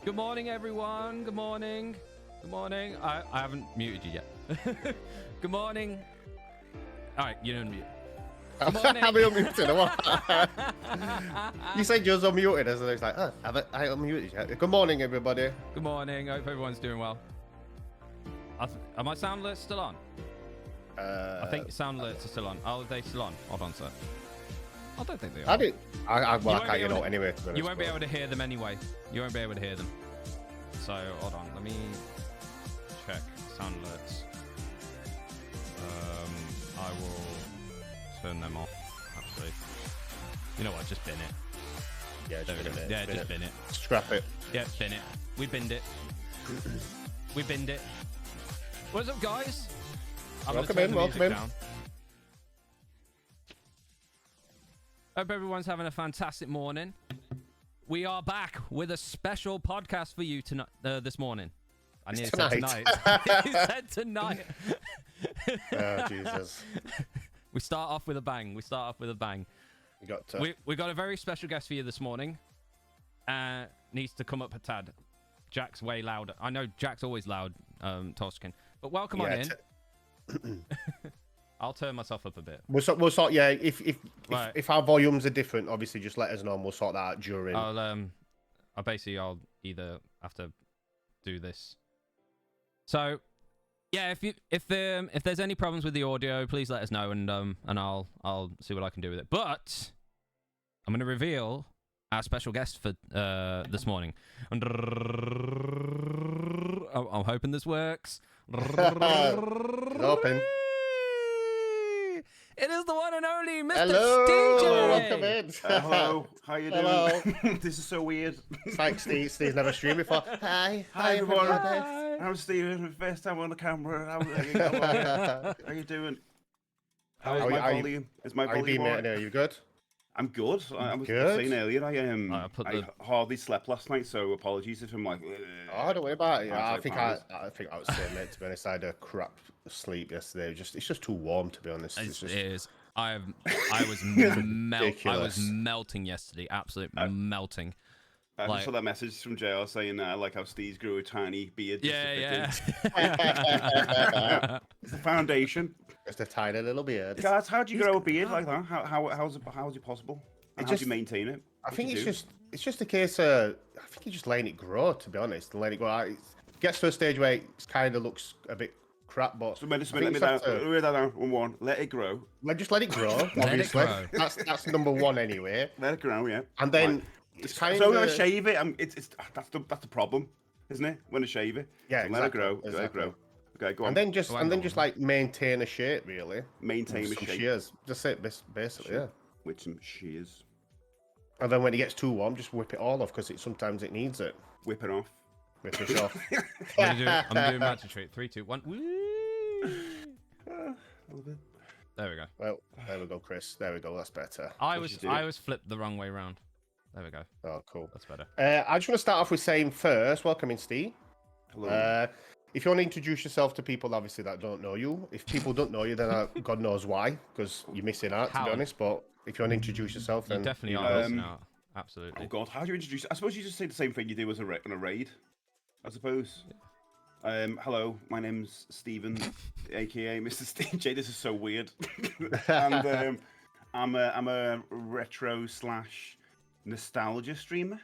Good morning, everyone. Good morning. Good morning. I haven't muted you yet. Good morning. All right, you don't mute. Good morning. Have I unmuted or what? You said you're unmuted, and I was like, oh, have I unmuted yet? Good morning, everybody. Good morning. I hope everyone's doing well. Are my sound alerts still on? I think sound alerts are still on. Are they still on? Hold on, sir. I don't think they are. I can't get out anyway. You won't be able to hear them anyway. You won't be able to hear them. So, hold on. Let me check sound alerts. I will turn them off, actually. You know what? Just bin it. Yeah, just bin it. Scrap it. Yeah, bin it. We binned it. We binned it. What's up, guys? Welcome in. Hope everyone's having a fantastic morning. We are back with a special podcast for you tonight. This morning. I nearly said tonight. He said tonight. Oh, Jesus. We start off with a bang. We got a very special guest for you this morning. Needs to come up a tad. Jack's way louder. I know Jack's always loud, Toscan. But welcome on in. I'll turn myself up a bit. We'll sort. Yeah, if our volumes are different, obviously just let us know and we'll sort that out during. I'll either have to do this. So, yeah, if there's any problems with the audio, please let us know and I'll see what I can do with it. But I'm going to reveal our special guest for this morning. I'm hoping this works. Open. It is the one and only MrSteJ. Hello, welcome in. Hello, how you doing? This is so weird. It's like Steve's never streamed before. Hi everyone. Hi. I'm Steven. First time on the camera. How you doing? How's my volume? Is my volume all right? Are you good? I'm good. I was saying earlier, I hardly slept last night, so apologies if I'm like. Oh, don't worry about it. I think I was saying, mate. To be honest, I had a crap sleep yesterday. It's just too warm, to be honest. It is. I was melting yesterday. Absolutely melting. I just saw that message from JR saying like how Steve grew a tiny beard. Yeah. It's the foundation. Just a tiny little beard. Guys, how do you grow a beard like that? How's it possible? And how do you maintain it? I think it's just a case of I think you're just letting it grow, to be honest, and letting it grow. It gets to a stage where it kind of looks a bit crap, but so let me down one. Let it grow. Just let it grow. Obviously, that's number one anyway. Let it grow, yeah. And then it's kind so of when I shave it, that's the problem, isn't it? When I shave it, yeah, so exactly. Let it grow. Let it grow. Okay, go on. And then just like maintain a shape, really. Maintain a shape. Shears. Just it, basically, yeah. With some shears. And then when it gets too warm, just whip it all off because sometimes it needs it. Whip it off. Whip it off. I'm doing magic trick. 3, 2, 1. Woo! There we go. Well, there we go, Chris. There we go. That's better. I was flipped the wrong way around. There we go. Oh, cool. That's better. I just want to start off with saying first, welcome in, Steve. Hello. If you want to introduce yourself to people, obviously, that don't know you. If people don't know you, then God knows why, because you're missing out, to be honest. But if you want to introduce yourself, then... You definitely are missing out. Absolutely. Oh, God. How do you introduce... I suppose you just say the same thing you do as on a raid, I suppose. Hello, my name's Steven, a.k.a. MrSteJ. This is so weird. And I'm a retro / nostalgia streamer,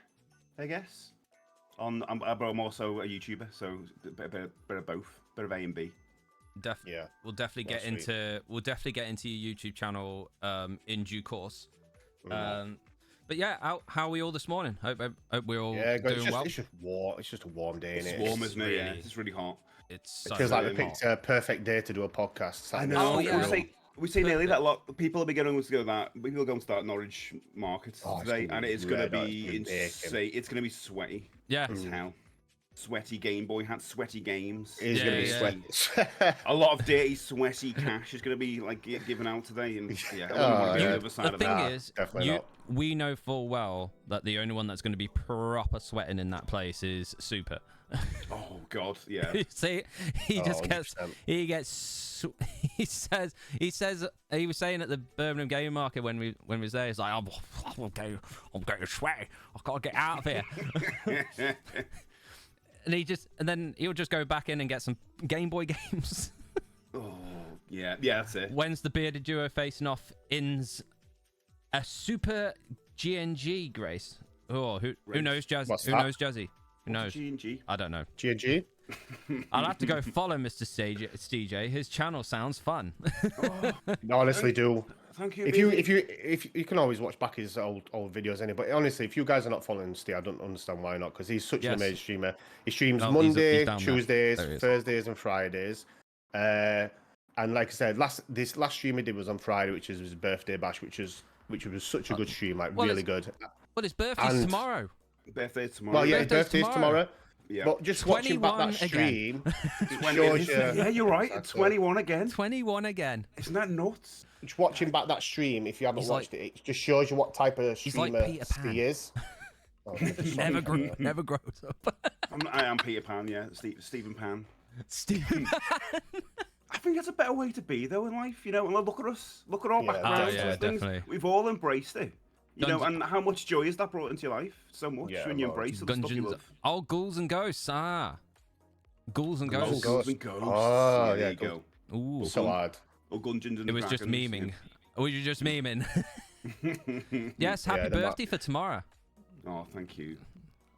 I guess. I'm also a YouTuber, so a bit of both, bit of A and B. Yeah, we'll definitely get into your YouTube channel in due course. But yeah, how are we all this morning? Hope we're all doing well. It's just a warm day, isn't it? It's warm, isn't it? Yeah, it's really hot. It feels like we picked a perfect day to do a podcast. I know. We say nearly that a lot. People will be going to go that. People are going to start Norwich Market today, and it's going to be insane. It's going to be sweaty. Yeah, as hell. Sweaty Game Boy had swety games. It's going to be sweaty. A lot of dirty, sweaty cash is going to be like given out today, and the thing is, we know full well that the only one that's going to be proper sweating in that place is Super. Oh God, yeah. See, he says he was saying at the Birmingham Game Market when we was there, he's like, I'm getting sweaty. I've got to get out of here. and then he'll just go back in and get some Game Boy games. Oh, yeah, that's it. When's the bearded duo facing off in a Super GNG, Grace? Oh, who knows, Jazzy? What's Who that? knows, Jazzy? Who knows? G&G. I don't know. G&G? I'll have to go follow MrSteJ. His channel sounds fun. Oh, No, honestly, do. thank you. If you can always watch back his old videos anyway. But honestly, if you guys are not following Steve, I don't understand why not, because he's such an amazing streamer. He streams Oh, Monday, he's down there. Tuesdays, There he is. Thursdays, and Fridays. And like I said, this last stream he did was on Friday, which is his birthday bash, which was such a good stream, like Well, really good. Well, his birthday's And- tomorrow. Birthday tomorrow. Well, yeah, his birthday's birthday's tomorrow. Yeah. But just watching back 21 that stream, it 20, shows you. yeah, you're right. Exactly. 21 again. 21 again. Isn't that nuts? Just watching back that stream, if you haven't He's watched it, it just shows you what type of like streamer Peter Pan. he is. Oh, Never grows up. I am Peter Pan, yeah. Stephen Pan. Stephen. I think that's a better way to be, though, in life. You know, and look at us. Look at our Yeah. backgrounds. Oh, yeah, and things. definitely. We've all embraced it. You know, Dungeon- and how much joy has that brought into your life? So much Yeah, when you well, embrace the stuff you Gungeons. love. Oh, ghouls and ghosts. Ghouls and Ghouls and ghosts. Ghosts. And ghosts. Oh, there yeah, you go. Ooh. so hard. Or Gungeons and It was just Dragons, memeing. Oh, you're just memeing. Yes, happy Yeah, the birthday for tomorrow. Yeah. Oh, thank you.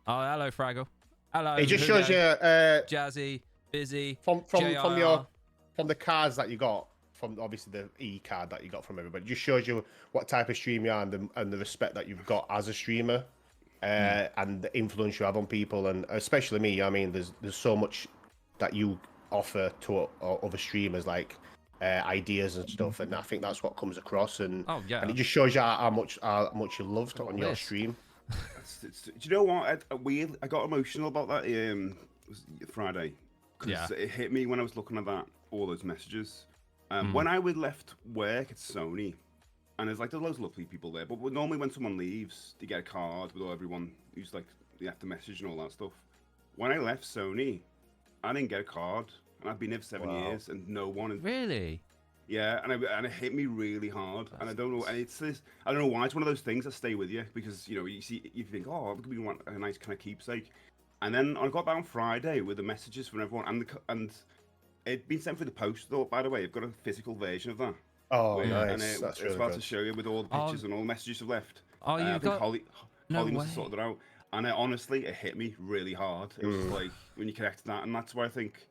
Oh, hello, Fraggle. Hello. It just who shows knows? you Jazzy, Busy, from JR. the cards that you got, from obviously the E card that you got from everybody. It just shows you what type of streamer you are and the respect that you've got as a streamer, and the influence you have on people, and especially me. I mean, there's so much that you offer to other streamers, like ideas and stuff, and I think that's what comes across. And Oh, yeah. and it just shows you how much you're loved on your this. stream. Do you know what? I got emotional about that was it Friday, because Yeah. it hit me when I was looking at all those messages. When I would left work at Sony, and there's loads of lovely people there, but normally when someone leaves, they get a card with everyone who's like, they have to message and all that stuff. When I left Sony, I didn't get a card, and I've been here for 7 Wow. years, and no one. Really? Yeah, and it hit me really hard, and I don't know, and it's this, I don't know why, it's one of those things that stay with you, because, you know, you think, oh, it could be a nice kind of keepsake, and then I got back on Friday with the messages from everyone, and it'd been sent through the post, though, by the way. I've got a physical version of that. Oh, And nice. That's it's really about good. to show you with all the pictures and all the messages I've left. Oh, you I think got... Holly No must way. have sorted it out. And honestly, it hit me really hard. It was like, when you connect to that, and that's why I think,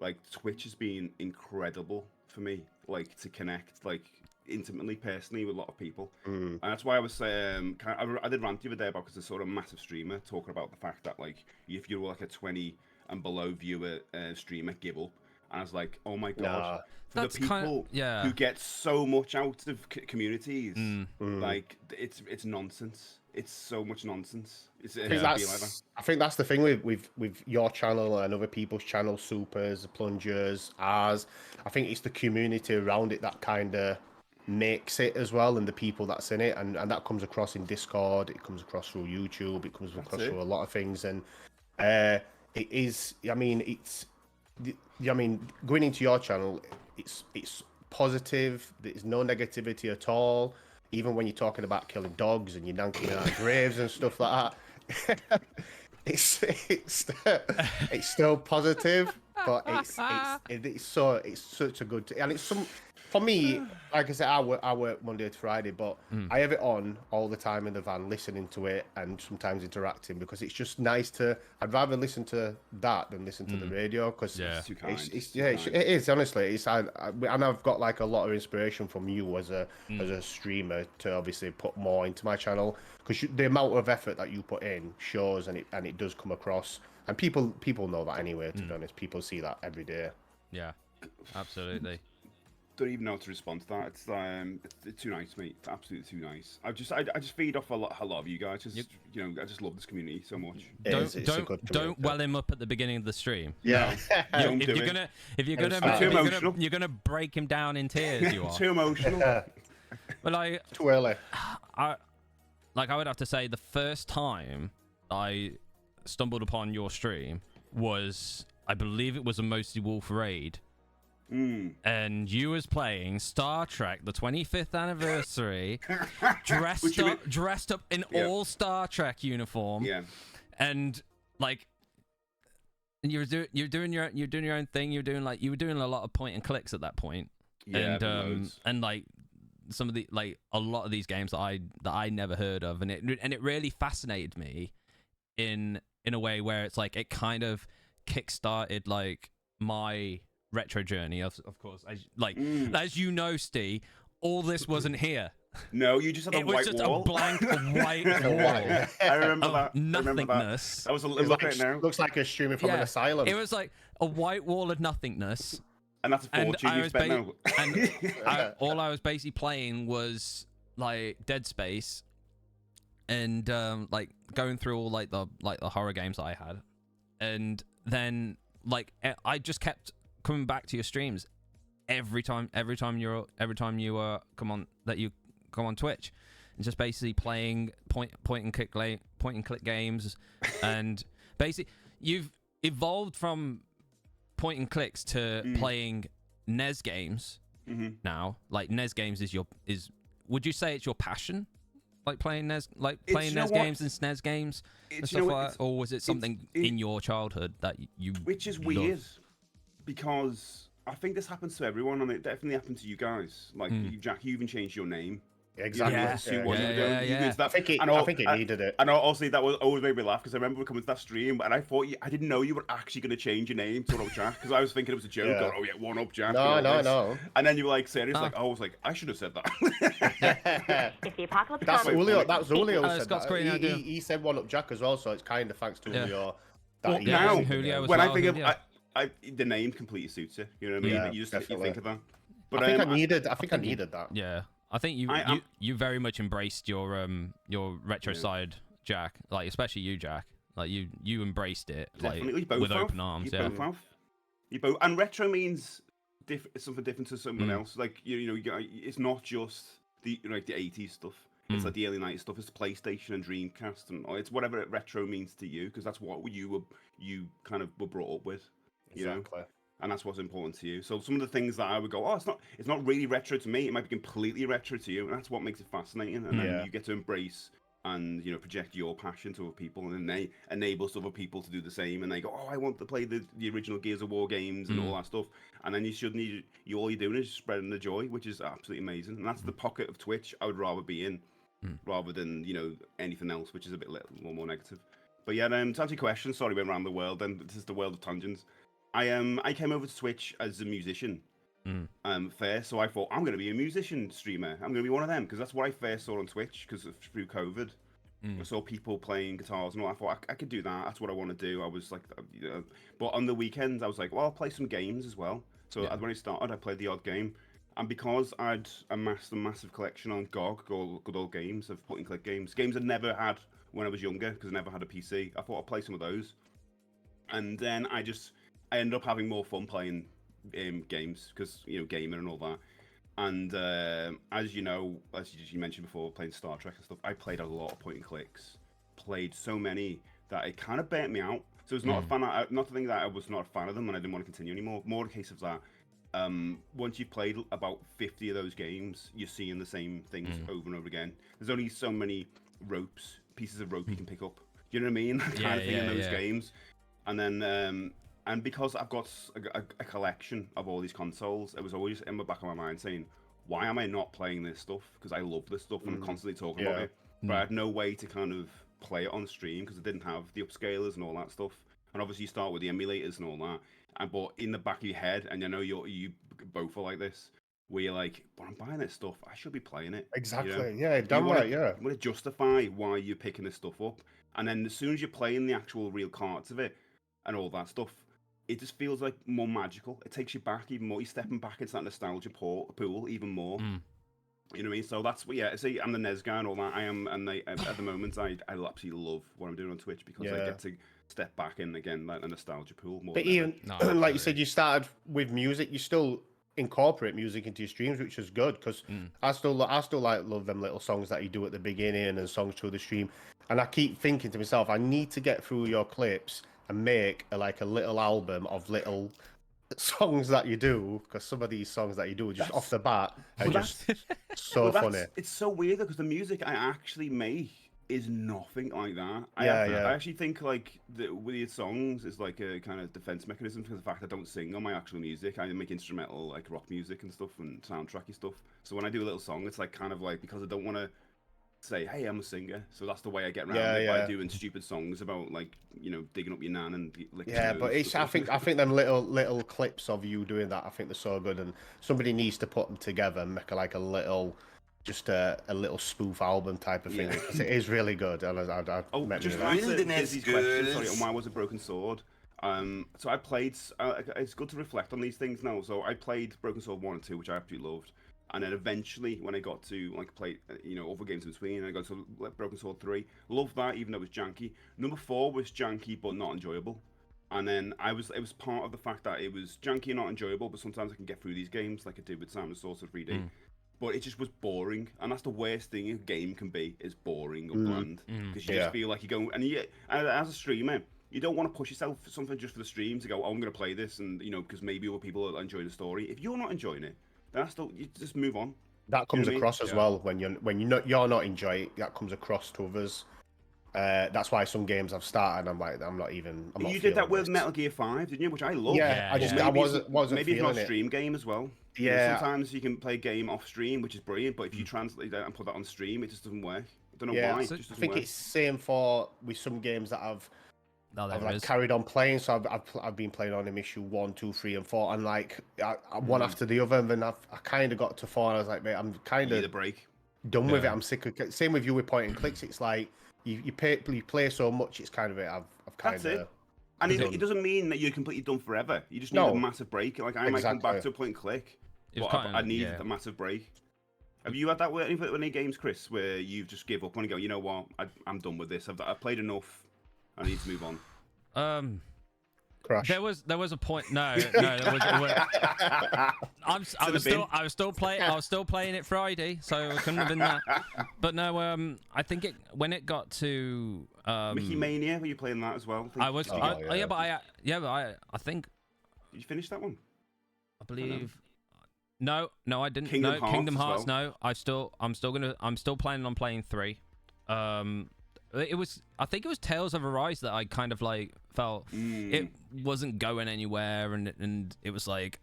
like, Twitch has been incredible for me, like, to connect, like, intimately, personally, with a lot of people. And that's why I was saying, I did rant the other day about, because there's sort of a massive streamer talking about the fact that, like, if you're like a 20 and below viewer streamer, give up. And I was like, oh my god, Nah. for the That's people kind of- yeah. who get so much out of communities, like, it's nonsense. It's so much nonsense. It's I think that's the thing with your channel and other people's channels, Supers, Plungers, ours. I think it's the community around it that kind of makes it as well, and the people that's in it, and that comes across in Discord, it comes across through YouTube, it comes across through a lot of things, and it is. I mean, going into your channel, it's positive. There's no negativity at all. Even when you're talking about killing dogs and you're nanking out graves and stuff like that, it's still positive. But it's such a good, and it's for me. Like I said, I work Monday to Friday, but I have it on all the time in the van, listening to it and sometimes interacting, because it's just nice to. I'd rather listen to that than listen to the radio, because Yeah. it is honestly. And I've got like a lot of inspiration from you as a streamer to obviously put more into my channel, because the amount of effort that you put in shows, and it does come across, and people know that anyway. To be honest, people see that every day. Yeah, absolutely. Don't even know how to respond to that. It's too nice, mate. It's absolutely too nice. I just feed off a lot of you guys. You know, I just love this community so much. Don't well him up at the beginning of the stream. Yeah. If you're gonna break him down in tears, you are. Too emotional. But Too early. I would have to say the first time I stumbled upon your stream was, I believe it was a Mostly Wolf raid. And you was playing Star Trek, the 25th anniversary, dressed up in all Star Trek uniform. Yeah. And like, And you're doing your own thing. You were doing a lot of point and clicks at that point. Yeah, and like some of the like a lot of these games that I never heard of, and it really fascinated me in a way where it's like it kind of kickstarted like my retro journey. Of course, as you know, Steve, all this wasn't here. No, you just had It was just a blank white wall. I remember that. Nothingness. I was looking at it now. Looks like a streaming from an asylum. It was like a white wall of nothingness. And that's a fortune you spent now. And all I was basically playing was like Dead Space, and like going through all like the horror games that I had, and then like I just kept coming back to your streams every time you come on Twitch, and just basically playing point and click games, and basically you've evolved from point and clicks to playing NES games now. Like NES games is would you say it's your passion? Like playing NES NES games and SNES games and stuff like that? Or was it something in your childhood that you Which is weird, because I think this happens to everyone, and it definitely happened to you guys. Like you, Jack, you even changed your name. Exactly. Yeah. I think it needed it. And also that was always made me laugh, because I remember coming to that stream and I thought I didn't know you were actually going to change your name to One Up Jack, because I was thinking it was a joke. Yeah. Going, oh yeah, One Up Jack. No. And then you were like serious, like I was like, I should have said that. If the apocalypse That's comes, Julio. That was Julio said Scott's that. great idea. He said One Up Jack as well, so it's kind of thanks to Julio. Now, Julio as when well, I think of Julio. the name completely suits it. You know what I mean? Yeah, You definitely. think of that. But I think I needed that. Yeah, I think you very much embraced your retro side, Jack. Like especially you, Jack. Like you embraced it Definitely. like with open arms. You both have. You both. And retro means something different to someone else. Like it's not just the 80s stuff. It's like the early 90s stuff. It's PlayStation and Dreamcast, and it's whatever retro means to you, because that's what you kind of were brought up with. You know? And that's what's important to you. So some of the things that I would go, it's not really retro to me. It might be completely retro to you, and that's what makes it fascinating. And then you get to embrace and project your passion to other people, and then they enable other people to do the same. And they go, oh, I want to play the original Gears of War games and all that stuff. And then all you're doing is spreading the joy, which is absolutely amazing. And that's the pocket of Twitch I would rather be in, rather than anything else, which is a bit more negative. But yeah, to answer your question, sorry, we went around the world. Then this is the world of tangents. I came over to Twitch as a musician first, so I thought I'm going to be a musician streamer. I'm going to be one of them, because that's what I first saw on Twitch, because through COVID. I saw people playing guitars and all. I thought I could do that. That's what I want to do. I was like, but on the weekends I was like, well, I'll play some games as well. So when I started, I played the odd game, and because I'd amassed a massive collection on GOG, or good old games of point and click games I never had when I was younger, because I never had a PC. I thought I'd play some of those, and then I ended up having more fun playing games, because gaming and all that. And as you mentioned before, playing Star Trek and stuff, I played a lot of point and clicks. Played so many that it kind of burnt me out. So it's not a fan. Not to think that I was not a fan of them and I didn't want to continue anymore. More a case of that. Once you've played about 50 of those games, you're seeing the same things over and over again. There's only so many pieces of rope you can pick up. You know what I mean? Kind of thing in those games. And then and because I've got a collection of all these consoles, it was always in the back of my mind saying, why am I not playing this stuff? Because I love this stuff and I'm constantly talking about it. But I had no way to kind of play it on stream, because I didn't have the upscalers and all that stuff. And obviously you start with the emulators and all that. But in the back of your head, and I know you both are like this, where you're like, but I'm buying this stuff, I should be playing it. Exactly. Yeah, damn right. Yeah. You want to justify why you're picking this stuff up. And then as soon as you're playing the actual real cards of it and all that stuff, it just feels like more magical. It takes you back even more. You're stepping back into that nostalgia pool even more. You know what I mean? So that's see, I'm the NES guy and all that. I am, and at the moment, I absolutely love what I'm doing on Twitch, because I get to step back in again, like a nostalgia pool. More but even like you said, you started with music. You still incorporate music into your streams, which is good, because I still love them little songs that you do at the beginning and songs through the stream. And I keep thinking to myself, I need to get through your clips and make a little album of little songs that you do, because some of these songs that you do just off the bat are just so funny. It's so weird, because the music I actually make is nothing like that. Yeah, I actually think like with your songs is like a kind of defense mechanism because of the fact I don't sing on my actual music. I make instrumental like rock music and stuff and soundtracky stuff. So when I do a little song, it's like kind of like because I don't want to say, hey, I'm a singer. So that's the way I get around it by doing stupid songs about like digging up your nan and licking your nose. But it's I think them little clips of you doing that, I think they're so good, and somebody needs to put them together and make a little. Just a little spoof album type of thing. Because it is really good. And just answer Dizzy's question, sorry, on why was a Broken Sword? So I played. It's good to reflect on these things now. So I played Broken Sword 1 and 2, which I absolutely loved. And then eventually, when I got to like play, other games in between, I got to Broken Sword 3. Loved that, even though it was janky. Number 4 was janky but not enjoyable. And then it was part of the fact that it was janky and not enjoyable. But sometimes I can get through these games, like I did with Simon Sorcerer 3D. But it just was boring, and that's the worst thing a game can be, is boring or bland. Because you just feel like you're going, and as a streamer, you don't want to push yourself for something just for the stream to go, oh, I'm going to play this, and because maybe other people will enjoy the story. If you're not enjoying it, then you just move on. That comes across as well when you're not enjoying it. That comes across to others. That's why some games I've started, I'm like, I'm not You did that with Metal Gear 5, didn't you? Which I love. Yeah, I wasn't maybe it's not a it. stream game as well. Yeah. Sometimes you can play a game off stream, which is brilliant, but if you translate that and put that on stream, it just doesn't work. I don't know why. It just doesn't I think work. it's same with some games that I've I've carried on playing. So I've been playing on issue 1, 2, 3, and 4, and like one after the other. And then I kind of got to 4, and I was like, mate, I'm kind of break. Done with it. I'm sick of it. Same with you with point and clicks. It's like you play so much. It's kind of it. I've kind of. That's it. And it doesn't mean that you're completely done forever. You just need a massive break. Like I might come back to a point and click. But I need a massive break. Have you had that with any games, Chris, where you've just give up and go, you know what, I'm done with this. I've played enough. I need to move on. Crash. There was a point. No, there was. I was still playing it Friday, so it couldn't have been that. But no, I think when it got to Mickey Mania, were you playing that as well? I was. But I think. Did you finish that one? I believe. No, I didn't. Kingdom Hearts. well. No, I'm still planning on playing 3. I think it was Tales of Arise that I kind of like felt it wasn't going anywhere, and it was like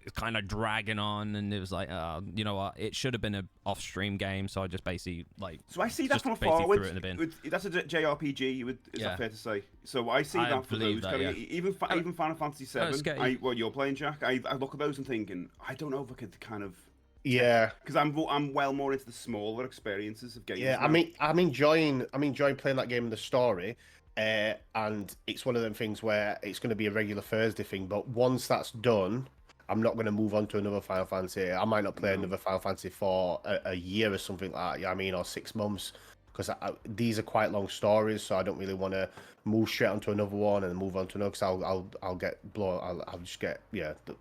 it's kind of dragging on, and it was like you know what, it should have been a off-stream game, so I just basically like. So I see that from afar. That's a JRPG. Is that fair to say? So I see that for those. Even Final Fantasy 7. What you're playing, Jack? I look at those and thinking, I don't know if I could kind of. Yeah, because I'm well more into the smaller experiences of games. Yeah, now. I'm enjoying playing that game and the story, and it's one of them things where it's going to be a regular Thursday thing. But once that's done, I'm not going to move on to another Final Fantasy. I might not play another Final Fantasy for a year or something like that. You know what I mean, or 6 months, because these are quite long stories, so I don't really want to move straight onto another one and move on to another. Because I'll get blown. I'll just get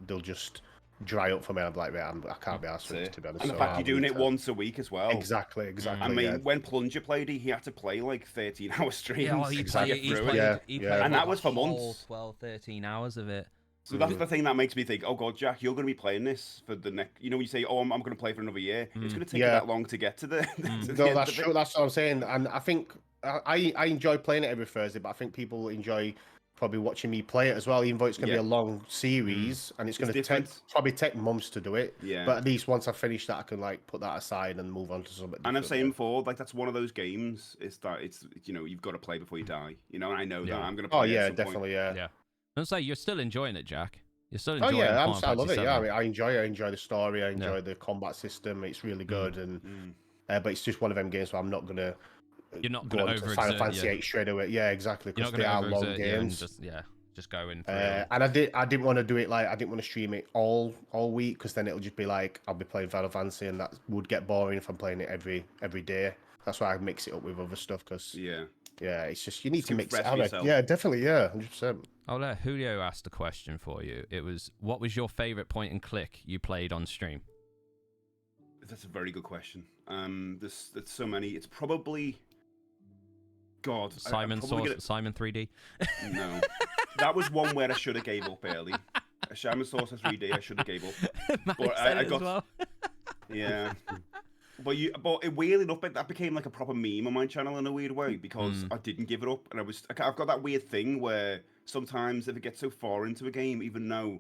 they'll just dry up for me. I'm like, I can't be asked for it, to be honest. And the fact you're doing it once a week as well. Exactly. I mean, when Plunger played, he had to play like 13-hour streams. Yeah, he played and that was for months. 12, 13 hours of it. So that's the thing that makes me think, oh god, Jack, you're going to be playing this for the next. You know, when you say, oh, I'm going to play for another year, it's going to take you that long to get to the. No, that's true. That's what I'm saying, and I think I enjoy playing it every Thursday, but I think people enjoy probably watching me play it as well, even though it's going to be a long series and it's going to probably take months to do it. Yeah. But at least once I finish that, I can like put that aside and move on to something different. And I'm saying before, like that's one of those games. It's you've got to play before you die. You know, and I know that I'm going to play. Oh yeah, definitely, yeah. I'm saying you're still enjoying it, Jack. You're still enjoying. Oh yeah, I love it. Yeah, I mean, I enjoy the story. I enjoy the combat system. It's really good, and but it's just one of them games where I'm not gonna. You're not going to overexert. Final Fantasy 8 straight away. Yeah, exactly. Because they are long games. Just go in. And I didn't want to do it like I didn't want to stream it all week because then it'll just be like I'll be playing Final Fantasy and that would get boring if I'm playing it every day. That's why I mix it up with other stuff because it's just you need to mix it up. Yeah, definitely, 100%. I'll let Julio ask the question for you. It was, what was your favorite point and click you played on stream? That's a very good question. There's so many. It's probably. God, Simon 3D. No, that was one where I should have gave up early. A Simon Saucer 3D, I should have gave up. But I got. Well. Yeah. but weirdly enough, that became like a proper meme on my channel in a weird way because I didn't give it up, and I've got that weird thing where sometimes if it gets so far into a game, even though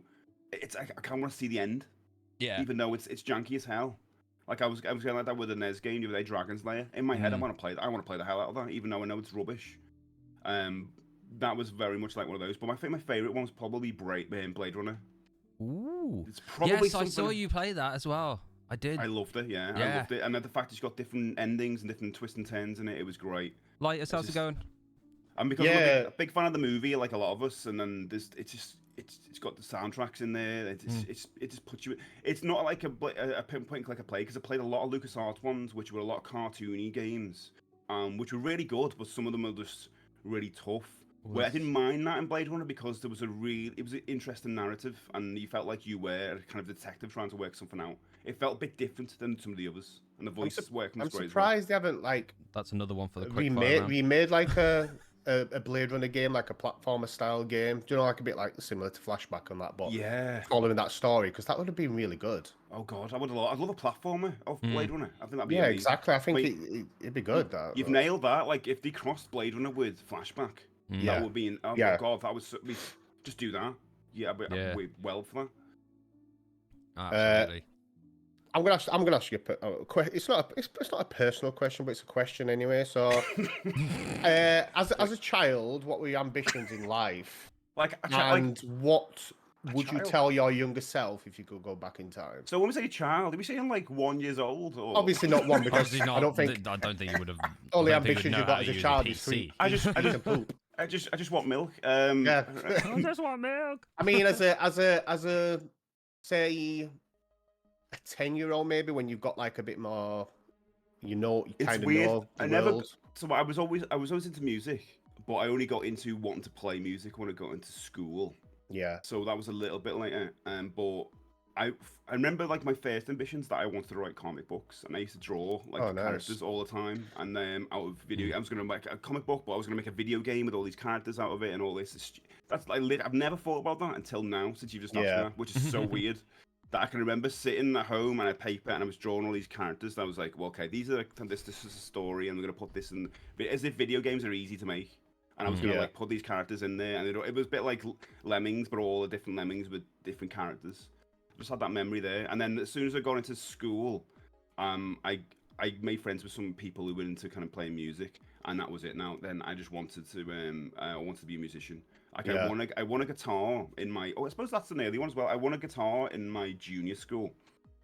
I kind of want to see the end, even though it's janky as hell. Like I was going like that with the NES game the other day, Dragon's Lair. In my head, I want to play the hell out of that, even though I know it's rubbish. That was very much like one of those. But I think my favorite one was probably Blade Runner. Ooh. It's probably I saw you play that as well. I did. I loved it, yeah. I loved it. And then the fact it's got different endings and different twists and turns in it, it was great. Like, how's it going? And because I'm a big fan of the movie, like a lot of us, and then it's got the soundtracks in there. It just puts you. It's not like a pinpoint click a play because I played a lot of LucasArts ones, which were a lot of cartoony games, which were really good, but some of them are just really tough. Where I didn't mind that in Blade Runner because it was an interesting narrative, and you felt like you were kind of detective trying to work something out. It felt a bit different than some of the others, and the voice working was great. I'm surprised they haven't like. That's another one for the quick remade like a Blade Runner game, like a platformer style game. Do you know, like a bit like similar to Flashback on that, but following that story, because that would have been really good. Oh god, I'd love a platformer of Blade Runner. I think that'd be amazing. Exactly. I think it'd be good. You've nailed that. Like if they crossed Blade Runner with Flashback, that would be. Oh my god, that would just do that. Yeah, I'd be well for that. Absolutely. I'm gonna ask you a question. It's not a personal question, but it's a question anyway. So, as a child, what were your ambitions in life? What would you tell your younger self if you could go back in time? So when we say child, are we saying like 1 year old? Or... Obviously not one, because I don't think you would have. All the ambitions you got as a child is sweet. I just poop. I just want milk. I just want milk. I mean, as a say a 10-year-old, maybe, when you've got like a bit more, you kind of know the world. So I was always into music, but I only got into wanting to play music when I got into school. Yeah. So that was a little bit later. But I remember like my first ambitions that I wanted to write comic books, and I used to draw like characters all the time. And then out of video, I was gonna make a comic book, but I was gonna make a video game with all these characters out of it and all this. That's like I've never thought about that until now, since you've just asked me that, which is so weird. That I can remember sitting at home and I had paper and I was drawing all these characters. And I was like, well, okay, this is a story, and we're gonna put this in. As if video games are easy to make, and I was gonna like put these characters in there, and it was a bit like Lemmings, but all the different Lemmings with different characters. Just had that memory there. And then as soon as I got into school, I made friends with some people who were into kind of playing music, and that was it. Now then, I just wanted to be a musician. Like I won a guitar in my. Oh, I suppose that's an early one as well. I won a guitar in my junior school,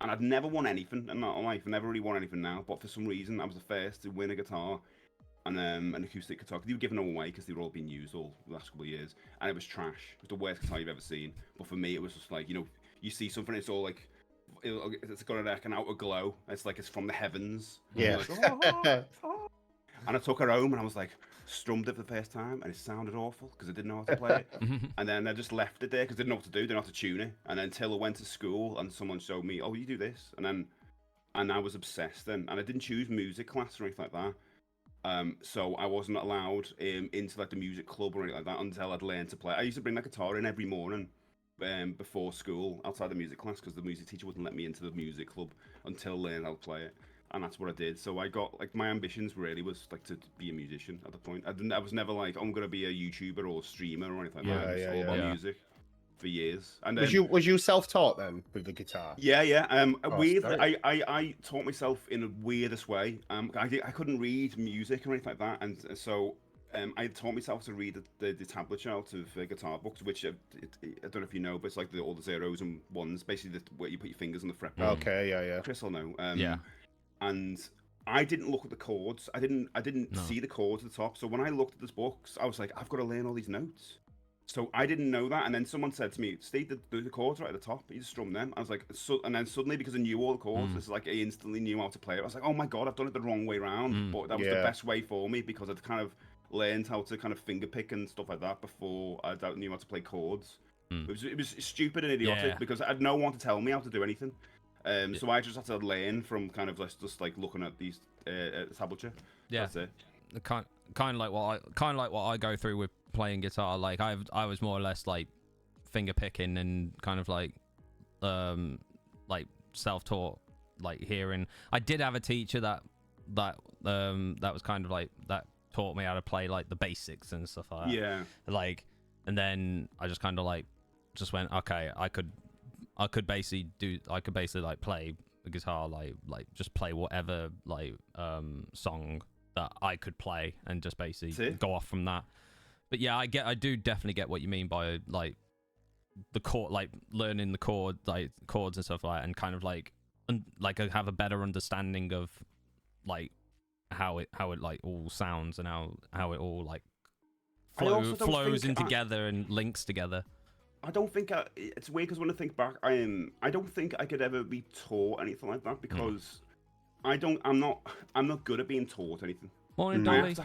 and I'd never won anything in my life. I never really won anything now, but for some reason, I was the first to win a guitar, and an acoustic guitar. They were giving them away because they were all being used all the last couple of years, and it was trash. It was the worst guitar you've ever seen. But for me, it was just like, you see something, it's all like, it's got like an outer glow. It's like it's from the heavens. Yeah. Like, oh. And I took her home and I was like, strummed it for the first time, and it sounded awful because I didn't know how to play it. And then I just left it there because I didn't know what to do, didn't know how to tune it. And then until I went to school and someone showed me, oh, you do this. And I was obsessed then. And I didn't choose music class or anything like that. So I wasn't allowed into like the music club or anything like that until I'd learned to play. I used to bring that guitar in every morning before school outside the music class because the music teacher wouldn't let me into the music club until I learned how to play it. And that's what I did. So I got like my ambitions really was like to be a musician at the point. I was never like, I'm gonna be a YouTuber or a streamer or anything like that. It was all about music for years. And was you self-taught then with the guitar? Yeah. I taught myself in the weirdest way. I couldn't read music or anything like that, and so I taught myself to read the tablature out of guitar books, which I don't know if you know, but it's like all the zeros and ones, basically where you put your fingers on the fretboard. Okay, yeah. Chris will know. And I didn't look at the chords. I didn't see the chords at the top. So when I looked at these books, I was like, I've got to learn all these notes. So I didn't know that. And then someone said to me, Steve, the chords right at the top. You just strum them. I was like, and then suddenly, because I knew all the chords, it's like I instantly knew how to play it. I was like, oh my God, I've done it the wrong way around. But that was the best way for me because I'd kind of learned how to kind of finger pick and stuff like that before I knew how to play chords. It was stupid and idiotic because I had no one to tell me how to do anything. So I just had to learn from kind of just like looking at these tablature. Yeah, that's it. Kind of like what I go through with playing guitar. Like I was more or less like finger picking and kind of like self-taught like hearing. I did have a teacher that was kind of like that taught me how to play like the basics and stuff like that. Yeah. Like, and then I just kind of like just went, okay, I could basically like play the guitar, like just play whatever like song that I could play and just basically go off from that. But yeah, I do definitely get what you mean by like the chord, like learning the chords and stuff like that, and kind of like have a better understanding of like how it like all sounds and how it all like flows in together and links together. I don't think it's weird because when I think back, I don't think I could ever be taught anything like that because I'm not good at being taught anything. Morning, Dolly.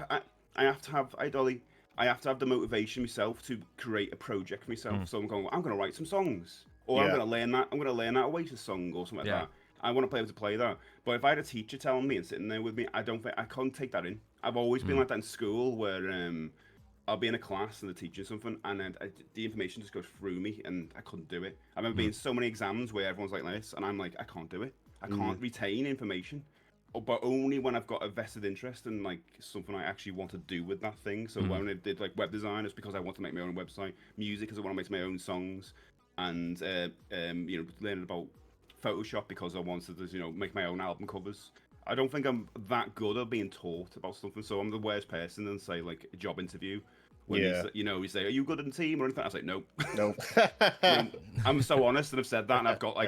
I have to have the motivation myself to create a project for myself. So I'm going to write some songs, or I'm going to learn that Oasis song or something like that. I want to be able to play that. But if I had a teacher telling me and sitting there with me, I can't take that in. I've always been like that in school where I'll be in a class and the teacher's something, and then the information just goes through me, and I couldn't do it. I remember being so many exams where everyone's like this, and I'm like, I can't do it. I can't retain information, but only when I've got a vested interest in like something I actually want to do with that thing. So when I did like web design, it's because I want to make my own website. Music, because I want to make my own songs, and learning about Photoshop because I wanted to make my own album covers. I don't think I'm that good at being taught about something, so I'm the worst person in, say, like a job interview. When you say, "Are you good in the team or anything?" I was like, "Nope." Nope. I'm so honest, and I've said that, and I've got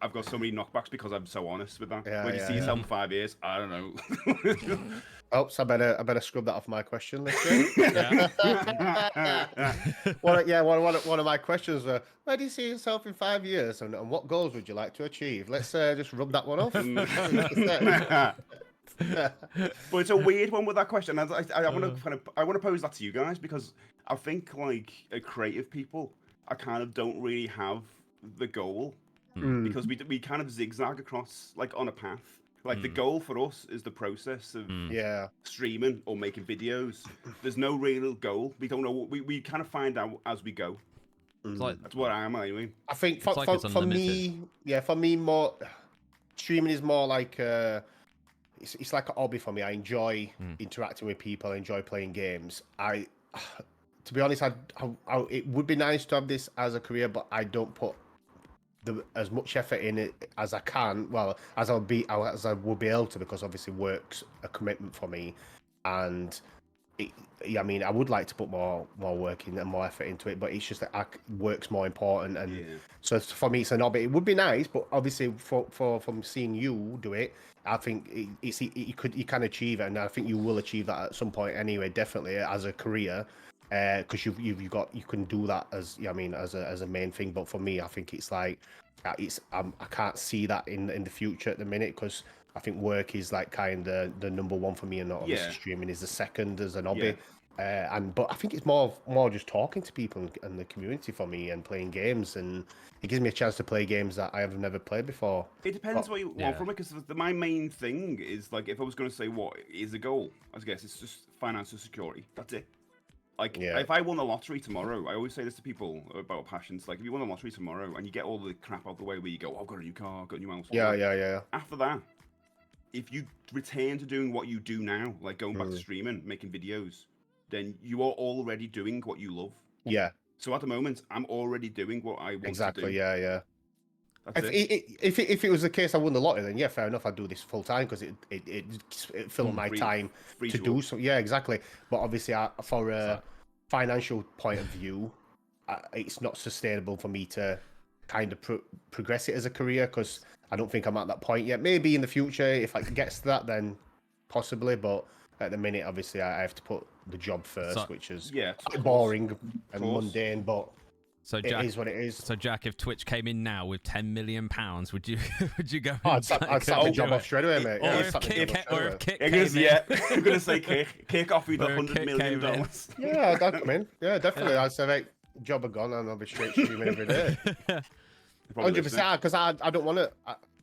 I've got so many knockbacks because I'm so honest with that. When you see yourself in 5 years, I don't know. Oops, I better scrub that off my question list. One of my questions were, where do you see yourself in 5 years, and what goals would you like to achieve? Let's just rub that one off. But it's a weird one with that question. I want to pose that to you guys because I think like creative people, I kind of don't really have the goal because we kind of zigzag across like on a path. Like the goal for us is the process of streaming or making videos. There's no real goal. We don't know. We kind of find out as we go. That's what I am anyway. I think for me, more streaming is more like it's like a hobby for me. I enjoy interacting with people. I enjoy playing games. To be honest, it would be nice to have this as a career, but I don't put as much effort in it as I can. Well, as I would be able to, because obviously work's a commitment for me, and I would like to put more work in and more effort into it, but it's just that work's more important, and so for me it's an hobby. It would be nice, but obviously from seeing you do it, I think you can achieve it, and I think you will achieve that at some point anyway, definitely as a career. Because you can do that as as a main thing, but for me, I think it's like I can't see that in the future at the minute, because I think work is like kind of the number one for me, and obviously streaming is the second as an hobby. But I think it's more just talking to people and the community for me, and playing games, and it gives me a chance to play games that I have never played before. It depends what you want from it, because my main thing is like, if I was going to say what is the goal, I guess it's just financial security. That's it. Like, if I won the lottery tomorrow, I always say this to people about passions. Like, if you won the lottery tomorrow and you get all the crap out of the way where you go, I've got a new car, I've got a new house. Yeah. After that, if you return to doing what you do now, like going back to streaming, making videos, then you are already doing what you love. Yeah. So at the moment, I'm already doing what I want to do. Exactly, yeah. If it was the case I won the lottery, then fair enough, I'd do this full time, because it filled my time to do so. Yeah, exactly. But obviously, for a financial point of view, it's not sustainable for me to kind of progress it as a career, because I don't think I'm at that point yet. Maybe in the future, if I get to that, then possibly. But at the minute, obviously, I have to put the job first, which is boring and mundane, but. So Jack, it is what it is. So Jack, if Twitch came in now with £10 million, would you go? I'd sack the job off straight away, mate. Or if Kick came in. I'm gonna say Kick off with $100 million. Yeah, I'd come in. Yeah, definitely. I'd say, like, job are gone, and I'll be straight streaming every day. 100%. Because I don't want to.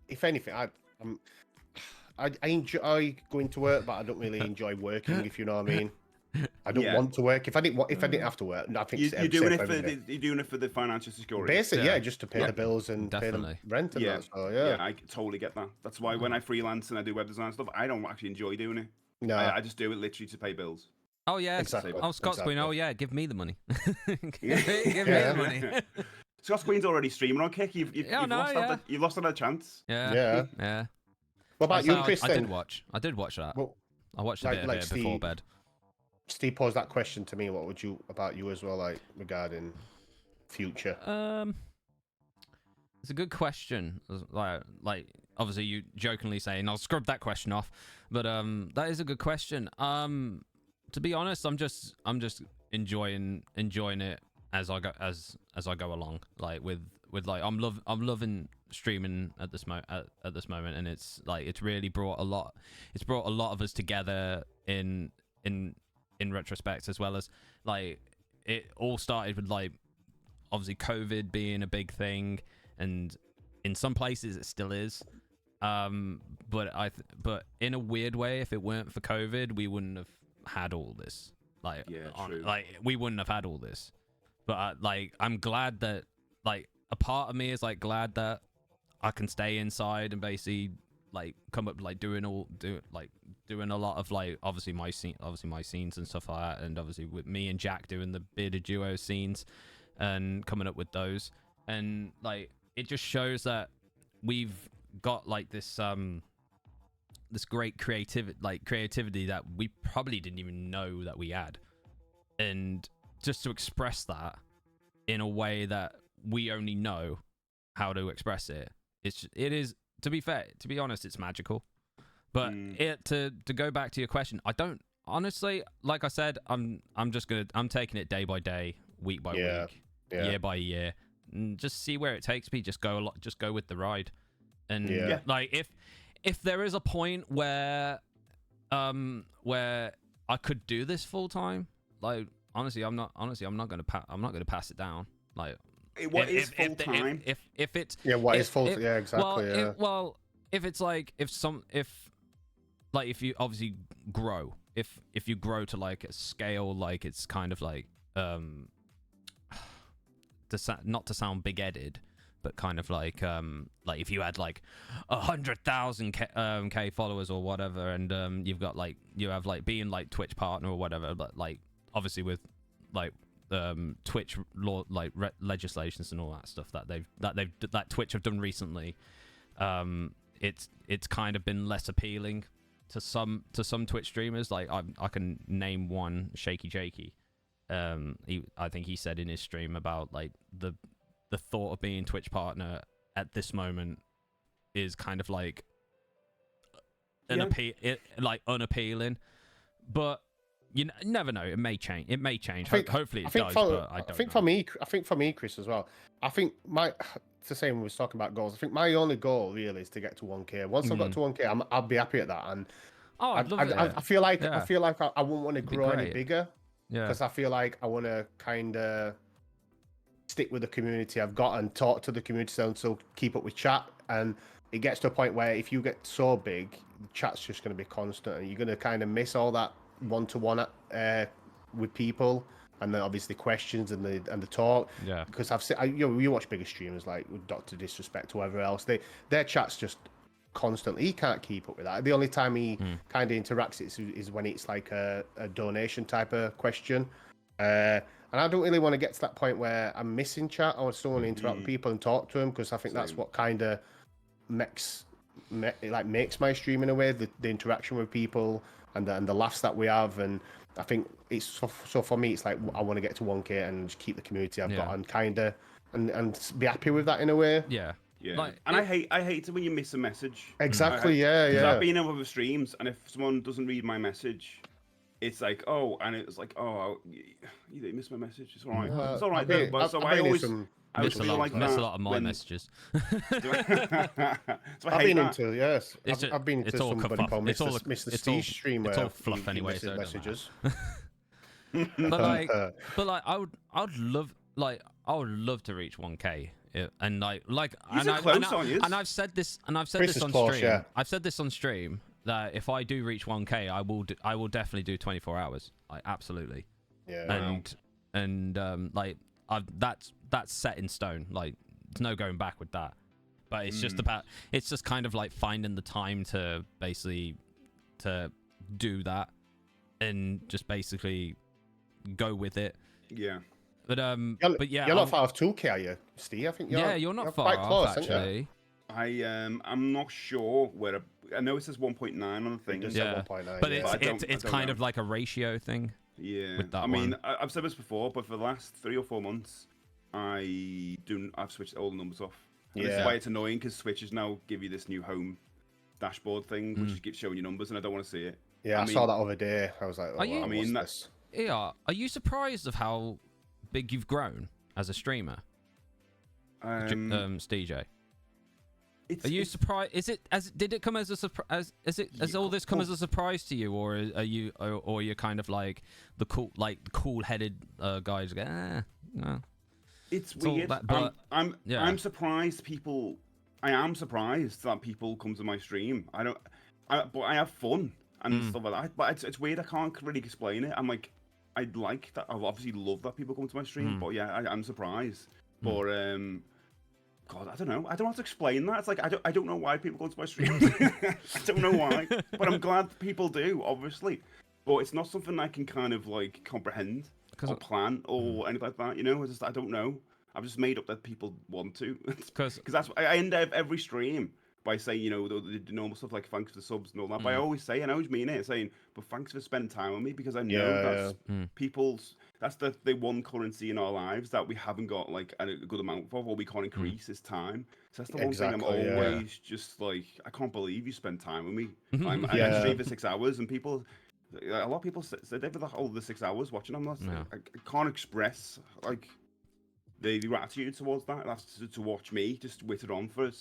If anything, I enjoy going to work, but I don't really enjoy working. If you know what I mean. I don't Yeah. want to work. If I didn't have to work, I think You're doing it for you're doing it for the financial security. basically, Yeah. just to pay the bills and pay Definitely. the rent and Yeah. that. So yeah, I totally get that. That's why when I freelance and I do web design stuff, I don't actually enjoy doing it. no, I just do it literally to pay bills. Oh yeah, Exactly. Oh, Scott's Queen. Oh Exactly. yeah, give me the money. give Yeah. me the money. Scott's Queen's already streaming on Kick. You've Yeah, lost that chance. Yeah. yeah. What about So you, Chris? I then? did watch that. Well, I watched a like- bit of like it before Steve- bed. Steve posed that question to me. What would you about you as well, like regarding future? It's a good question. Like obviously you jokingly saying I'll scrub that question off, but that is a good question. To be honest, I'm just enjoying it as I go along. Like with like I'm loving streaming at this moment, and it's like it's really brought a lot of us together in retrospect, as well as like it all started with like obviously COVID being a big thing, and in some places it still is. But in a weird way, if it weren't for COVID, we wouldn't have had all this. Like, true. Like we wouldn't have had all this. But like, I'm glad that like a part of me is like glad that I can stay inside and basically like come up like doing a lot of like obviously my scenes and stuff like that, and obviously with me and Jack doing the bearded duo scenes and coming up with those, and like it just shows that we've got like this great creativity that we probably didn't even know that we had, and just to express that in a way that we only know how to express it, it is to be honest, it's magical. But to go back to your question, I don't honestly, like I said, I'm taking it day by day, week by week, year by year, and just see where it takes me. Just go with the ride. And like if there is a point where I could do this full time, like honestly, I'm not gonna pass it down. Like What is full time? If it's what is full? Yeah, exactly. If it's like if you obviously grow, if you grow to like a scale, like it's kind of like not to sound big-headed, but kind of like if you had like 100,000 K followers or whatever, and you have like being like Twitch partner or whatever, but like obviously with like Twitch law, like legislations and all that stuff that Twitch have done recently, it's kind of been less appealing to some Twitch streamers. Like I can name one, Shaky Jakey. I think he said in his stream about like the thought of being Twitch partner at this moment is kind of like unappealing, but you never know. It may change. Hopefully it does. But I don't know. I think for me, Chris, as well. I think it's the same when we was talking about goals. I think my only goal really is to get to 1K. Once I've got to 1K, I'll be happy at that. And I feel like I wouldn't want to grow any bigger. Yeah. Because I feel like I want to kind of stick with the community I've got and talk to the community, and so keep up with chat. And it gets to a point where if you get so big, the chat's just going to be constant, and you're going to kind of miss all that one-to-one with people, and then obviously questions and the talk. Yeah. Because I've seen, you watch bigger streamers like with Dr. Disrespect, whoever else, their chat's just constantly. He can't keep up with that. The only time he kind of interacts is when it's like a donation type of question. And I don't really want to get to that point where I'm missing chat. I want someone to interact with people and talk to them, because I think that's what kind of makes my stream in a way, the interaction with people and the laughs that we have. And I think it's so for me, it's like I want to get to 1K and just keep the community I've got and kind of and be happy with that in a way. Yeah. Yeah, like, and I hate it when you miss a message. Exactly, yeah. I've been in other streams, and if someone doesn't read my message, it's like, you missed my message. It's all right. It's all right. I miss a lot of my messages. I've been into somebody called MrSteJ stream where it's all fluff anyway. So messages. but I would love to reach 1K. Yeah, and I've said this on stream. I've said this on stream, that if I do reach 1K, I will definitely do 24 hours. Absolutely. Yeah. And like that's set in stone. Like there's no going back with that. But it's just kind of like finding the time to basically to do that and just basically go with it. Yeah. But yeah, you're not far off 2K, are you, Steve? I think you're not far quite close, off actually. I'm not sure where. I know it says 1.9 on the thing. Yeah, 1.9. But yeah. it's kind of like a ratio thing. Yeah. With that I mean, I've said this before, but for the last 3 or 4 months, I've switched all the numbers off. And this is why it's annoying, because switches now give you this new home dashboard thing, which keeps showing you numbers, and I don't want to see it. Yeah, I saw that other day. I was like, oh, you, wow, what's this? Yeah, are you surprised of how big you've grown as a streamer, SteJ? Are you surprised? Did it come as a surprise? Has all this come as a surprise to you, or are you kind of like the cool-headed guys? No. It's weird. I'm surprised people. I am surprised that people come to my stream. But I have fun and stuff like that. But it's weird. I can't really explain it. I'm like, I like that. I obviously love that people come to my stream. But yeah, I'm surprised. But God, I don't know. I don't have to explain that. It's like I don't know why people go to my streams. I don't know why, but I'm glad people do, obviously. But it's not something I can kind of like comprehend or plan or anything like that. You know, I don't know. I've just made up that people want to, because that's I end every stream by saying, you know, the normal stuff like thanks for the subs and all that. But I always say, and I always mean it, saying, but thanks for spending time with me, because I know that's people's. That's the one currency in our lives that we haven't got like a good amount of, or we can't increase is time. So that's the one thing I'm always just like, I can't believe you spend time with me. I stream for 6 hours, and people, a lot of people say they've been like, the 6 hours watching. I'm not, I can't express like the gratitude towards that. That's to watch me just witter on for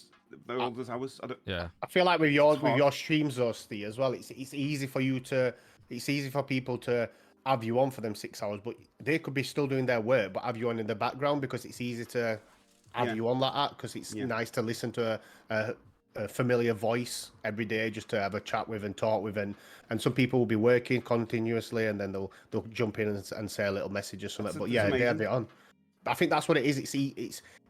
all those hours. I feel like with your streams, though, Steve, as well, it's easy for people to have you on for them 6 hours, but they could be still doing their work, but have you on in the background, because it's easy to have you on like that, because it's nice to listen to a familiar voice every day, just to have a chat with and talk with, and some people will be working continuously, and then they'll jump in and say a little message or something. But yeah, they have it on. I think that's what it is.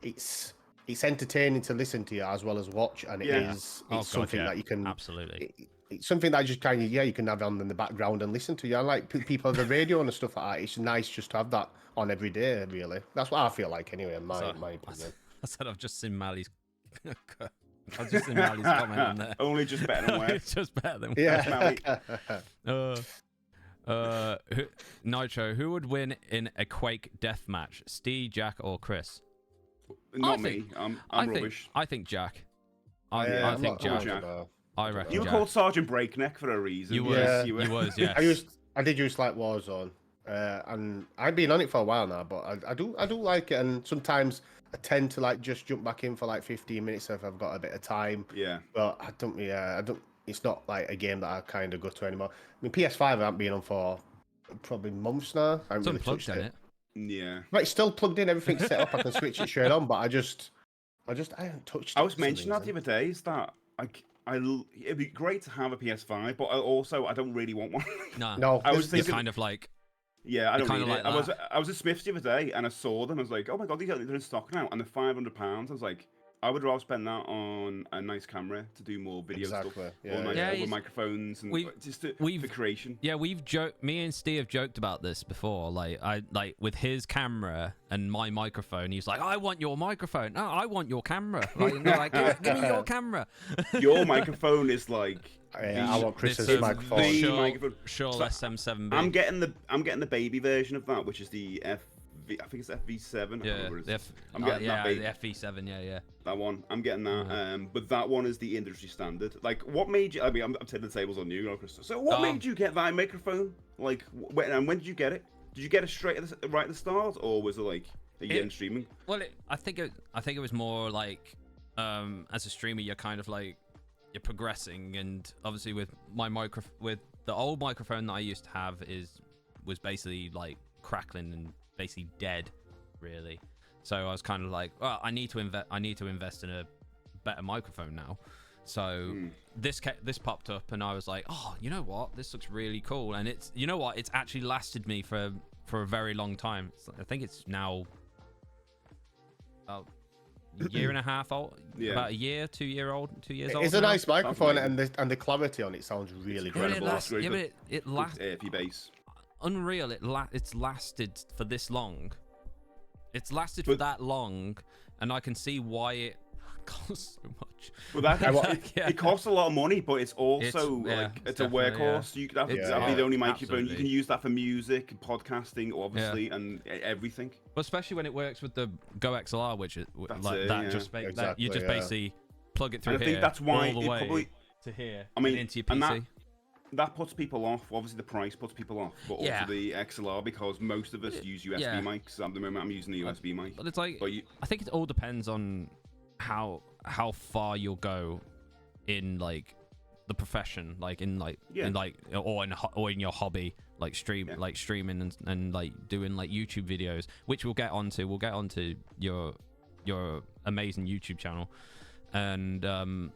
It's entertaining to listen to you as well as watch, and it's something that you can absolutely. It's something that just kind of you can have on in the background and listen to. Yeah, like people on the radio and stuff like that. It's nice just to have that on every day. Really, that's what I feel like anyway. In my opinion. I said I've just seen Mali's. I've just seen Mali's comment on there. Only just better than Wes. It's just better than Wes. Nitro, who would win in a Quake death match? Steve, Jack, or Chris? Not me. I'm rubbish. I think Jack. I think Jack. I reckon you were called Sergeant Breakneck for a reason. You was. You was. Yes. I did use like Warzone, and I've been on it for a while now. But I do like it, and sometimes I tend to like just jump back in for like 15 minutes if I've got a bit of time. Yeah. But I don't. It's not like a game that I kind of go to anymore. I mean, PS5 I haven't been on for probably months now. I haven't really touched it. Yeah. Right, still plugged in. Everything's set up. I can switch it straight on. But I haven't touched it. I was mentioning that the other day. Is that it'd be great to have a PS5, but I don't really want one. No. I was thinking kind of like. Yeah, I don't need it. I was at Smith's the other day and I saw them. I was like, oh my god, they're in stock now, and they're £500. I was like, I would rather spend that on a nice camera to do more video stuff, or nice microphones and just for creation. Yeah, me and Steve have joked about this before. Like with his camera and my microphone, he's like, I want your microphone. No, I want your camera. Like, give me your camera. Your microphone is like. I want Chris's microphone. Microphone. Sure, SM7B. I'm getting the baby version of that, which is the I think it's FV7. Yeah, I'm getting that baby. The FV7. Yeah. That one. I'm getting that. But that one is the industry standard. Like, what made you? I mean, I'm turning the tables on you, Chris. So, what made you get that microphone? Like, when did you get it? Did you get it straight right at the start, or was it like a year in streaming? Well, I think it was more like, as a streamer, you're kind of like you're progressing, and obviously with the old microphone that I used to have was basically like crackling and basically dead, really. So I was kind of like, well, I need to invest in a better microphone now. So this popped up, and I was like, oh, you know what? This looks really cool, and it's it's actually lasted me for a very long time. I think it's now about a year and a half old, about a year, 2 year old, 2 years old. It's a nice microphone, and the clarity on it sounds really great. It lasts. bass. Unreal. It's lasted for this long. It's lasted for that long, and I can see why it costs so much. Well, it costs a lot of money, but it's also it's a workhorse. You that'd be the only microphone. You can use that for music, podcasting, obviously, and everything. But especially when it works with the Go XLR, which is you just basically plug it through and here. I think that's why all the it way probably to here. I mean, and into your PC. That puts people off. Obviously, the price puts people off, but also the XLR, because most of us use USB mics. At the moment, I'm using the USB mic. But it's like, I think it all depends on how far you'll go in like the profession, or in your hobby, like streaming and like doing like YouTube videos, which we'll get onto your amazing YouTube channel. And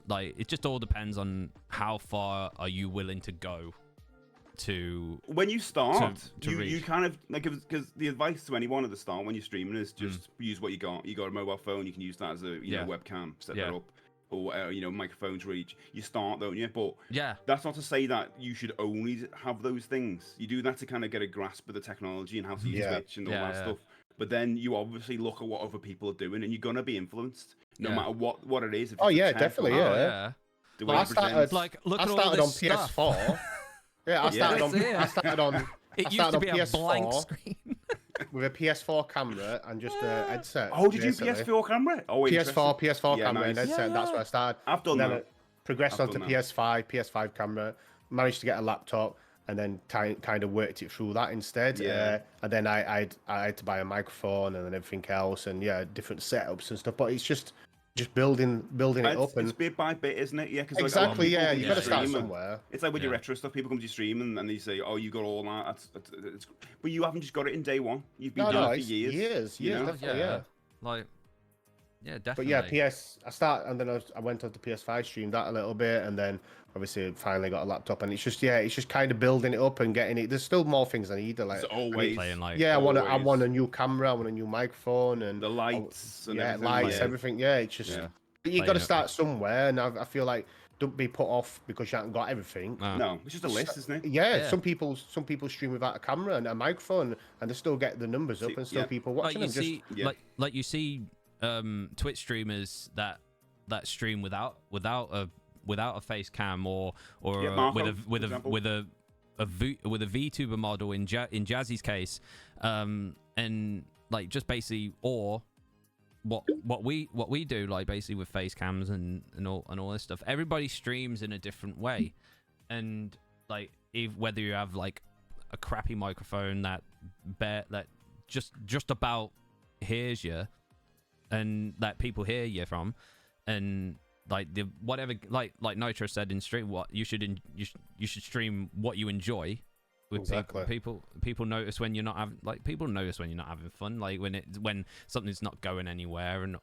like it just all depends on how far are you willing to go to when you start reach. you kind of like, because the advice to anyone at the start when you're streaming is just use what you got a mobile phone, you can use that as a webcam, set that up, or microphones reach. You start, don't you? But that's not to say that you should only have those things. You do that to kind of get a grasp of the technology and how to use Twitch and all that stuff. But then you obviously look at what other people are doing, and you're gonna be influenced no matter what it is. If it's definitely, The way I started on PS4. I started on. It used to be a blank screen with a PS4 camera and just a headset. Oh, did you PS4 camera? Oh, PS4 camera and headset. That's where I started. I've done then that. It progressed onto PS5 camera. Managed to get a laptop, and then kind of worked it through that instead. And then I had to buy a microphone and then everything else, and different setups and stuff. But it's just building it up, and it's bit by bit, isn't it? Yeah, because exactly. You got to start somewhere. It's like with your retro stuff. People come to your stream and they say, "Oh, you got all that." But you haven't just got it in day one. You've been doing it for years. Like, definitely. But and then I went on to PS5, streamed that a little bit, and then obviously finally got a laptop, and it's just kind of building it up and getting it. There's still more things I need. Like, it's always playing, like, I want a new camera, I want a new microphone, and the lights, everything. It's just you got to start somewhere, and I feel like don't be put off because you haven't got everything. No, it's just a list, isn't it? Yeah, some people stream without a camera and a microphone, and they still get the numbers up, and still people watching them. Like you see Twitch streamers that stream without a face cam or with a VTuber model in Jazzy's case, and like just basically, or what we do, like basically with face cams and all this stuff. Everybody streams in a different way, and like whether you have like a crappy microphone that just about hears you, and that people hear you from, and like the whatever, like Nitro said in stream, what you should stream what you enjoy. With people notice when you're not having fun, like when something's not going anywhere and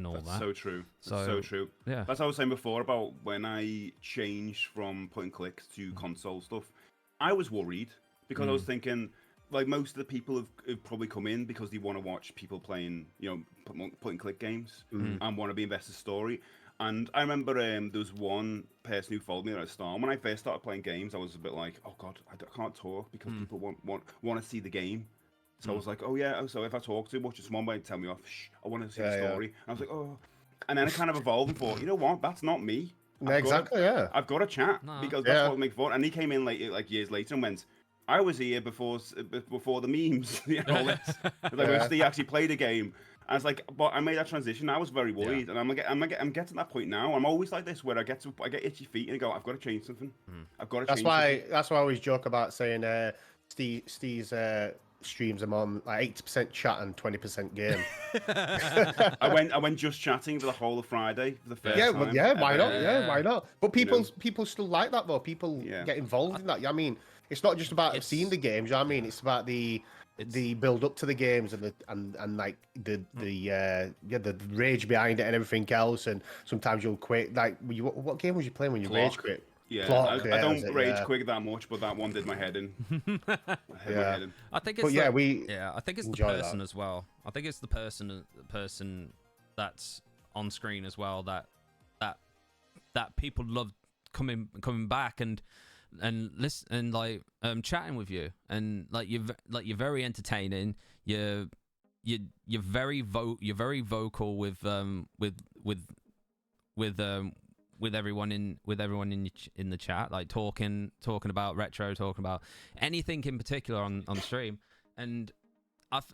all that. That's so true. So true. Yeah, that's what I was saying before about when I changed from point and clicks to console stuff. I was worried because I was thinking, like, most of the people have probably come in because they want to watch people playing, point and click games and want to be invested in the story. And I remember there was one person who followed me at the start. When I first started playing games, I was a bit like, oh God, I can't talk because people want to see the game. So I was like, oh yeah, so if I talk too much, someone might tell me off, I want to see the story. And I was like, oh. And then it kind of evolved and thought, you know what, that's not me. I've got to chat because that's what makes fun. And he came in like years later and went, I was here before the memes. All this. Like, Steve actually played a game. I was like, but I made that transition. I was very worried, and I'm getting to that point now. I'm always like this, where I get itchy feet and I go, I've got to change something. I've got to. That's why I always joke about saying Steve's streams I'm on like 80% chat and 20% game. I went just chatting for the whole of Friday for the first time. Why not? Why not? But people still like that though. People get involved in that. I mean, it's not just about seeing the games. You know what I mean? It's about the the build up to the games and like the rage behind it and everything else, and sometimes you'll quit. Like, what game was you playing when you rage quit? Yeah, Clock, I don't rage quit that much, but that one did my head in. I think it's I think it's the person as well. I think it's the person that's on screen as well that people love coming back and listen and like chatting with you, and like you're very entertaining. You're very vocal with everyone in the chat, like talking about retro, talking about anything in particular on stream, and that's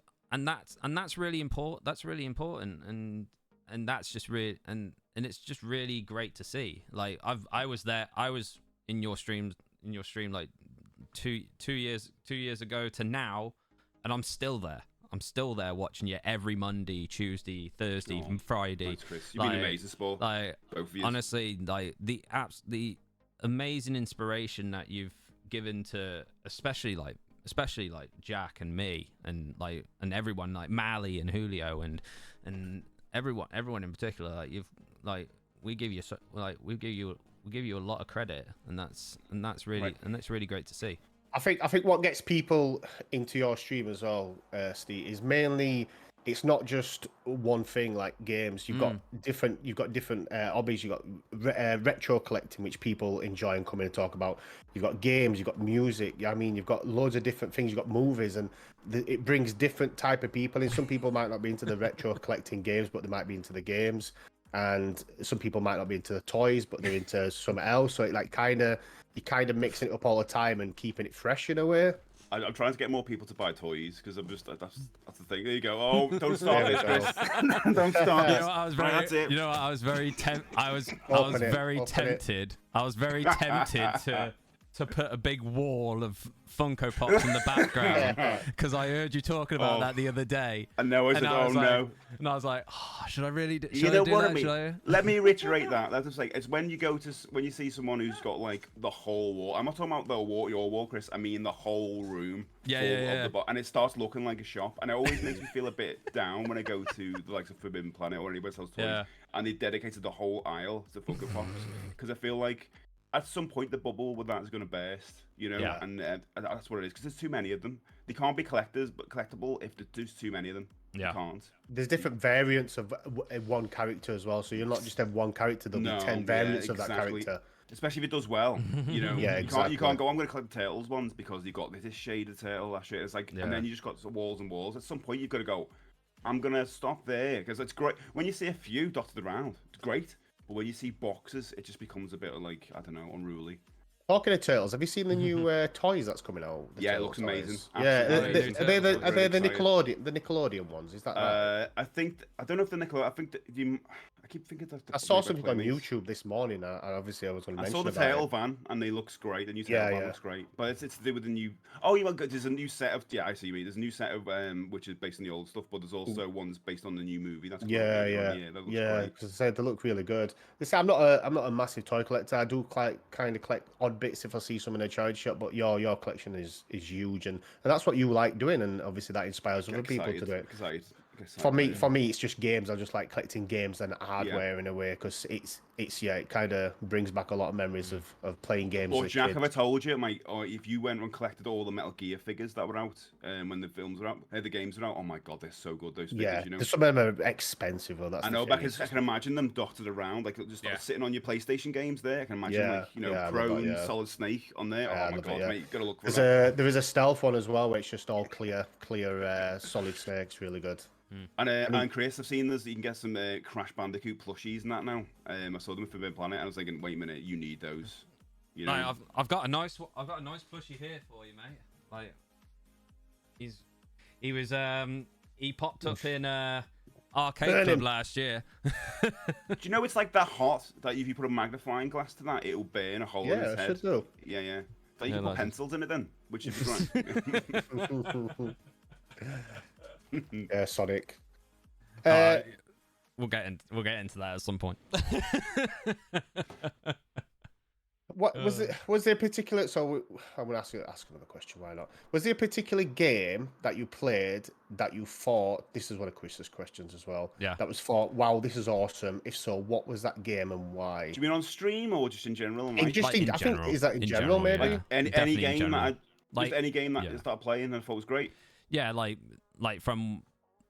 really important. That's really important, and that's just really and it's just really great to see. Like I was in your stream like two years ago to now, and I'm still there. I'm still there watching you every Monday, Tuesday, Thursday, and Friday. Thanks, Chris. You've been amazing, sport. Like, both of you. Honestly, like the amazing inspiration that you've given to, especially like Jack and me, and everyone, like Mally and Julio and everyone in particular. Like we give you a lot of credit, and that's really great to see. I think what gets people into your stream as well, Steve, is mainly it's not just one thing like games. You've got different hobbies. You've got retro collecting, which people enjoy and come in and talk about. You've got games. You've got music. I mean, you've got loads of different things. You've got movies, and it brings different type of people in. Some people might not be into the retro collecting games, but they might be into the games. And some people might not be into the toys, but they're into something else. So it you're kind of mixing it up all the time and keeping it fresh in a way. I'm trying to get more people to buy toys because I'm just that's the thing. There you go. Oh, don't start this, Chris. Don't start this. You know what, I was very tempted. I was very tempted to put a big wall of Funko Pops in the background because I heard you talking about that the other day. I know. I said, no. And I was like, should I really do? You know what I mean? Let me reiterate that. That's just like it's when you see someone who's got like the whole wall. I'm not talking about your wall, Chris. I mean the whole room. Yeah. And it starts looking like a shop, and it always makes me feel a bit down when I go to the likes of Forbidden Planet or anywhere else toys, and they dedicated the whole aisle to Funko Pops because I feel like at some point the bubble with that is going to burst, you know, and that's what it is because there's too many of them. They can't be collectible if there's too many of them. Yeah, you can't. There's different variants of one character as well, so you're not just have one character. There'll be 10 variants of that character. Especially if it does well, you know. Exactly. You can't go, I'm going to collect the Turtles ones because you got this shade of turtle, that shit. It's like, and then you just got walls and walls. At some point, you've got to go, I'm going to stop there because it's great. When you see a few dotted around, it's great. But when you see boxes, it just becomes a bit of like, I don't know, unruly. Talking of Turtles, have you seen the new toys that's coming out? Yeah, it looks amazing. Yeah, are they the Nickelodeon ones? Is that right? I don't know if the Nickelodeon. I think I keep thinking that. I saw something on YouTube this morning. Obviously, I was going to mention. I saw the tail van, and they looks great. The new tail van looks great, but it's to do with the new. Oh, there's a new set of. Yeah, I see. There's a new set of which is based on the old stuff, but there's also ones based on the new movie. That's yeah. Because I said they look really good. I'm not a massive toy collector. I do kind of collect odd bits if I see some in a charity shop, but your collection is huge, and that's what you like doing, and obviously that inspires other people to do it. For me, it's just games. I just like collecting games and hardware in a way because it kind of brings back a lot of memories of playing games. Or Jack, have I told you, or if you went and collected all the Metal Gear figures that were out when the films were out, the games were out? Oh my god, they're so good. Those figures, you know. Some of them are expensive. Though. That's I know, because I can imagine them dotted around, like just sitting on your PlayStation games there. I can imagine Chrome, Solid Snake on there. Oh my god, mate, you gotta look for that. There is a stealth one as well, where it's just all clear Solid Snake's really good. And Chris, I've seen this. You can get some Crash Bandicoot plushies and that now. I saw them at Forbidden Planet, and I was thinking, wait a minute, you need those. You know? No, I've got a nice plushie here for you, mate. Like, he popped up in Arcade Club last year. Do you know it's like that hot that if you put a magnifying glass to that, it'll burn a hole in his head? Should do. Yeah. So you can put pencils in it then, which is right. Yeah, Sonic. We'll get into that at some point. What was it? Was there a particular? So I'm gonna ask another question. Why not? Was there a particular game that you played that you thought this is one of Chris's questions as well? Yeah. That was thought, wow, this is awesome. If so, what was that game and why? Do you mean on stream or just in general? In Like, just Like, in in general. think is that in In general general, maybe? yeah. any Definitely in game general. that Like, just any game that yeah. I started playing and I thought was great. Yeah, like from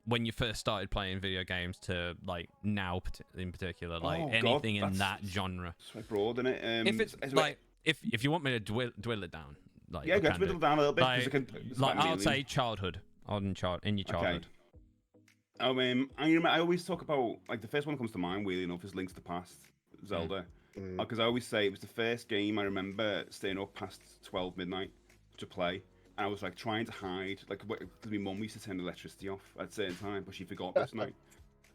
when you first started playing video games to like now in particular, like Oh, God, anything in that's- that genre. It's quite broad, isn't it? If it's like if you want me to dwill it down, like yeah, I go can to whittle do. down a little bit. 'cause Like, it can, it's like about I'll millions. say childhood in your childhood. I always talk about like the first one that comes to mind, weirdly enough, is Link's to the Past, Zelda, because I always say it was the first game I remember staying up past 12 midnight to play, and I was like trying to hide, like because my mum used to turn the electricity off at a certain time, but she forgot this night.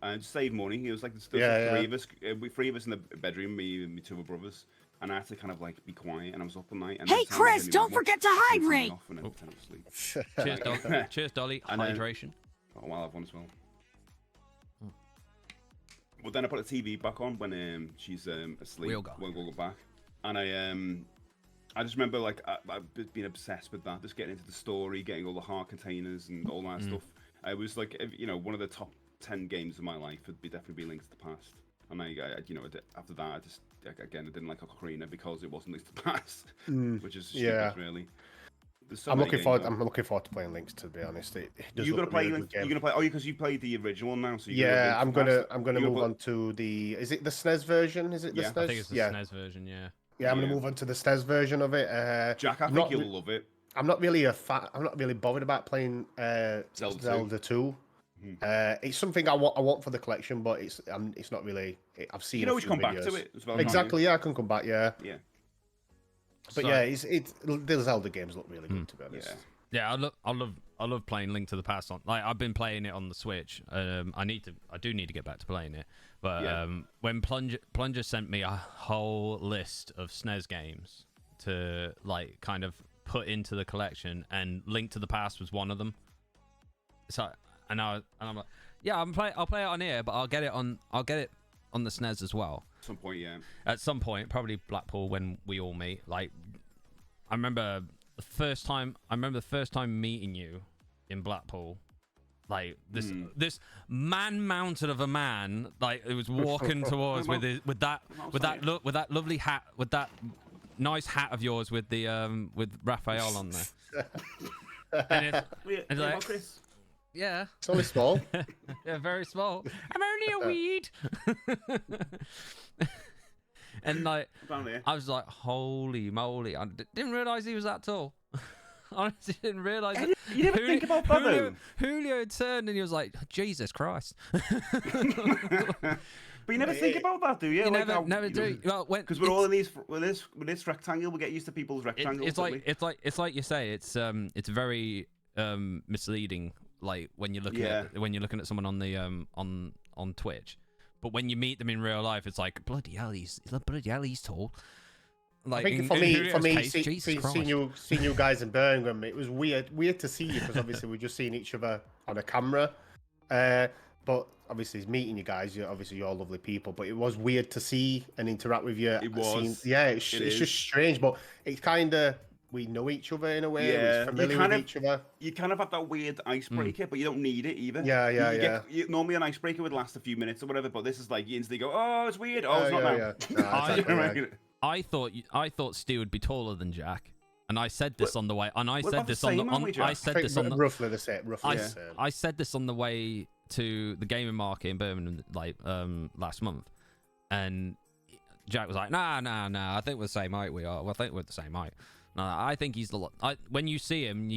And to save money, it was like there's three of us in the bedroom, me and my two other brothers, and I had to kind of like be quiet, and I was up all night. And Hey, every time I Chris, heard don't my mum, forget to she'd turn it hydrate. off and then turn asleep. Cheers, Dolly. Cheers, Dolly. And then- Hydration. Oh, I'll have one as well. But then I put the TV back on when she's asleep. We'll go. Won't go back. And I just remember like I've been obsessed with that, just getting into the story, getting all the heart containers and all that stuff. It was like one of the top 10 games of my life would definitely be Link's to the Past. And after that, I just I didn't like Ocarina because it wasn't Link's to the Past, which is stupid, really. So I'm many looking games forward. now. I'm looking forward to playing Links. To be honest, it does You're gonna look a play. really good game. You're gonna play. Oh, because you played the original one now. So Yeah, I'm gonna You're move on to the. Is it the SNES version? Is it the Yeah, I SNES? I think it's the yeah, SNES version. Yeah. yeah. I'm gonna Yeah. move on to the SNES version of it. Jack, I I'm think not you'll re- love it. I'm not really a fan. I'm not really bothered about playing Zelda 2. Zelda 2. It's something I want for the collection, but it's not really. I've seen. You a know, we few come back videos. to it as well. can't Exactly. Yeah, I can come back. Yeah, you? Yeah. but So- yeah, the Zelda games look really good to be honest. Yeah. Yeah, I love playing Link to the Past on. Like I've been playing it on the Switch. I do need to get back to playing it. But Yeah. when Plunger sent me a whole list of SNES games to like kind of put into the collection, and Link to the Past was one of them. So I'm like, yeah, I'll play it on here, but I'll get it on the SNES as well. At some point, yeah. At some point, probably Blackpool when we all meet. Like I remember the first time meeting you in Blackpool, like this man-mounted of a man, like it was walking towards with that lovely hat, with that nice hat of yours with the with Raphael on there. And it's like, Chris. yeah, It's only small. yeah, very small. I'm only a weed. And like, Down there. I was like, holy moly! I didn't realize he was that tall. Honestly, didn't realize it. You never think about that, though. Julio turned and he was like, Jesus Christ. But you never think about that, do you? You Like never do. Well, Because we're all in these with this rectangle, we get used to people's rectangles. it's like you say, it's very misleading. Like when you're looking at someone on the on Twitch, but when you meet them in real life, it's like bloody hell, he's tall. Like I think in for me, Julio's case, Jesus Christ. seeing you guys in Birmingham, it was weird to see you because obviously we're just seeing each other on a camera. But obviously, meeting you guys, you're lovely people. But it was weird to see and interact with you. It was. It's just strange, but it's kind of we know each other in a way. Yeah, We're familiar with each other. You kind of have that weird icebreaker, but you don't need it either. Yeah. Normally, an icebreaker would last a few minutes or whatever, but this is like you instantly go, "Oh, it's weird. Oh, it's not now." Yeah. Nah, exactly, yeah. I thought Stu would be taller than Jack, and I said this on the way. And I we're said about this the on the. same, aren't we, Jack? I said this on the. Roughly the same. I said this on the way to the gaming market in Birmingham last month, and Jack was like, "Nah. I think we're the same height. We are. Well, I think we're the same height." No, I think he's when you see him,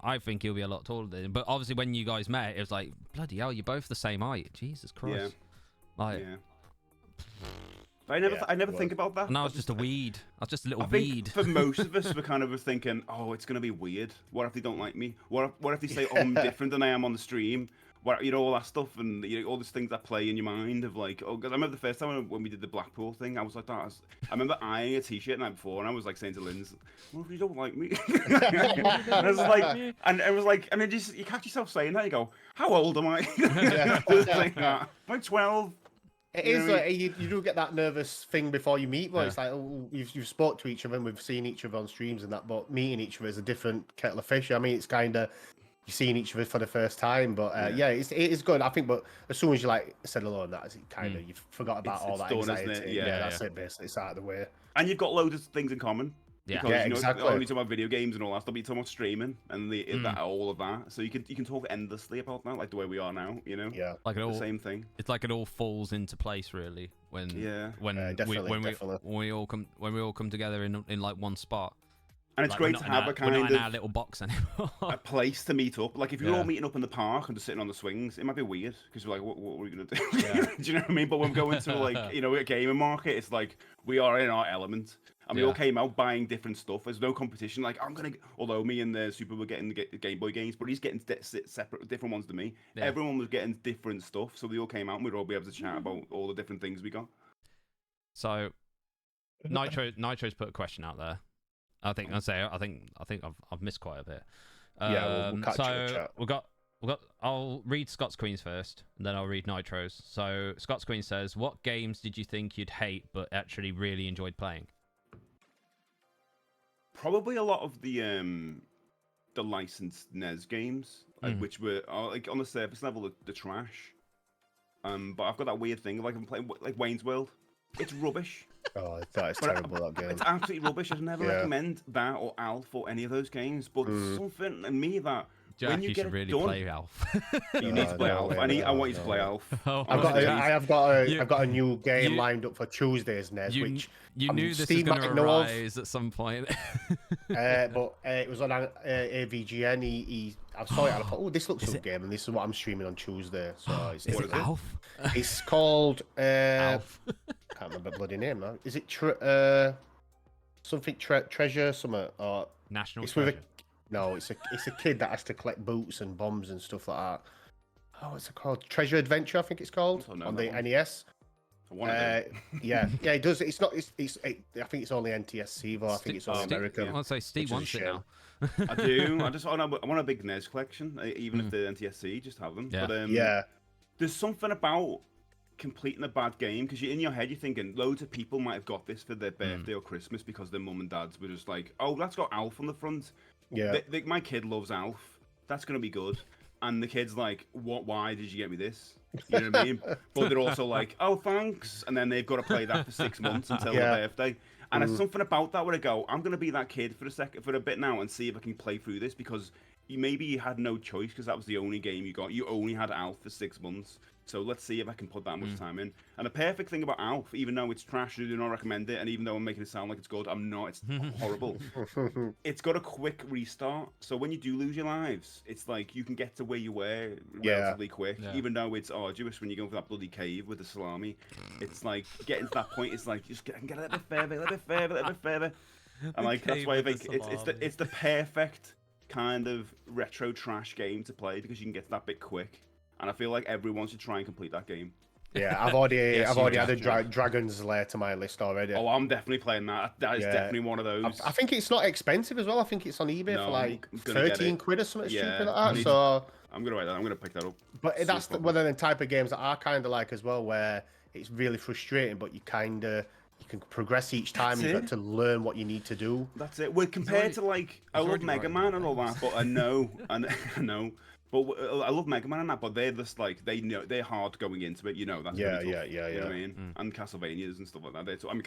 I think he'll be a lot taller than him. But obviously, when you guys met, it was like, bloody hell, you're both the same height. Jesus Christ. Yeah. But I never think about that. And I was just a weed. I was just a little I think weed. for most of us, we're kind of thinking, "Oh, it's gonna be weird. What if they don't like me? What if they say, oh, I'm different than I am on the stream? What all that stuff and all these things that play in your mind of like, oh, because I remember the first time when we did the Blackpool thing, I was like that. I remember eyeing a T-shirt the night before, and I was like saying to Linz, "What if you don't like me?" And I was like, and it was like, and then you catch yourself saying that, you go, "How old am I?" Just like that. I'm like 12. It You know is what I like you do get that nervous thing before you meet, but Yeah. it's like you've spoke to each other and we've seen each other on streams and that, but meeting each other is a different kettle of fish. I mean, it's kind of you're seeing each other for the first time, but Yeah. it is good. I think, but as soon as you like said hello and that, it's kind of you've forgot about all it's that done, isn't anxiety. it? Yeah, That's it. Basically, it's out of the way. And you've got loads of things in common. Yeah. Because, Yeah, you know, exactly. only talking about video games and all that stuff, but you're talking about streaming and all of that. So you can talk endlessly about that, like the way we are now, you know? Yeah, Like The same thing. It's like it all falls into place really when definitely. we all come together in like one spot. And it's Like, great to have a kind we're not in our of little box anymore. a place to meet up. Like if you're Yeah. all meeting up in the park and just sitting on the swings, it might be weird because you're like, what are we gonna do? Yeah. Do you know what I mean? But when we go into like a gaming market, it's like we are in our element. And we all came out buying different stuff. There's no competition. Like although me and the Super were getting the Game Boy games, but he's getting separate, different ones to me. Yeah. Everyone was getting different stuff, so we all came out and we'd all be able to chat about all the different things we got. So, Nitro's put a question out there. I think I've missed quite a bit. Yeah, we'll catch you in so chat. we got. I'll read Scott's Queens first, and then I'll read Nitro's. So Scott's Queen says, "What games did you think you'd hate but actually really enjoyed playing?" Probably a lot of the licensed NES games, which were like on the surface level the trash. But I've got that weird thing like I'm playing like Wayne's World. It's rubbish. Oh, that is terrible. That game. It's absolutely rubbish. I'd never recommend that or Alf or any of those games. But something in me that Jack, when you you get should it really done, play Alf. you need to play no Alf. way, I want you to no play way. Alf. I've got a new game lined up for Tuesday's NES, which you knew this was Steve going to might know of. arise at some point. But it was on AVGN. I saw it and I thought, oh, this looks like a game, and this is what I'm streaming on Tuesday. So Is it Alf? It's called Alf. can't remember the bloody name now. Is it something treasure something or National it's Treasure. with no, it's a kid that has to collect boots and bombs and stuff like that. Oh, what's it called? Treasure Adventure, I think it's called on the NES. Yeah, it does. It's not. I think it's only NTSC though. I think it's only American. I want to say Steve wants it now. I do. I want a big NES collection, even if the NTSC just have them. Yeah. But there's something about completing a bad game because you're in your head you're thinking loads of people might have got this for their birthday or Christmas because their mum and dads were just like, oh, that's got Alf on the front. Yeah. My kid loves Alf. That's gonna be good. And the kid's like, what? Why did you get me this? You know what I mean? But they're also like, oh, thanks. And then they've got to play that for 6 months until their birthday. And there's something about that where I go, I'm gonna be that kid for a bit now and see if I can play through this because maybe you had no choice because that was the only game you got. You only had Alf for 6 months. So let's see if I can put that much time in. And the perfect thing about Alf, even though it's trash, I do not recommend it. And even though I'm making it sound like it's good, I'm not. It's horrible. It's got a quick restart. So when you do lose your lives, it's like you can get to where you were relatively quick. Yeah. Even though it's arduous when you go for that bloody cave with the salami. It's like getting to that point, it's like just get a little bit further, a little bit further. And like that's why I think it's the perfect kind of retro trash game to play because you can get to that bit quick. And I feel like everyone should try and complete that game. Yeah, I've already added Dragon's Lair to my list already. Oh, I'm definitely playing that. That is definitely one of those. I think it's not expensive as well. I think it's on eBay for like 13 quid or something stupid like that. So I'm gonna write that. I'm gonna pick that up. But that's one of the type of games that I kind of like as well, where it's really frustrating, but you can progress each time. And you got to learn what you need to do. That's it. Well, compared to like I love Mega Man and all that, but I know. But I love Mega Man and that, but they're just like they're hard going into it. You know that's really tough. You know what I mean? And Castlevanias and stuff like that. I mean,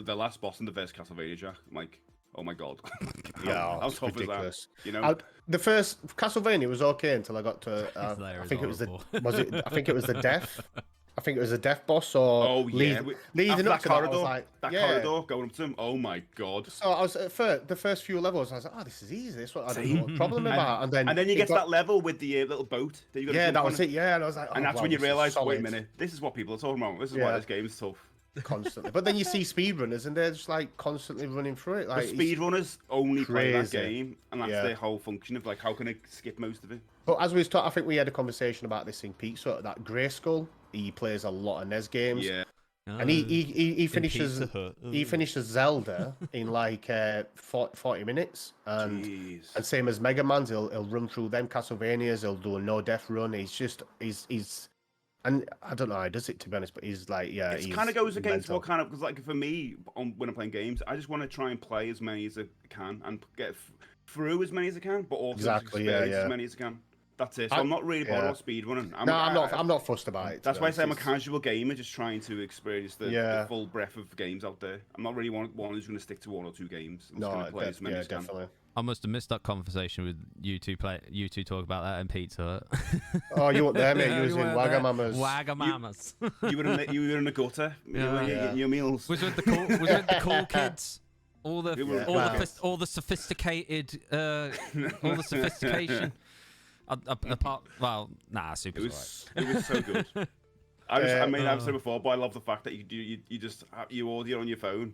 the last boss in the first Castlevania, Jack. like, oh my god. how tough ridiculous. Is that? You know, the first Castlevania was okay until I got to. I think it was I think it was the death. I think it was a death boss or leading up to that corridor. Corridor going up to him. Oh my god! So I was at the first few levels. I was like, "Oh, this is easy. This one I don't know what problem about." And then you get to that level with the little boat. That you got that was it. Yeah, and I was like, and that's when you realise, wait a minute, this is what people are talking about. This is why this game's tough. Constantly, but then you see speedrunners and they're just like constantly running through it. Like speedrunners only play that game, and that's their whole function of like, how can I skip most of it? But as we was talking, I think we had a conversation about this in Pizza. That Grayskull, he plays a lot of NES games. Yeah. And he finishes Zelda in like 40 minutes, and same as Mega Man's, he'll run through them Castlevanias. He'll do a no death run. He's And I don't know how he does it, to be honest, but he's like, yeah, It he's kind of goes against mental. what kind of, because like for me, when I'm playing games, I just want to try and play as many as I can and get through as many as I can, but also just Exactly, yeah, experience yeah. as many as I can. That's it. So I'm not really bothered Yeah. about speedrunning. No, I'm not fussed about it. To That's be why I honest. say I'm a It's- casual gamer, just trying to experience the Yeah. full breadth of games out there. I'm not really one who's going to stick to 1 or 2 games. I'm just No, going to play as many yeah, as I can. definitely. I must have missed that conversation with you two talk about that in Pizza Hut. Oh, you weren't there, mate. You was in weren't there. Wagamama's. Wagamamas. You were in the gutter. You were Yeah. getting your meals. Was with the cool kids. All the Yeah, all the sophisticated all the sophistication. Apart, well, nah, super. It was so good. I've said before, but I love the fact that you just you audio on your phone,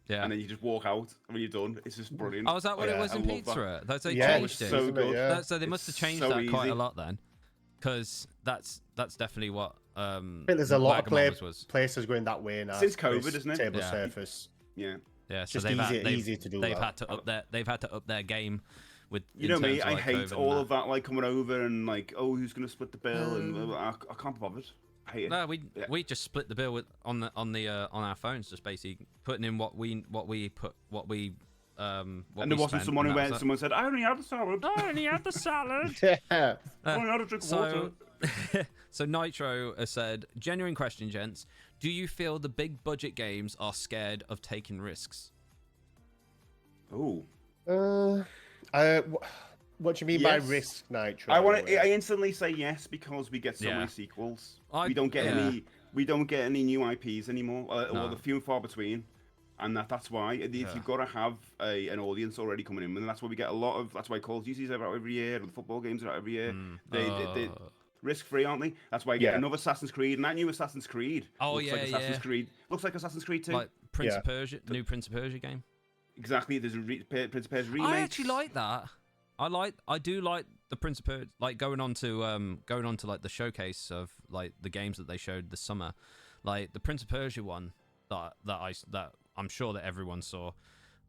Yeah. and then you just walk out when you're done. It's just brilliant. Oh, is that what it was I in love Pizza that. Hut? That's they Yeah, changed it. so good. Yeah. So they must have It's changed so that quite easy. a lot then, because that's definitely what I think there's a lot of Wagamama's was. places going that way now. Since COVID, This isn't it? Table Yeah. surface. Yeah. Yeah, so Just easy to do They've that. had to up their game with. You know me, terms of, I like, hate COVID and all that. of that, like coming over and like, oh, who's gonna split the bill, and I can't be bothered. I hate it. No, we just split the bill with on our phones, just basically putting in what we And there we wasn't spent, someone and who that was went, it. someone said, I only had the salad. I only had the salad. Yeah. I only had a drink of water. So Nitro has said, genuine question, gents. Do you feel the big budget games are scared of taking risks? Oh. What do you mean by Yes. risk, Nitro? I instantly say yes because we get so Yeah. many sequels. I- we don't get yeah. any new IPs anymore, or No. the few and far between. And that's why you've got to have an audience already coming in, and that's why we get a lot of. That's why Call of Duty's out every year, and the football games are out every year. They risk-free, aren't they? That's why you get Yeah. another Assassin's Creed, and that new Assassin's Creed. Oh, looks like yeah, Assassin's yeah. Creed looks like Assassin's Creed 2. like Prince Yeah. of Persia, new Prince of Persia game. Exactly. There's a Prince of Persia remake. I actually like that. I do like the Prince of Persia, like going on to like the showcase of like the games that they showed this summer, like the Prince of Persia one that I'm sure that everyone saw.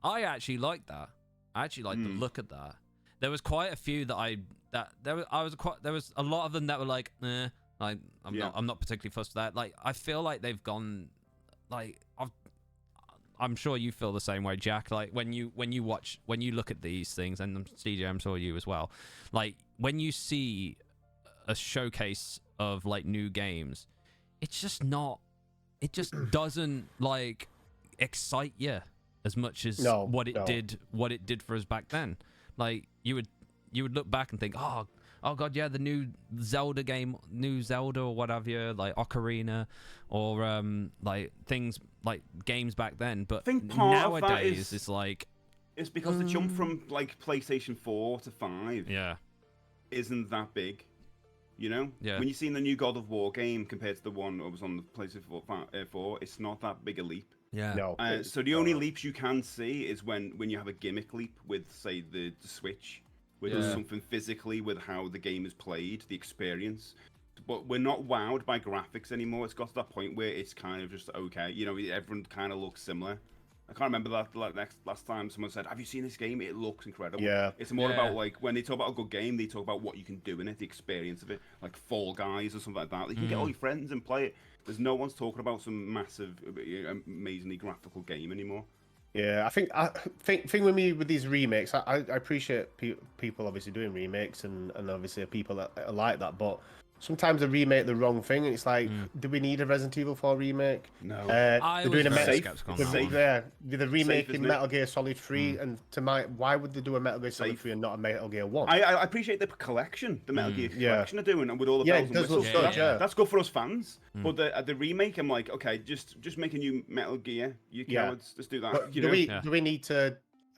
I actually like that. I actually like the look at that. There was quite a few there was a lot of them that were like, like I'm not particularly fussed with that. Like I feel like they've gone, like I'm sure you feel the same way, Jack. Like when you look at these things, and SteJ, I'm sure you as well. Like when you see a showcase of like new games, it's just not. It just doesn't like excite you as much as what it did for us back then. Like you would look back and think, oh god, yeah, the new Zelda game, new Zelda or whatever, like Ocarina, or like things like games back then. But I think part of that nowadays it's like it's because the jump from like PlayStation 4 to 5 yeah, isn't that big. You know, Yeah. when you've seen the new God of War game compared to the one that was on the PlayStation 4, it's not that big a leap. yeah, No. So the only leaps you can see is when you have a gimmick leap with, say, the Switch, where there's Yeah. something physically with how the game is played, the experience. But we're not wowed by graphics anymore. It's got to that point where it's kind of just okay. You know, everyone kind of looks similar. I can't remember last time someone said, "Have you seen this game? It looks incredible." Yeah. It's more Yeah. about like when they talk about a good game, they talk about what you can do in it, the experience of it, like Fall Guys or something like that. You can get all your friends and play it. There's no one's talking about some massive, amazingly graphical game anymore. Yeah, I think thing with me with these remakes, I appreciate people obviously doing remakes and obviously people that are like that, but sometimes they remake the wrong thing, and it's like, do we need a Resident Evil 4 remake? No. They're was doing a very safe. skeptical on It's that safe. one. yeah, they're remaking isn't it? Metal Gear Solid 3, and why would they do a Metal Gear Solid Safe. 3 and not a Metal Gear 1? I appreciate the collection, the Metal Gear Yeah. collection are doing, and with all the Yeah, bells it and does look whistles. good, yeah. That's good for us fans. But the remake, I'm like, okay, just make a new Metal Gear. You Yeah. cowards, just do that. But You do know? we Yeah. do we need to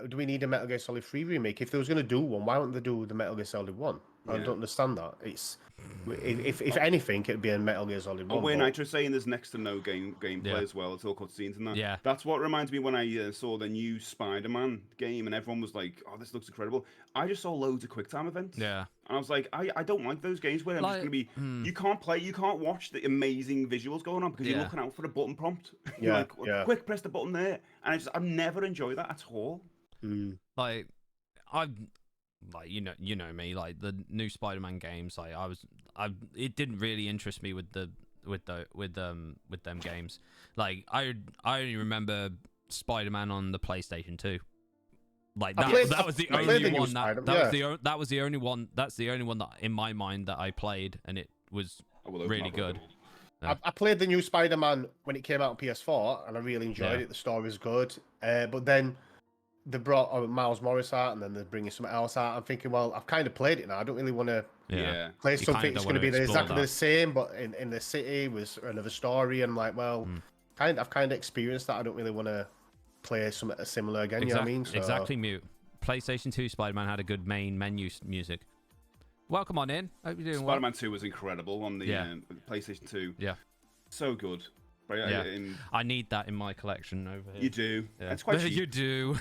do we need a Metal Gear Solid 3 remake? If they was going to do one, why wouldn't they do the Metal Gear Solid 1? I Yeah. don't understand that. It's if anything, it'd be a Metal Gear Solid 1. Where but- Nitro saying there's next to no gameplay Yeah. as well. It's all cutscenes and that. Yeah. That's what reminds me when I saw the new Spider-Man game and everyone was like, "Oh, this looks incredible." I just saw loads of QuickTime events. Yeah. And I was like, I don't like those games where I'm Like, just gonna be. You can't watch the amazing visuals going on because you're Yeah. looking out for a button prompt. Yeah, You're like, yeah. quick, press the button there, and I've never enjoyed that at all. Like like you know me, like the new Spider-Man games, like it didn't really interest me with the with them games. Like I only remember Spider-Man on the PlayStation 2. Like that was the only one that was the only one. That's the only one that in my mind that I played, and it was really good. I played the new Spider-Man when it came out on PS4, and I really enjoyed it. The story was good, but then they brought Miles Morris out, and then they're bringing something else out. I'm thinking, well, I've kind of played it now. I don't really want to play something that's going to be exactly the same, but in the city with another story. And I'm like, well, I've kind of experienced that. I don't really want to play something similar again. You know what I mean? So... Exactly, Mute. PlayStation 2 Spider-Man had a good main menu music. Welcome on in. Hope you're doing well. Spider-Man 2 was incredible on the PlayStation 2. Yeah. So good. I need that in my collection over here. You do. Yeah. It's quite cheap. You do.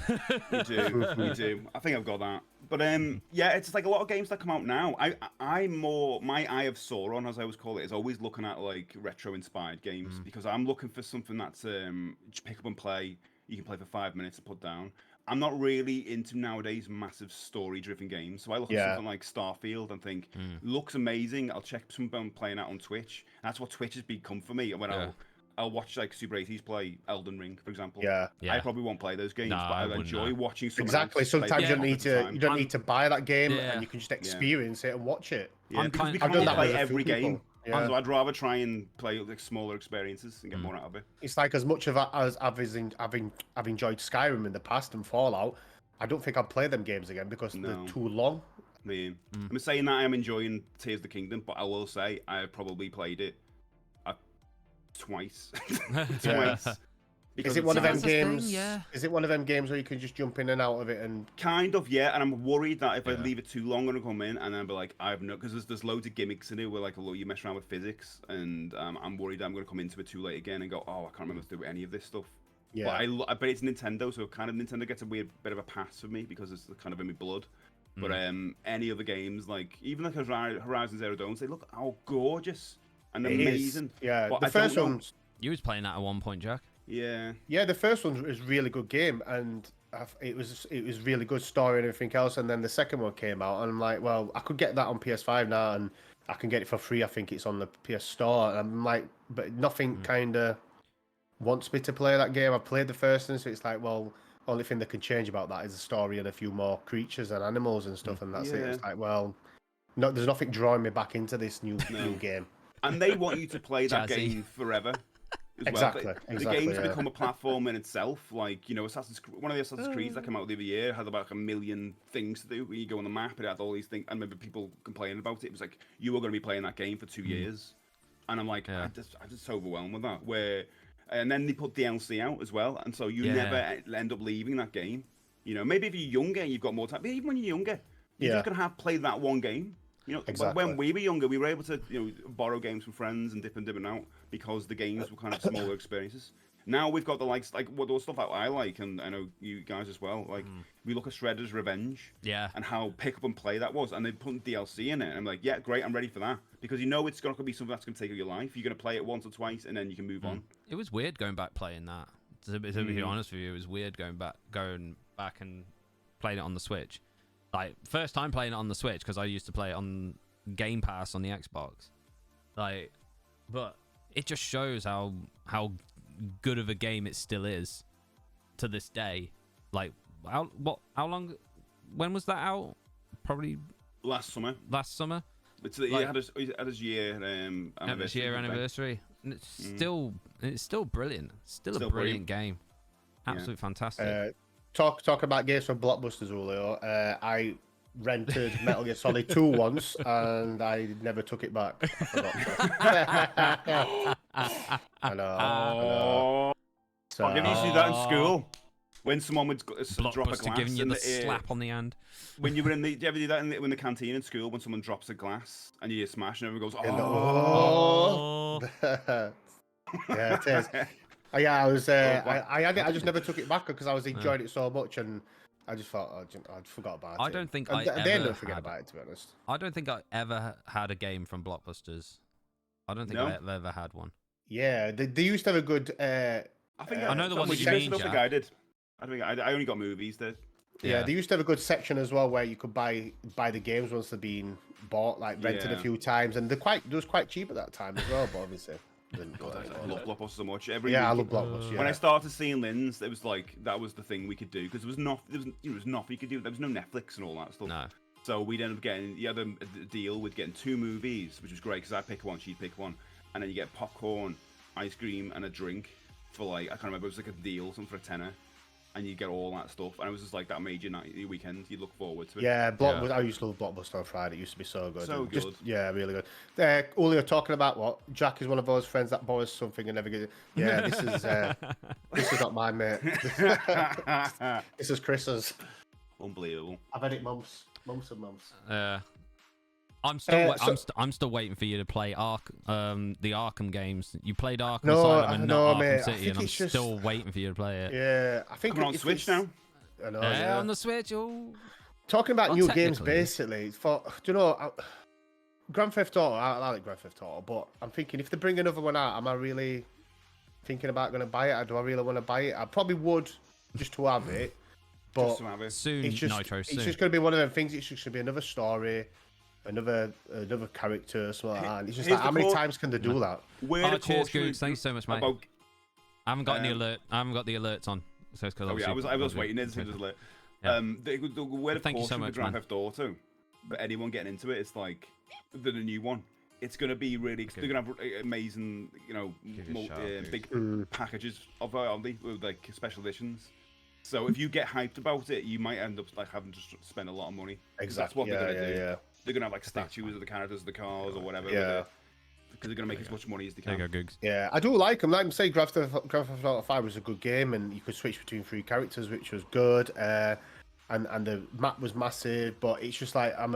You do. I think I've got that. But it's like a lot of games that come out now. My eye of Sauron, as I always call it, is always looking at like retro-inspired games because I'm looking for something that's pick up and play. You can play for 5 minutes and put down. I'm not really into nowadays massive story-driven games, so I look at something like Starfield and think, looks amazing. I'll check someone playing out on Twitch. That's what Twitch has become for me. When I'll watch like Super 80s play Elden Ring, for example. Yeah. I probably won't play those games, but I enjoy watching. Exactly. Sometimes you don't need to buy that game, and you can just experience it and watch it. Yeah, I've done that with every game. Yeah. So I'd rather try and play like smaller experiences and get more out of it. It's like as much as I've enjoyed Skyrim in the past and Fallout, I don't think I'd play them games again because they're too long. I'm saying that I'm enjoying Tears of the Kingdom, but I will say I probably played it twice. Is it one of them games? Is it one of them games where you can just jump in and out of it and kind of and I'm worried that if I leave it too long, I'm gonna come in and then be like, I've no, because there's loads of gimmicks in it where like you mess around with physics, and I'm worried I'm gonna come into it too late again and go, I can't remember to do any of this stuff. But it's Nintendo, so kind of Nintendo gets a weird bit of a pass for me because it's kind of in my blood. But any other games, like even like Horizon Zero Dawn, they look gorgeous and amazing. But the first one. You was playing that at one point, Jack. Yeah, the first one was a really good game, and it was really good story and everything else. And then the second one came out, and I'm like, well, I could get that on PS5 now, and I can get it for free. I think it's on the PS Store. And I'm like, but nothing kind of wants me to play that game. I played the first one, so it's like, well, only thing that can change about that is the story and a few more creatures and animals and stuff, and that's it. It's like, well, no, there's nothing drawing me back into this new game. And they want you to play that game forever. Exactly. The game's become a platform in itself. Like, one of the Assassin's Creeds that came out the other year had about 1 million things to do. When you go on the map, it had all these things. I remember people complaining about it. It was like, you were going to be playing that game for 2 years. And I'm like, I'm just so overwhelmed with that. And then they put DLC out as well. And so you never end up leaving that game. Maybe if you're younger, you've got more time. But even when you're younger, you're just going to have played that one game. When we were younger, we were able to borrow games from friends and dip and out because the games were kind of smaller experiences. Now we've got the likes like the stuff that I like, and I know you guys as well. Like we look at Shredder's Revenge, and how pick up and play that was, and they put DLC in it. And I'm like, yeah, great, I'm ready for that because it's going to be something that's going to take over your life. You're going to play it once or twice, and then you can move on. It was weird going back playing that. To be honest with you, it was weird going back and playing it on the Switch. Like first time playing it on the Switch because I used to play it on Game Pass on the Xbox. But it just shows how good of a game it still is to this day. Like how long? When was that out? Probably last summer. It's he had his year anniversary. And it's still brilliant. Still a brilliant game. Absolutely fantastic. Talk about games from Blockbusters, Julio. I rented Metal Gear Solid 2 once, and I never took it back. I forgot. I know. So, I'll give you see that in school when someone would drop a glass giving you in the slap on the hand. When you were do you ever do that in the canteen in school when someone drops a glass and you smash and everyone goes, Yeah, it is. I was. I just never took it back because I was enjoying it so much, and I just thought I forgot about it. I don't think I ever forget about it, to be honest. I don't think I ever had a game from Blockbusters. I don't think I've ever had one. Yeah, they used to have a good. I know the one that you mean, Jack. I did. I only got movies there. Yeah, they used to have a good section as well where you could buy the games once they've been bought, like rented a few times, and they was quite cheap at that time as well. But obviously, I love Blockbuster so much. I week, love Blockbuster. Yeah. When I started seeing Lynn's, it was like that was the thing we could do because there was nothing you could do. There was no Netflix and all that stuff. No. So we'd end up getting you had a deal with getting 2 movies, which was great because I pick one, she'd pick one, and then you get popcorn, ice cream, and a drink for like I can't remember. It was like a deal, something for a tenner. And you get all that stuff, and it was just like that made your weekend. You look forward to it. Yeah, Blockbuster. I used to love Blockbuster on Friday. It used to be so good. So good. Really good. Julio talking about what Jack is one of those friends that borrows something and never gets it. Yeah, this is not mine, mate. This is Chris's. Unbelievable. I've had it months and months. I'm still waiting for you to play the Arkham games. You played Arkham No, Asylum and no, not mate. Arkham City, and I'm still waiting for you to play it. Yeah, I think Coming on Switch now. I know. Yeah, on the Switch. Oh. Talking about Well, new games, technically. basically, do you know, Grand Theft Auto, I like Grand Theft Auto, but I'm thinking if they bring another one out, am I really thinking about going to buy it? Or do I really want to buy it? I probably would just to have it, but Just to have it. Soon, it's just, Nitro, it's soon. just going to be one of them things. It's just going to be another story, another character, something like that. And it's just Here's like, how the many core- times can they do that? Where Oh, the cheers, caution Googs. Thank you so much, mate. about- I haven't got any alert. I haven't got the alerts on. So it's 'cause Oh yeah, obviously- I was waiting. It was late. Yeah. The word of Thank you so caution much, with Grand man. Theft Auto, but anyone getting into it, it's like the new one. It's gonna be really. They're gonna have amazing, Give you a shout, dude. big packages of with like special editions. So if you get hyped about it, you might end up like having to spend a lot of money. 'Cause Exactly. That's what they're gonna do. Yeah. They're gonna have like statues of the characters, of the cars, or whatever. Yeah. Because they're gonna make as much money as they There can. you go, Googs. Yeah, I do like them. Like I'm saying, Grand Theft Auto 5 was a good game, and you could switch between 3 characters, which was good. And the map was massive, but it's just like I'm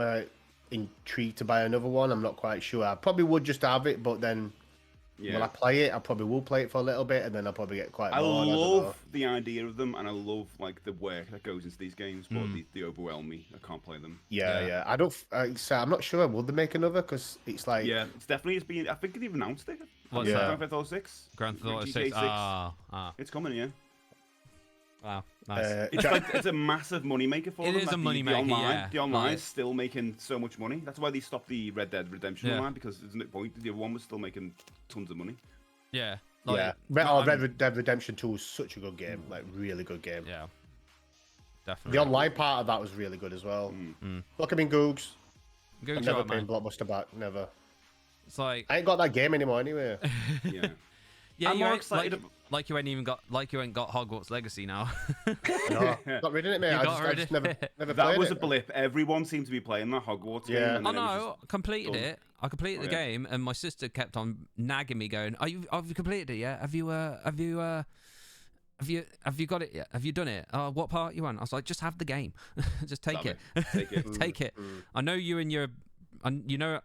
intrigued to buy another one. I'm not quite sure. I probably would just have it, but then Yeah. when I play it, I probably will play it for a little bit, and then I'll probably get quite I bored. don't know. love the idea of them, and I love like the work that goes into these games, but they overwhelm me. I can't play them. Yeah. I don't. I'm not sure. Will they make another? Because it's like. Yeah, it's been. I think they've announced it. What's Yeah. that? Grand Theft Auto 6. Grand Theft Auto GTA 6. Ah. It's coming, yeah. Wow. Nice. It's like it's a massive money maker for It them. is a like, money the maker, online, yeah. The online Like- is still making so much money. That's why they stopped the Red Dead Redemption Yeah. online because there's no point. The other one was still making tons of money. Yeah. Yeah. Red Dead Redemption 2 was such a good game. Like really good game. Yeah. Definitely. The online part of that was really good as well. Look at me, Googs. Googs, I'm never right, paying man. Blockbuster back. Never. It's like, I ain't got that game anymore anyway. Yeah. yeah, I'm you more ain't, excited like you ain't even got, like you ain't got Hogwarts Legacy now. No, got rid of it, mate. You I got just, rid I just of never, it. never That played was it. a blip. Everyone seemed to be playing that Hogwarts game. Yeah. and I then it was know, completed done. it. I completed Oh, the yeah. game, and my sister kept on nagging me, going, have you completed it yet? Have you got it yet? Have you done it? What part you want? I was like, just have the game, just take Love it, Take it. take it. I know you and your, I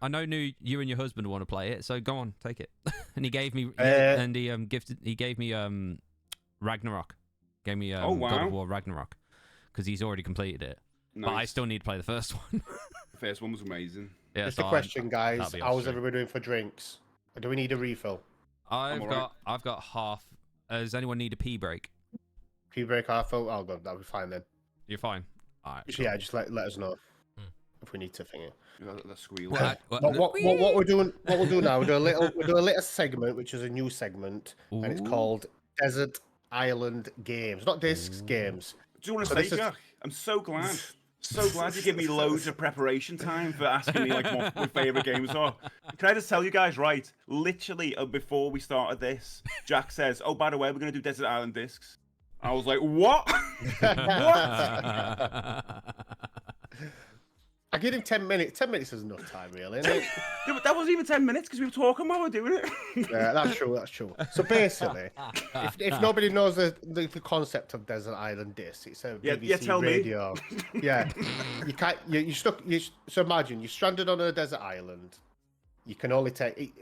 know you and your husband want to play it, so go on, take it. And he gave me, and he gave me Ragnarok, gave me Oh, God wow. of War Ragnarok, because he's already completed it. But I Nice. still need to play the first one. The first one was amazing. Yeah, Just so a question, guys. that'll be How's awesome. everybody doing for drinks? Do we need a refill? I've alright. got half. Does anyone need a pee break? Pee break, half full? Oh, God, that'll be fine then. You're fine. All right. Yeah, just let us know if we need to thing it. That squeal. What we're doing? What we'll do now? We'll do a little segment, which is a new segment, and it's Ooh. called Desert Island Games, not discs games. Do you want So to this say, is- Jack? I'm so glad. So glad you give me loads of preparation time for asking me like what my favorite games are. Can I just tell you guys, right? Literally before we started this, Jack says, "Oh, by the way, we're gonna do Desert Island Discs." I was like, "What? What?" I give him 10 minutes. 10 minutes is enough time, really. Isn't it? Yeah, but that wasn't even 10 minutes because we were talking while we were doing it. Yeah, that's true. That's true. So basically, if nobody knows the concept of Desert Island Disc, it's a BBC tell me. radio. Yeah, you can't. You stuck. So imagine you're stranded on a desert island. You can only take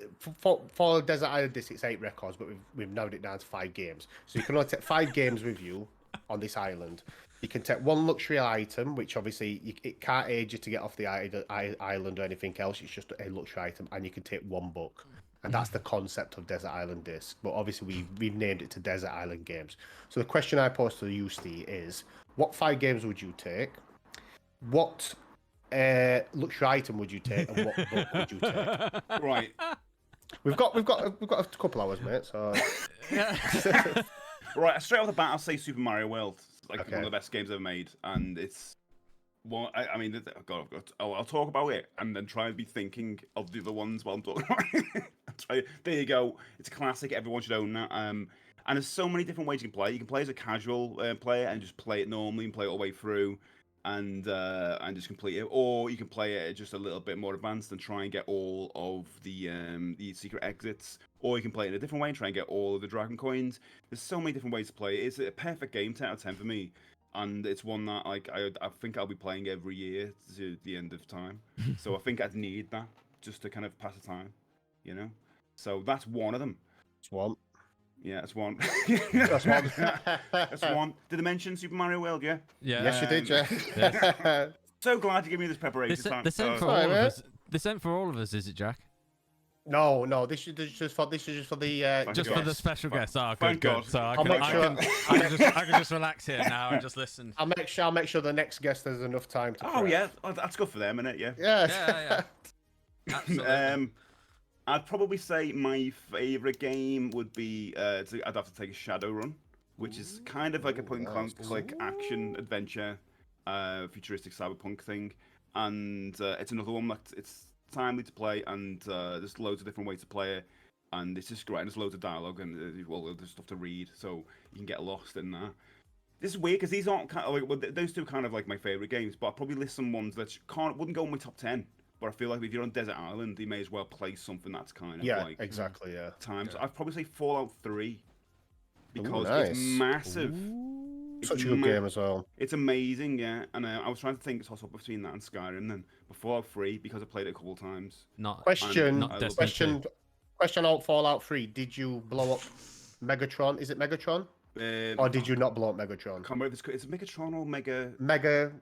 for Desert Island Disc. It's 8 records, but we've narrowed it down to 5 games. So you can only take 5 games with you on this island. You can take 1 luxury item, which obviously it can't aid you to get off the island or anything else. It's just a luxury item, and you can take 1 book. And that's the concept of Desert Island Disc. But obviously we've named it to Desert Island Games. So the question I posed to you, Steve, is what 5 games would you take? What luxury item would you take, and what book would you take? Right. We've got a couple hours, mate. So Right, straight off the bat, I'll say Super Mario World. It's like Okay. one of the best games ever made, and it's well, I mean, I'll talk about it and then try and be thinking of the other ones while I'm talking about it. There you go. It's a classic. Everyone should own that. And there's so many different ways you can play. You can play as a casual player and just play it normally and play it all the way through, and just complete it. Or you can play it just a little bit more advanced and try and get all of the secret exits. Or you can play it in a different way and try and get all of the dragon coins. There's so many different ways to play it. It's a perfect game, 10 out of 10 for me. And it's one that like I think I'll be playing every year to the end of time. So I think I'd need that just to kind of pass the time, you know. So that's one of them. it's one. Yeah, that's one. That's one. That's one. Did I mention Super Mario World? Yeah. Yeah. Yes, you did, yeah. Yes. So glad you gave me this preparation time. The sent for Sorry, all of mate. us. The sent for all of us, is it, Jack? No, this is just for the Just for the guests. special guest. Oh, good, Thank good. God. So I I'll can, make I, sure- can, I can just relax here now and just listen. I'll make sure the next guest has enough time to. Oh prep. yeah, that's good for them, isn't it? Yeah. Yeah. Yeah, yeah. Absolutely. I'd probably say my favorite game would be I'd have to take a Shadowrun, which is kind of like a point and click action adventure, futuristic cyberpunk thing, and it's another one that it's timely to play, and there's loads of different ways to play it, and it's just great. And there's loads of dialogue and there's stuff to read, so you can get lost in that. This is weird because these aren't kind of like well, those two are kind of like my favorite games, but I'd probably list some ones that wouldn't go in my top 10. But I feel like if you're on Desert Island, you may as well play something that's kind of Yeah, like exactly. Yeah. times. Yeah. I'd probably say Fallout 3 because nice. it's massive. It's Such a good game as well. It's amazing, yeah. And I was trying to think toss up between that and Skyrim then. But Fallout 3 because I played it a couple of times. Not Question. not I love Destiny Question. 2. Question out Fallout 3. Did you blow up Megatron? Is it Megatron? Or did you not blow up I Megatron? can't remember if it's Megatron or Mega. Mega.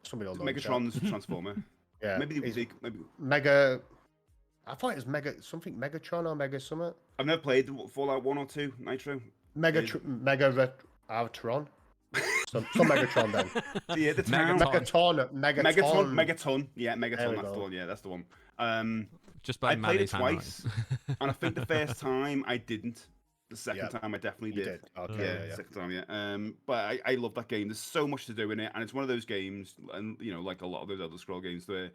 Somebody will know. Megatron's a Transformer. Yeah. Maybe is maybe. Mega. I thought it was Mega something Megatron or Mega Summit. I've never played Fallout 1 or 2 Nitro. Mega Tron. Some Megatron then. Yeah, the town. Megaton. Megaton. Yeah, There we Megaton. That's go. the one. Yeah, that's the one. Just I by played it Manny's handwriting. twice, and I think the first time I didn't. The second Yeah. time I definitely You did. did. Okay. Yeah, Yeah. second time, yeah. But I love that game. There's so much to do in it, and it's one of those games, and you know, like a lot of those Elder Scroll games, where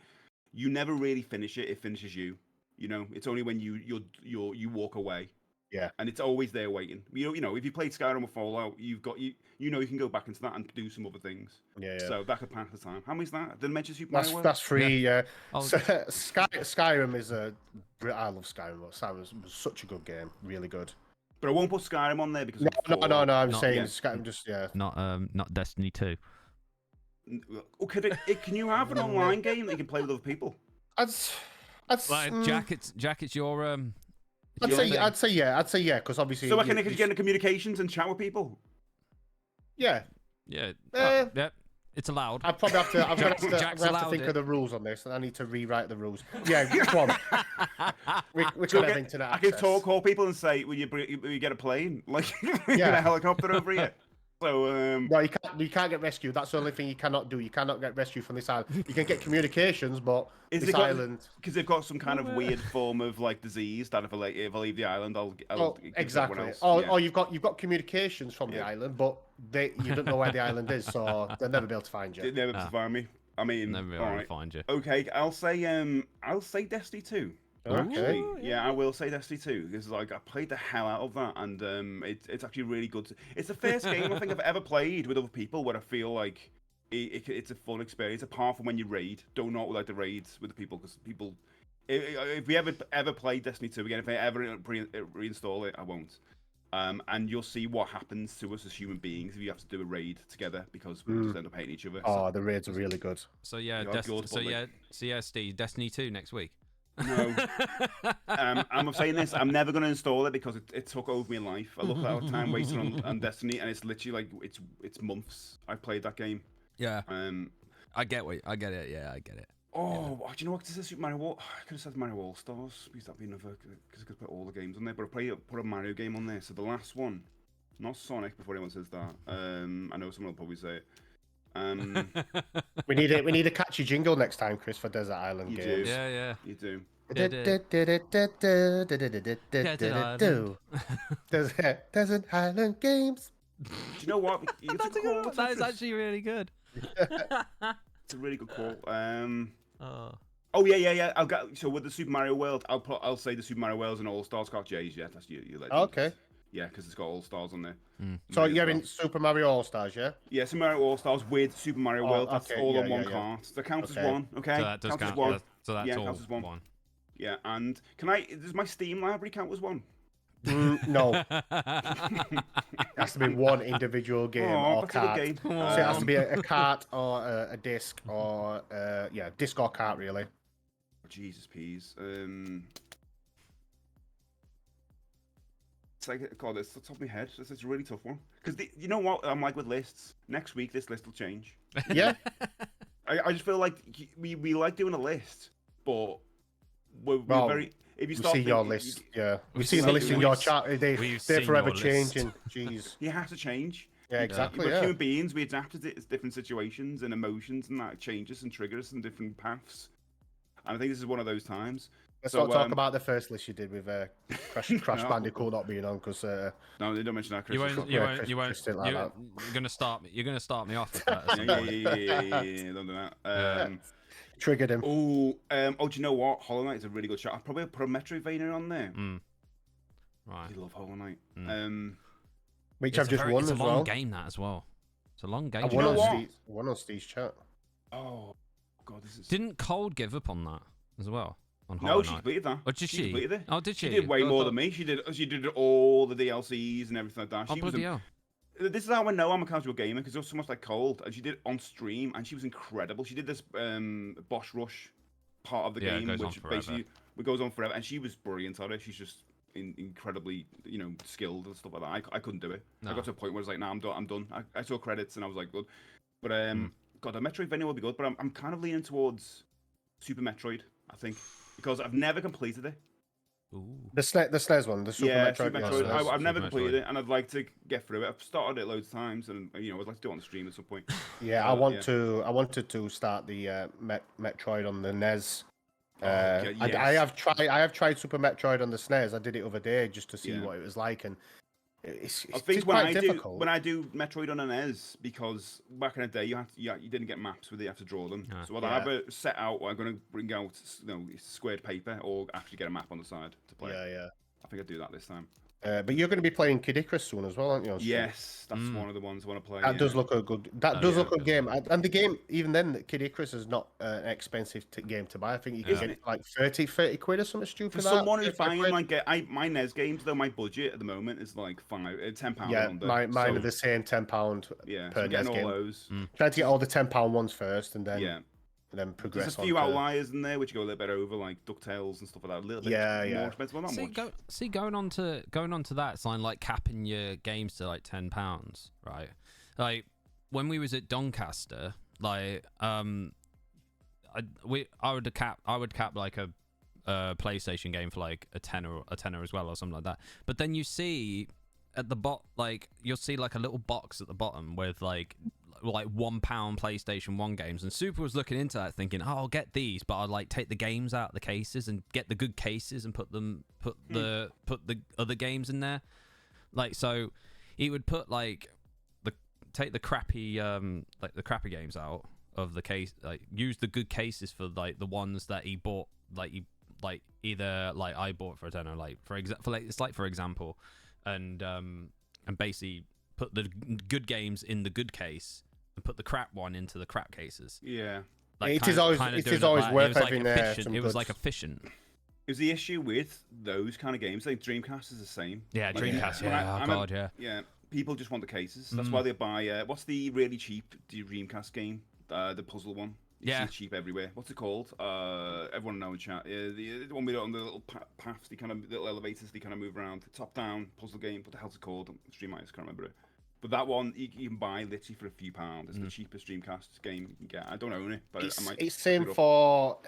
you never really finish it. It finishes you. You know, it's only when you walk away. Yeah. And it's always there waiting. You know, if you played Skyrim or Fallout, you know you can go back into that and do some other things. Yeah. So that could pass the time. How many's that? Did I mention Super Mario World? That's free. Yeah. Oh, Skyrim is a. I love Skyrim. Skyrim was such a good game. Really good. But I won't put Skyrim on there because No. I'm Not saying yet. Skyrim. Just yeah. not Destiny 2. Oh, can you have an online game that you can play with other people? I'd Well, Jack, it's your I'd your say thing. I'd say yeah. Because obviously. So I can get into communications and chat with people. Yeah. Yeah. Eh. Yep. It's allowed. I probably have to. I'm gonna have to, Jack's I'm gonna have to allowed think it. of the rules on this, and I need to rewrite the rules. Yeah, come on. We So can have internet I can access. call people and say, "Will you get a plane? Like, get Yeah. a helicopter over here." So No, you can't get rescued. That's the only thing you cannot do. You cannot get rescued from this island. You can get communications, but Is this it got- island. because they've got some kind of weird form of like disease that if I leave the island, I'll Oh, give it to exactly. everyone else. Or, Yeah. or you've got communications from the Yeah. island, but you don't know where the island is, so they'll never be able to find They're you. never to find me. I mean, Never be all able to right. find you. Okay, I'll say Destiny 2. Actually, Ooh, yeah, I will say Destiny 2 because like I played the hell out of that, and it's actually really good. It's the first game I think I've ever played with other people where I feel like it's a fun experience. Apart from when you raid, do not like the raids with the people because people. If we ever play Destiny 2 again, if I ever reinstall it, I won't. And you'll see what happens to us as human beings if you have to do a raid together because we just end up hating each other. Oh, the raids are really good. So yeah, Yeah, good, but Steve, Destiny 2 next week. No. I'm saying this. I'm never going to install it because it took over my life. I look at our time wasted on Destiny, and it's literally like it's months I've played that game. Yeah. I get it. Yeah, I get it. Oh, do you know what? This is Super Mario World. I could have said Mario All Stars because that'd be another. Because I could put all the games on there, but I put a Mario game on there. So the last one, not Sonic. Before anyone says that, I know someone will probably say it. We need a catchy jingle next time, Chris, for Desert Island You games. do. Yeah. You do. Desert Highland Games. Do you know what? It's That's a a good call. one. That is actually really good. It's a really good call. Oh. Oh yeah. I'll get so with the Super Mario World. I'll say the Super Mario World's and All Stars got J's. Yeah, that's you. Legend. Okay. Yeah, because it's got All Stars on there. So you're in Super Mario All Stars, yeah? Yeah, Super Mario All Stars with Super Mario World. That's okay, all yeah, on one yeah. cart. That counts as Okay. one. Okay. So that does counts as count. one. So that's Yeah, all counts as one. one. Yeah, and does my Steam library count as one? No. It has to be one individual game Oh, or that's a good cart. game. So it has to be a cart or a disc or disc or cart really. Oh, Jesus peas. It's like, God, it's the top of my head. It's a really tough one. Because you know what? I'm like with lists. Next week, this list will change. Yeah. I just feel like we like doing a list, but we're Well, very. If you We've start seen your thinking- list, yeah. We've We've seen the seen- list in we've your s- chat. They're we've seen forever your list. changing. Jeez. You have to change. Yeah, exactly. We're Yeah. human beings. We adapt to different situations and emotions, and that changes and triggers and different paths. And I think this is one of those times. Let's So, not talk about the first list you did with Crash No. Bandicoot not being on because No, they don't mention that. Chris. You won't. It's You not- won't. You won't. Chris didn't like that. You're gonna start me. You're gonna start me off with that. At some Yeah, point. yeah, don't do that. triggered him. Oh, do you know what? Hollow Knight is a really good shot. I'd probably put a Metroidvania on there. Right. I love Hollow Knight. Which It's I've a just very- won it's as a long well. game that as well. It's a long game. I you won know on what? Steve's chat. Oh, God, this is. Didn't Cold give up on that as well? On No, Hollow she Knight? completed that. Oh, did she? completed it. Oh, did she? She did way I more thought- than me. She did all the DLCs and everything like that. Oh, She was bloody hell. This is how I know I'm a casual gamer because it was so much like Cold, and she did it on stream, and she was incredible. She did this boss rush part of the Yeah, it game, goes on which forever. basically it goes on forever, and she was brilliant at it. She's just incredibly, skilled and stuff like that. I couldn't do it. I No. got to a point where I was like, nah, I'm done. I'm done. I saw credits and I was like, good. But God, a Metroidvania will be good. But I'm kind of leaning towards Super Metroid, I think, because I've never completed it. Ooh. The SNES one, the Super Metroid. Super yeah, Metroid. SNES. I've never Super completed Metroid. it, and I'd like to get through it. I've started it loads of times, and I'd like to do it on the stream at some point. Yeah, I wanted to start the Metroid on the NES. Okay, yes. I have tried Super Metroid on the SNES. I did it other day just to see Yeah. what it was like, and it's I think quite difficult. when I do Metroid on an NES, because back in the day you didn't get maps with it, you have to draw them. Ah. So I have it set out, or I'm going to bring out squared paper, or actually get a map on the side to play. Yeah. I think I'll do that this time. But you're going to be playing Kid Icarus soon as well, aren't you? on stream? Yes, that's one of the ones I want to play. That does look a good. That does yeah, look a it good game, and the game even then, Kid Icarus is not an expensive game to buy. I think you can get it like 30 quid or something stupid. For like that, someone who's 35 buying quid. my NES games, though, my budget at the moment is like £10. Yeah, under. mine So, are the same £10 yeah, so per I'm NES getting all game. those. Trying to get all the £10 ones first, and then Yeah. progress. There's a few on to- outliers in there which go a little bit over, like DuckTales and stuff like that. A little bit more expensive. Well, not much. Going on to that, it's like capping your games to like £10, right? Like when we was at Doncaster, like I would cap like a PlayStation game for like a tenner as well or something like that. But then you see at the you'll see like a little box at the bottom with like £1 PlayStation 1 games, and Super was looking into that thinking, oh, I'll get these, but I'll like take the games out of the cases and get the good cases and put the other games in there. Like, so he would put take the crappy games out of the case, like use the good cases for like the ones that he bought, either like I bought for a tenner, like for example, and basically put the good games in the good case and put the crap one into the crap cases. Yeah. It is always worth having some It was goods. like efficient. It was the issue with those kind of games. Like Dreamcast is the same. Yeah, Like, Dreamcast. when Yeah, I- oh god, yeah. Yeah, people just want the cases. That's why they buy. What's the really cheap Dreamcast game? The puzzle one. You see Yeah. it cheap everywhere. What's it called? Everyone know in chat. Yeah, the one with on the little paths, the kind of little elevators, they kind of move around. Top down puzzle game. What the hell's it called? Streamite, can't remember it. But that one you can buy literally for a few pounds. It's the cheapest Dreamcast game you can get. I don't own it, but I might. It's same pick it up. for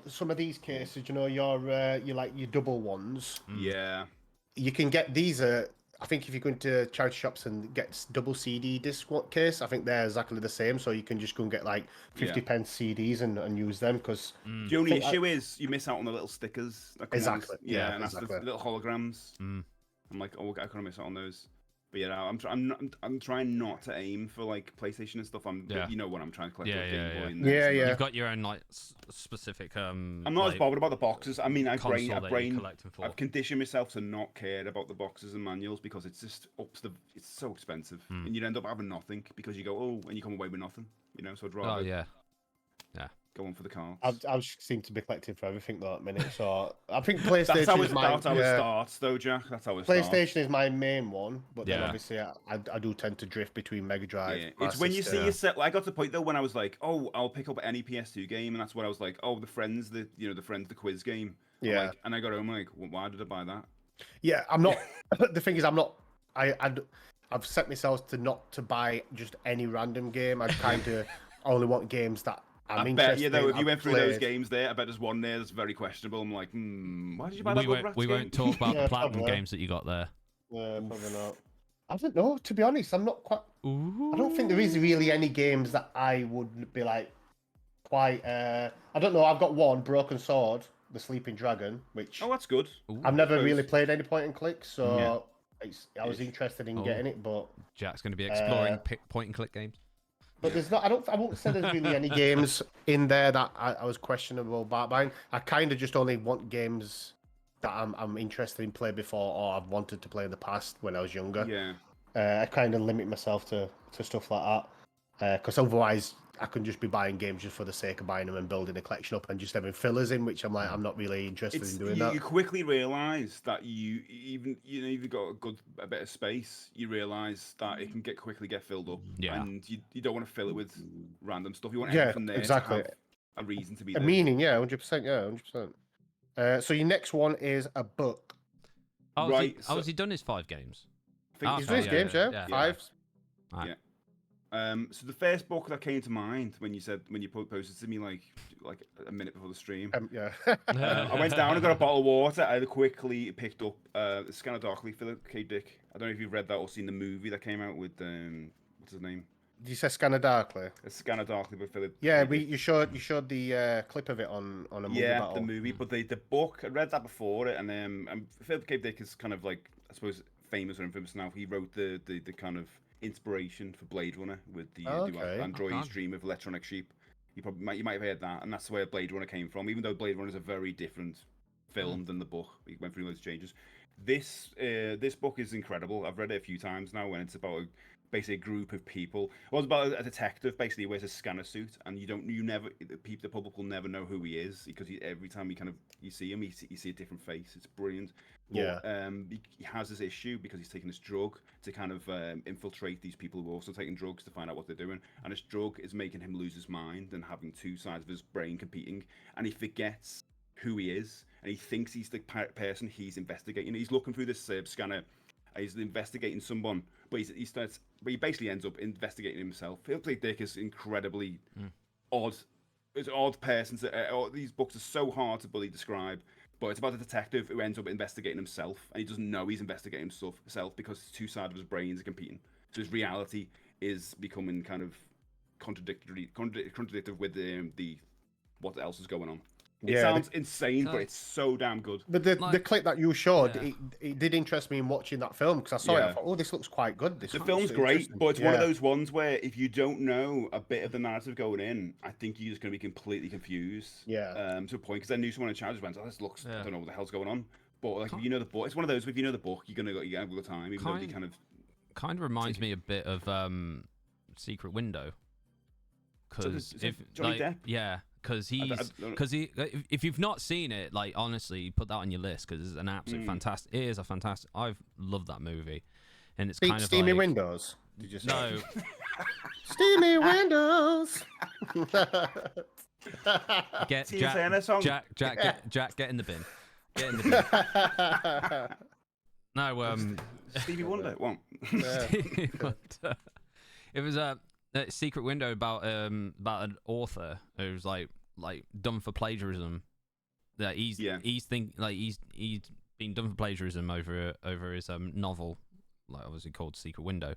some of these cases. Your double ones. Yeah. You can get these I think if you go into charity shops and get double CD disc case, I think they're exactly the same. So you can just go and get like 50p CDs and use them because the only issue is you miss out on the little stickers. That come Exactly. On Yeah, and that's exactly. the little holograms. I'm like, oh, I couldn't miss out on those. But yeah, I'm trying not to aim for like PlayStation and stuff. You know what I'm trying to collect. Game Boy and Yeah. You've got your own like specific. I'm not as bothered about the boxes. I mean, I've conditioned myself to not care about the boxes and manuals because it's just it's so expensive, and you'd end up having nothing because you go, oh, and you come away with nothing. You know, so I'd rather. Oh yeah. Go on for the cards. I seem to be collecting for everything though at the minute. So I think PlayStation that's how it is starts, though, Jack. That's how it PlayStation starts. is my main one, but then obviously I do tend to drift between Mega Drive. Yeah. It's when you see yourself. I got to the point though when I was like, oh, I'll pick up any PS2 game, and that's what I was like, oh, the quiz game. Yeah. And I got home like, well, why did I buy that? Yeah, I'm not. The thing is, I'm not. I've set myself to not to buy just any random game. I kind of only want games that I'm interested in. If you went through those games there, I bet there's one there that's very questionable. I'm like, why did you buy that? We won't talk about the platinum games that you got there. Yeah, probably not. I don't know. To be honest, I'm not quite. Ooh. I don't think there is really any games that I would be like quite. I don't know. I've got one Broken Sword, the Sleeping Dragon, which that's good. I've never really played any point and click, so I was interested in getting it, but Jack's going to be exploring point and click games. But there's not. I won't say there's really any games in there that I was questionable about buying. I kind of just only want games that I'm interested in playing before or I've wanted to play in the past when I was younger. Yeah. I kind of limit myself to stuff like that because otherwise I can just be buying games just for the sake of buying them and building a collection up and just having fillers in, which I'm like I'm not really interested in doing that. You quickly realise that you've got a bit of space. You realise that it can quickly get filled up, and you don't want to fill it with random stuff. You want everything there to have a reason to be there. Meaning, 100%, 100%. So your next one is a book. Oh, right. Has he done his 5 games? I think he's done his games, 5. Yeah. So the first book that came to mind when you posted to me like a minute before the stream. I went down and got a bottle of water. I quickly picked up Scanner Darkly, Philip K. Dick. I don't know if you've read that or seen the movie that came out with what's his name? Did you say Scanner Darkly? It's Scanner Darkly by Philip. Yeah, you showed the clip of it on a movie battle. The movie, but the book I read that before it, and Philip K. Dick is kind of like I suppose famous or infamous now. He wrote the kind of inspiration for Blade Runner with the android's dream of electronic sheep. You might have heard that, and that's where Blade Runner came from. Even though Blade Runner is a very different film than the book, he went through those changes. This book is incredible. I've read it a few times now, and it's about basically a group of people. Well, it's about a detective basically who wears a scanner suit, and the public will never know who he is because every time you see him, you see a different face. It's brilliant. But, he has this issue because he's taking this drug to kind of infiltrate these people who are also taking drugs to find out what they're doing, and this drug is making him lose his mind and having two sides of his brain competing, and he forgets who he is, and he thinks he's the person he's investigating. He's looking through this scanner. He's investigating someone, but he basically ends up investigating himself. Philip K. Dick is incredibly odd. It's an odd person. These books are so hard to fully describe, but it's about a detective who ends up investigating himself, and he doesn't know he's investigating himself because two sides of his brains are competing. So his reality is becoming kind of contradictory with the what else is going on. It sounds insane, but it's so damn good. But the clip that you showed, it did interest me in watching that film because I saw it. I thought, oh, this looks quite good. The film's great, but it's one of those ones where if you don't know a bit of the narrative going in, I think you're just going to be completely confused. To a point, because I knew someone in charge went, "Oh, this looks. I don't know what the hell's going on." But like, if you know the book, it's one of those. If you know the book, you're gonna have a good time. Even though they kind of reminds me a bit of Secret Window. Because if you've not seen it, like honestly, put that on your list because it's an absolute fantastic. It is a fantastic. I've loved that movie, and it's kind of Steamy like, Windows. Did you say? No. Steamy Windows. Get Jack, get in the bin. Get in the bin. No, Stevie Wonder. What? Stevie Wonder. It was a Secret Window about an author who's like done for plagiarism. That he's been done for plagiarism over his novel like obviously called Secret Window,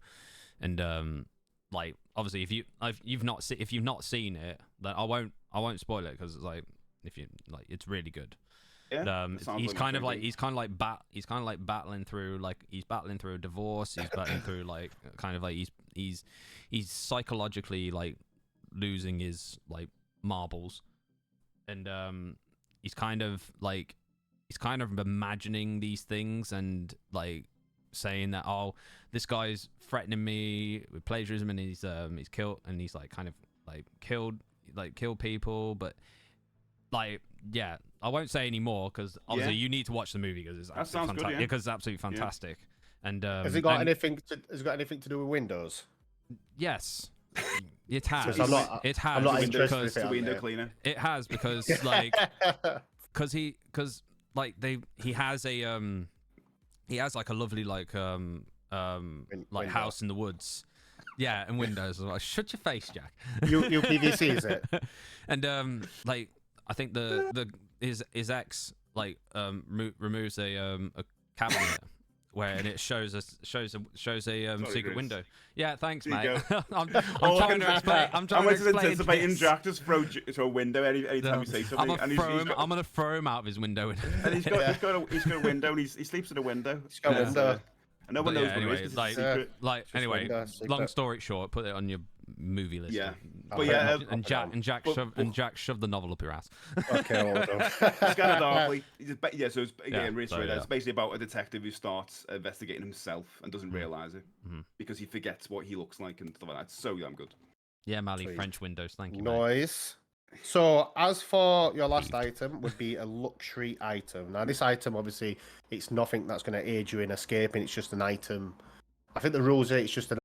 and like obviously if you've not seen it, then I won't spoil it because it's like if you like it's really good. Yeah, He's kind of like battling through a divorce. He's battling through like kind of like he's psychologically like losing his like marbles, and he's kind of imagining these things and like saying that, oh, this guy's threatening me with plagiarism, and he's killed, and he's like kind of like killed people, but like yeah, I won't say any more because obviously you need to watch the movie because it's absolutely fantastic. Because it's absolutely fantastic. And has it got anything to do with Windows? Yes, it has. It has It's a window cleaner. It has because like he has like a lovely like house in the woods. Yeah, and windows as well. Shut your face, Jack. You PVC is it? And like I think his ex like removes a cabinet where and it shows a secret window. Yeah, thanks, mate. I'm trying to explain. I'm anticipating Jack just throw a window anytime you say something. I'm gonna throw him out of his window. And he's got a window and he sleeps in a window. He's got a window. And no one knows what it is. Anyway, long story short, put it on your movie list. Yeah. But Jack shoved the novel up your ass. Okay, well done. It's kind of dark. So it's, it's basically about a detective who starts investigating himself and doesn't realise it because he forgets what he looks like and stuff like that. It's so damn good. Yeah, Mally, French windows. Thank you. Noise. So, as for your last item, would be a luxury item. Now, this item, obviously, it's nothing that's going to aid you in escaping. It's just an item. I think the rules are it's just an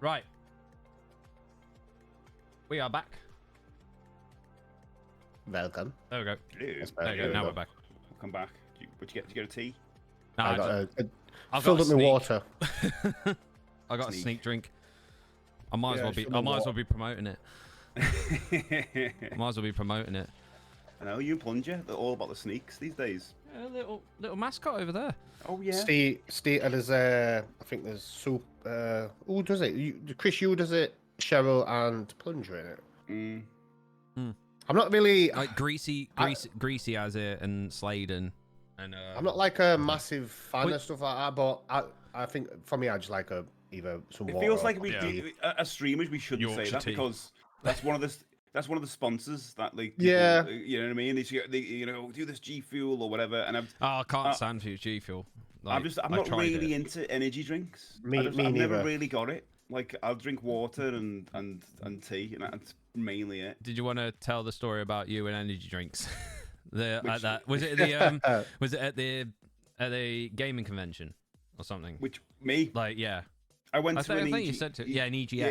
Right. We are back. Welcome. There we go. Ew. There you go. Now we're back. Come back. What'd you get a tea? No, I I've filled got up my a water. sneak. I got a Sneak. sneak drink. I might as well be. some I of might as what? well be promoting it. I might as well be promoting it. I know you and Plunger. They're all about the sneaks these days. Yeah, little mascot over there. Oh yeah. Steve, there's I think there's soup. Who does it? Chris, you does it. Cheryl and Plunger in it. Mm. I'm not really. Like greasy has it, and Slade and. I'm not like a massive fan Wait. of stuff like that, but I think for me, I just like either some It water. feels or like we tea. as streamers we shouldn't say Yorkshire that tea. because that's one of the sponsors that like Yeah. you know what I mean. They do this G Fuel or whatever, and Oh, I can't stand G Fuel. Like, I'm I not tried really it. into energy drinks. Me I've never neither. really got it. Like I'll drink water and tea, and that's mainly it. Did you want to tell the story about you and energy drinks? At Which- that was it the was it at the gaming convention or something? Which me, Like yeah, I went I to an think you said to an EGX. Yeah,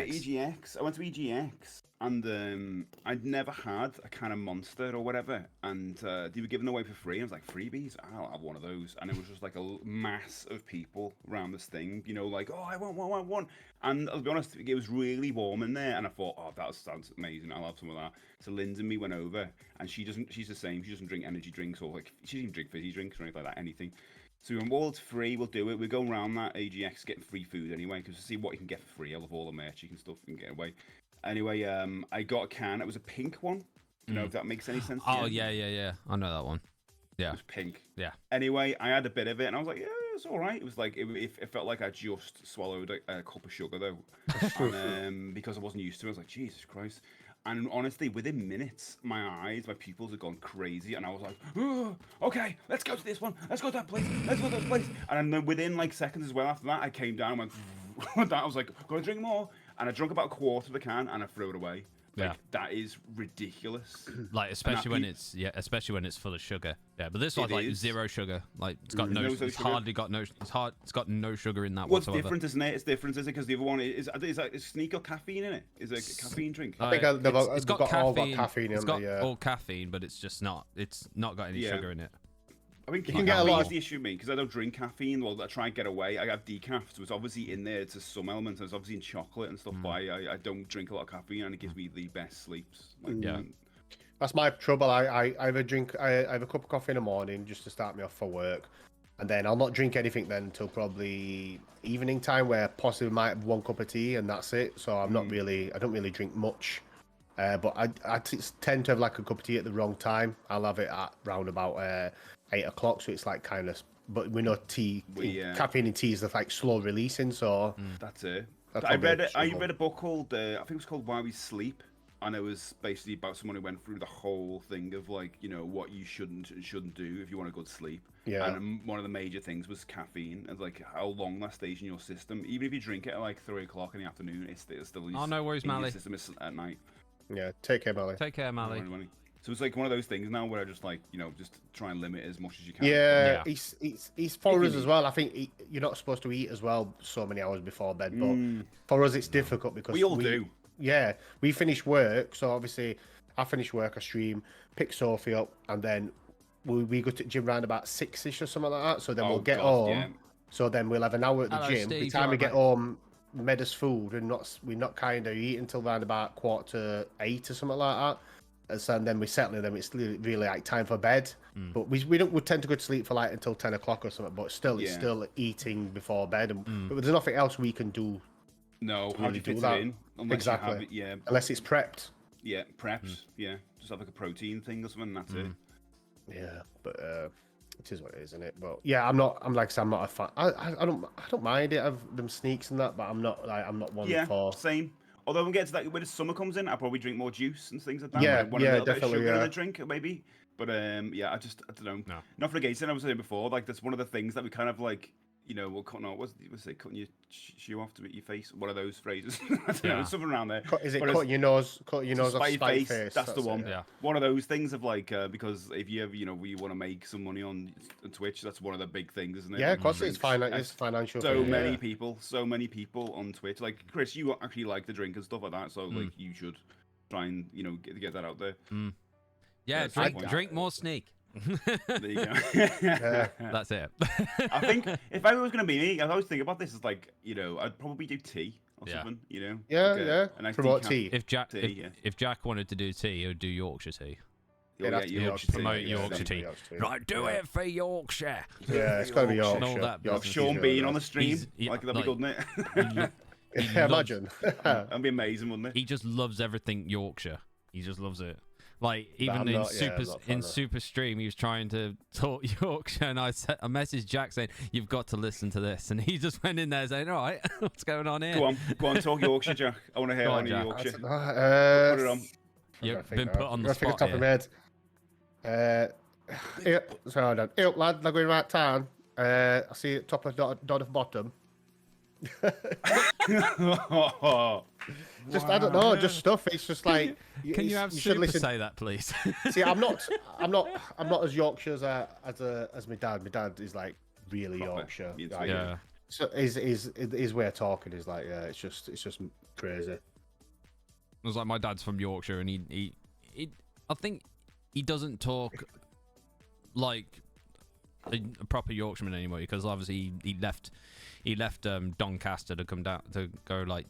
EGX. I went to EGX, and I'd never had a can of Monster or whatever, and they were giving away for free. I was like, freebies? I'll have one of those. And it was just like a mass of people around this thing, like, oh, I want one. And I'll be honest, it was really warm in there, and I thought, oh, that sounds amazing. I'll have some of that. So Lindsay and me went over, and she's the same. She doesn't drink energy drinks or like she doesn't even drink fizzy drinks or anything like that, anything. So we went, well, it's free, we'll do it. We're going around that AGX getting free food anyway, because to see what you can get for free. I love all the merch, you can stuff you can get away. Anyway, I got a can. It was a pink one. You know if that makes any sense. Oh to you? yeah. I know that one. Yeah. It was pink. Yeah. Anyway, I had a bit of it, and I was like, yeah, it's all right. It was like it felt like I just swallowed a cup of sugar though, and, because I wasn't used to it. I was like, Jesus Christ. And honestly, within minutes, my pupils had gone crazy, and I was like, oh, okay, let's go to this one, let's go to that place, let's go to that place. And then within like seconds as well after that, I came down and went, with that, I was like, gonna drink more. And I drank about a quarter of the can, and I threw it away. Like, Yeah. that is ridiculous. Like especially when it's full of sugar. Yeah, but this one's It like is. zero sugar. Like it's got No no, sugar. it's hardly got no. It's got no sugar in that What's whatsoever. different, isn't it? It's different, is it? Because the other one is Sneak got caffeine in it? Is it a caffeine drink? I think It's they've got all caffeine. got caffeine It's in got there. Yeah. all caffeine, but it's just not. It's not got any Yeah. sugar in it. I mean, You can get a lot caffeine's of- the issue, me, because I don't drink caffeine. Well, I try and get away. I have decaf, so it's obviously in there. It's some elements. It's obviously in chocolate and stuff. But I don't drink a lot of caffeine, and it gives me the best sleeps. Like, Yeah. That's my trouble. I have a drink. I have a cup of coffee in the morning just to start me off for work, and then I'll not drink anything then until probably evening time, where possibly might have one cup of tea and that's it. So I'm not really. I don't really drink much. But I tend to have like a cup of tea at the wrong time. I'll have it at round about 8 o'clock, so it's like kind of. But we know caffeine in tea is like slow releasing, so That's it. That's I probably read. I trouble. read a book called. I think it was called Why We Sleep, and it was basically about someone who went through the whole thing of like what you shouldn't and shouldn't do if you want a good sleep. Yeah. And one of the major things was caffeine, and like how long that stays in your system. Even if you drink it at like 3 o'clock in the afternoon, it's still Oh, no worries, in your Mally. system at night. yeah. Take care, Molly. Take care, Mally. So it's like one of those things now where I just like just try and limit it as much as you can. Yeah, Yeah. it's for If us you as well. I think you're not supposed to eat as well so many hours before bed, but Mm. for us it's difficult because We all do. Yeah, we finish work, so obviously I finish work, I stream, pick Sophie up, and then we go to the gym around about 6ish or something like that. So then Oh, we'll get God, home. yeah. So then we'll have an hour at the Hello, gym. By the Steve, time we you get alright, home, made us food, and we're not kind of eating until around about 7:45 or something like that. And so then we settle in, then it's really like time for bed. But we tend to go to sleep for like until 10 o'clock or something. But still, it's Yeah. still eating before bed. But there's nothing else we can do No, how do really you do fit that. it in? Unless Exactly. You have it, yeah, unless it's prepped. yeah, preps. Yeah, just have like a protein thing or something. And that's it. Yeah, but it is what it is, isn't it? But yeah, I'm like I said, I'm not a fan. I don't mind it of them sneaks and that, but I'm not one Yeah, for. same. Although when we get to that, when the summer comes in, I'll probably drink more juice and things like that. Yeah, Like, want a yeah, little bit of definitely, sugar in yeah. a drink, maybe. But yeah, I don't know. No. Not for against it. I was saying before, like that's one of the things that we kind of like you know, well, what's it, cutting your shoe off to eat your face? One of those phrases. I don't know, something around there. Is it Whereas cutting your nose off spite spite face? face? That's the one. It, Yeah. One of those things of like, because if you ever, you know, we want to make some money on Twitch, that's one of the big things, isn't it? Yeah, of course, Drinks. it's financial. So thing, many yeah. people, so many people on Twitch. Like Chris, you actually like the drink and stuff like that, so like you should try and, you know, get that out there. Yeah, That's the point. drink more sneak. There you go. That's it. I think if I was going to be me, I always think about this as like, you know, I'd probably do tea or Yeah. something, you know? Yeah, Like yeah. a nice Promote decaf tea. If Jack wanted to do tea, he would do Yorkshire tea. Oh, that's yeah, Yorkshire Yorkshire tea, promote tea, yeah, Yorkshire tea. Yorkshire tea. Right, do it for Yorkshire. Yeah, it's got to be Yorkshire. Yorkshire. And all that Yorkshire Sean tea's Bean really on the nice. stream, Yeah, that'd be good, wouldn't it? He Yeah, loves- imagine. That'd be amazing, wouldn't it? He just loves everything Yorkshire. He just loves it. Like even I'm in not- yeah, I'm not a fan of it. Super Stream, he was trying to talk Yorkshire, and I messaged Jack saying, "You've got to listen to this," and he just went in there saying, "All right, what's going on here?" Go on, talk Yorkshire, Jack. I want to hear Go on, one of Jack. Yorkshire. Put it on. You've been put on the spot top of my here. head. So hold on. Hey up, lad. I'm going right town. I see it top of dot of bottom. Just I don't know, just stuff. It's just like Can you have should Super listen. say that, please? See, I'm not as Yorkshire as my dad. My dad is like really Proper. Yorkshire. It's Like, Yeah. So his way of talking is like it's just crazy. It was like my dad's from Yorkshire, and he I think he doesn't talk like a proper Yorkshireman anymore, because obviously he left Doncaster to come down to go like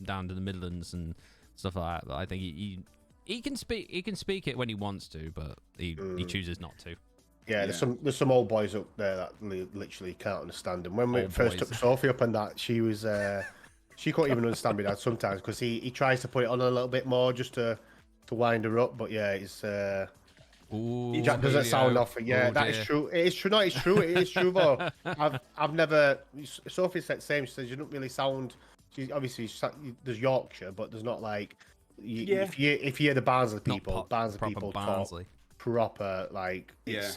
down to the Midlands and stuff like that. But I think he can speak it when he wants to, but he chooses not to. Yeah, there's some old boys up there that literally can't understand him. When we Old first boys. took Sophie up on that, she was she couldn't even understand me dad sometimes, because he tries to put it on a little bit more just to wind her up. But yeah, it's Ooh, Jack doesn't sound off. Yeah, Oh, that is dear. true. It is true. No, it's true. It is true though. I've never. Sophie said the same. She says you don't really sound. Obviously there's Yorkshire, but there's not like. If you hear the Barnsley Not people, proper Barnsley people Barnsley. talk proper like. Yeah.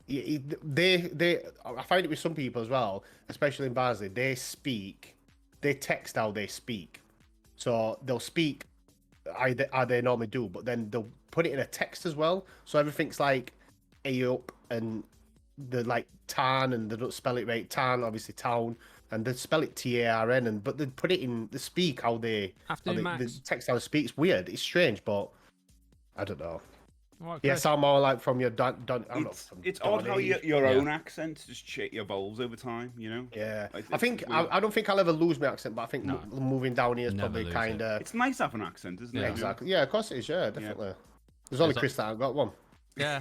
They I find it with some people as well, especially in Barnsley. They text how they speak, so they'll speak how they normally do, but then they'll put it in a text as well. So everything's like "a up" and the like "tan," and they don't spell it right. Tan, obviously town, and they spell it TARN, and but they put it in the speak how they Afternoon, Max. the text how they speak. It's weird. It's strange, but I don't know. Right, Yeah, Chris. sound more like from your I'm not from It's odd how Donny. your Yeah. own accent just evolves over time, you know? Yeah, Like, I think it's weird. I don't think I'll ever lose my accent, but I think No. moving down here is Never probably lose kind of It's nice to have an accent, isn't it? Yeah. exactly. Yeah, of course it is. Yeah, definitely. There's only It's Chris that I've got one. Yeah,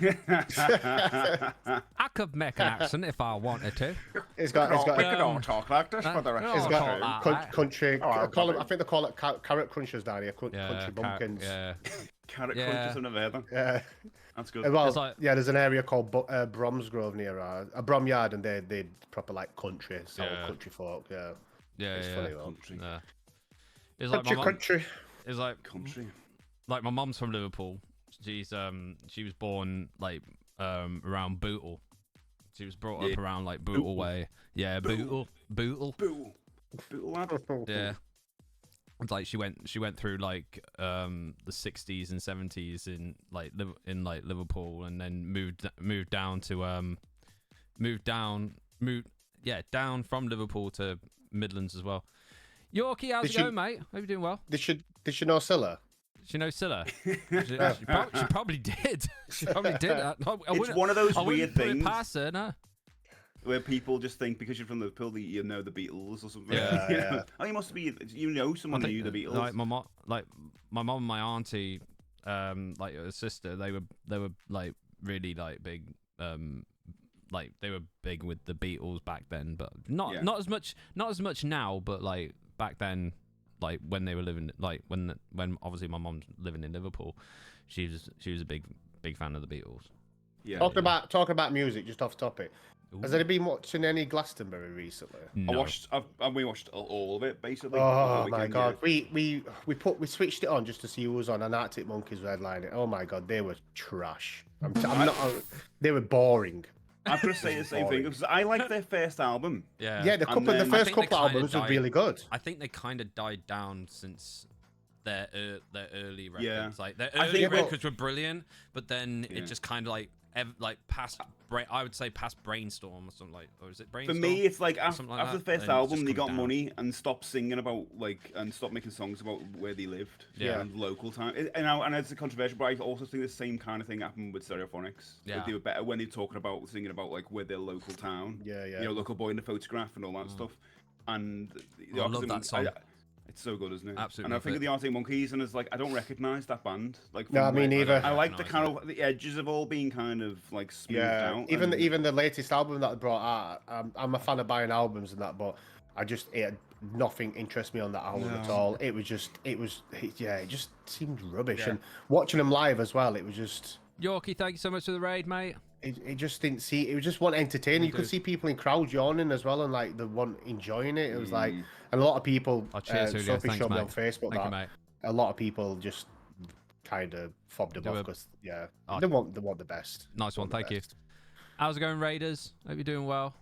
I could make an accent if I wanted to. It's got don't talk like this for the rest it's of it's the got- show. got country. Oh, I've call got them, it. I think they call it carrot crunchers down here. Yeah, Country bumpkins. yeah. Carrot Yeah. crunches, I've never heard them. Yeah. That's good. Well, It's like- yeah. There's an area called Bromsgrove near a Bromyard, and they proper like country, Yeah. country folk. Yeah. Yeah, It's yeah. funny though. Country. Yeah. It's like my Country, mum. country. It's Country. like my mum's from Liverpool. She was born like around Bootle. She was brought up Yeah. around like Bootle way. Yeah, Bootle. Boo. Boo, lad. Yeah. It's like she went through like the 60s and 70s in like Liverpool, and then moved down down from Liverpool to Midlands as well. Yorkie, how's Did it she- going, mate? Hope you're doing well. Did she know Scylla? She knows Scylla. She probably did. She probably did. I It's wouldn't- one of those I wouldn't weird put it things past her, no. where people just think because you're from Liverpool that you know the Beatles or something. Yeah, You yeah. know? Oh, you must be. You know someone who knew the Beatles. Like my mom and my auntie, like her sister, they were like really like big, like they were big with the Beatles back then, but not as much now, but like back then, like when they were living, like when obviously my mom's living in Liverpool, she was a big fan of the Beatles. yeah. Talking about music, just off topic. Has there been watching any Glastonbury recently? No. We watched all of it basically. Oh the my weekend, god, yeah. we switched it on just to see who was on, and Arctic Monkeys were headlining. Oh my god, they were trash. I'm not. They were boring. I've got to say the same thing because I like their first album. Yeah, the then first think they couple kinda albums were died- really good. I think they kind of died down since their early records. Yeah. Like their I early think- records were brilliant, but then Yeah. it just kind of like past I would say past Brainstorm or something, like, or is it For Brainstorm? me, it's like after, something like after the that, first then it album, just they comes got down. money and stopped singing about and stopped making songs about where they lived. Yeah. And local time. And it's a controversial, but I also think the same kind of thing happened with Stereophonics. Yeah. Like, they were better when they were talking about singing about like where their local town. Yeah, yeah. You know, local boy in the photograph and all that stuff. And I love that song. It's so good, isn't it? Absolutely And I love think it. of the Arctic Monkeys, and it's like I don't recognize that band. Like, No, from me where- neither. I like the Recognise kind of the edges have all been kind of like smoothed Yeah, out. even and- even the latest album that they brought out, I'm a fan of buying albums and that, but nothing interests me on that album at No. all. It just seemed rubbish. And watching them live as well, it was just. Yorkie, thank you so much for the raid, mate. It just didn't see. It was just one entertaining. You could see people in crowds yawning as well, and like the one enjoying it. It was like, and a lot of people. Oh, cheers, Julio. Sophie Thanks, showed me mate. on Facebook Thank you, that mate. a lot of people just kind of fobbed them Do off a- because Oh. they want the best. Nice one, Want the thank you. best. How's it going, Raiders? Hope you're doing well.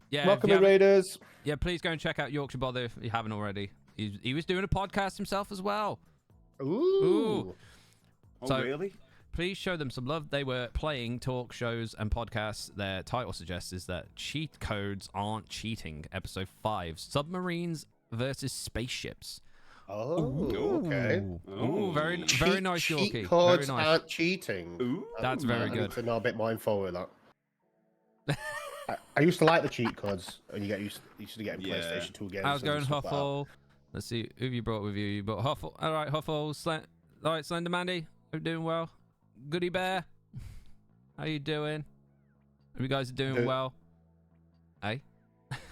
Yeah, Welcome if you in, haven't- Raiders. Yeah, please go and check out Yorkshire Bother if you haven't already. He was doing a podcast himself as well. Ooh. Oh, So- really? Please show them some love. They were playing talk shows and podcasts. Their title suggests is that cheat codes aren't cheating. Episode 5, Submarines versus Spaceships. Oh, okay. Ooh, very nice, Cheat Yorkie. codes Very nice. aren't cheating. Ooh. That's very I need good. to know a bit more info with that. I used to like the cheat codes, and you used to get in Yeah. PlayStation 2 games. How's it and going, stuff like that. Huffle? Let's see who you brought with you. You brought Huffle. All right, Huffle. All right, Slender Mandy. Hope you're doing well. Goody Bear. How you doing? Hope you guys are doing Good. well. Hey?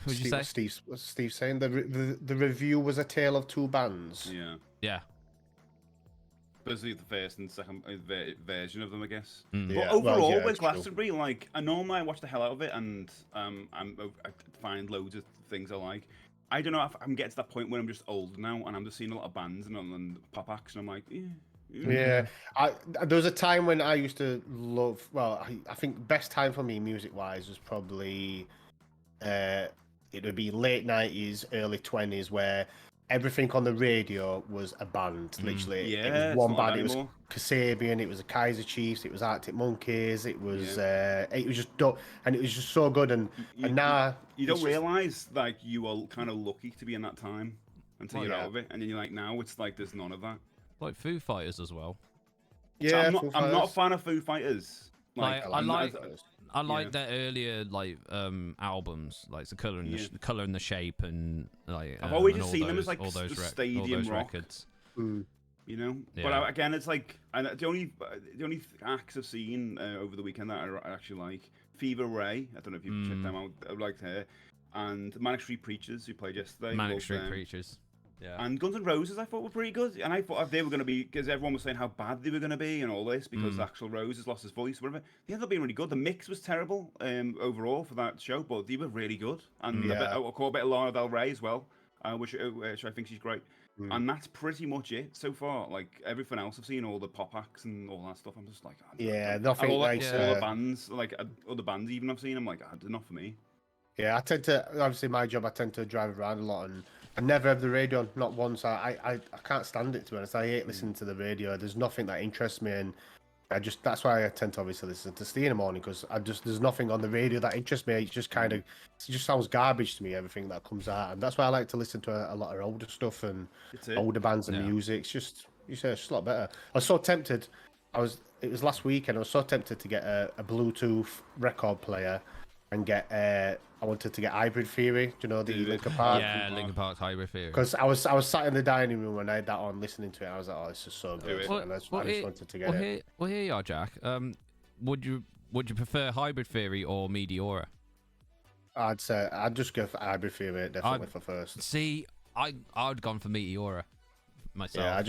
What'd you say? What's Steve saying? The review was a tale of two bands. Yeah. Yeah. Basically, the first and second version of them, I guess. Mm. Yeah, But overall, well, yeah, with it's true. Glastonbury, like, I normally I watch the hell out of it, and I find loads of things I like. I don't know if I'm getting to that point where I'm just old now, and I'm just seeing a lot of bands and pop acts, and I'm like, Yeah, there was a time when I used to love. Well, I think best time for me music wise was probably it would be late 90s, early 20s, where everything on the radio was a band. Literally, it Yeah, was one it's not band. It was anymore. Kasabian, it was the Kaiser Chiefs, it was Arctic Monkeys, it was just dope, and it was just so good. And now you don't it's just- realize like you are kind of lucky to be in that time until Oh, you're yeah. out of it, and then you're like, now it's like there's none of that. Like Foo Fighters as well. So Yeah, I'm not. Foo I'm not a Fighters. fan of Foo Fighters. Like, I I'm like not- I like Yeah. their earlier like albums, like the color and Yeah. the color and the shape, and like I've always and just all seen them those- as, like, all those the all stadium those rock. records. Mm. You know, Yeah. but again, it's like the only acts I've seen over the weekend that I actually like. Fever Ray, I don't know if you've checked them out. I liked her, and Manic Street Preachers, who played yesterday. Manic loved Street them. Preachers. Yeah. And Guns N' Roses, I thought were pretty good, and I thought they were going to be, because everyone was saying how bad they were going to be and all this because Axl Rose has lost his voice, whatever. They ended up being really good. The mix was terrible overall for that show, but they were really good. And Yeah. I caught a bit of Lana Del Rey as well, which I think she's great. And that's pretty much it so far. Like everything else I've seen, all the pop acts and all that stuff, I'm just like, Yeah, and nothing all, like all the bands, like other bands even I've seen, I'm like, enough for me. Yeah, I tend to, obviously my job, I tend to drive around a lot, and I never have the radio on, not once. I can't stand it, to be honest. I hate listening to the radio. There's nothing that interests me, and that's why I tend to obviously listen to Steve in the morning, because there's nothing on the radio that interests me. It's just it just sounds garbage to me, everything that comes out, and that's why I like to listen to a lot of older stuff and That's it. older bands and Yeah. music. It's just, it's a lot better. I was so tempted, it was last weekend, I was so tempted to get a Bluetooth record player and I wanted to get Hybrid Theory, do you know, the Linkin Park? Yeah, Linkin Park's Hybrid Theory. Because I was sat in the dining room and I had that on listening to it. I was like, oh, this is so good. it. And I just wanted to get it. Here you are, Jack. Would you prefer Hybrid Theory or Meteora? I'd say I'd just go for Hybrid Theory definitely for first. See, I'd gone for Meteora myself. Yeah,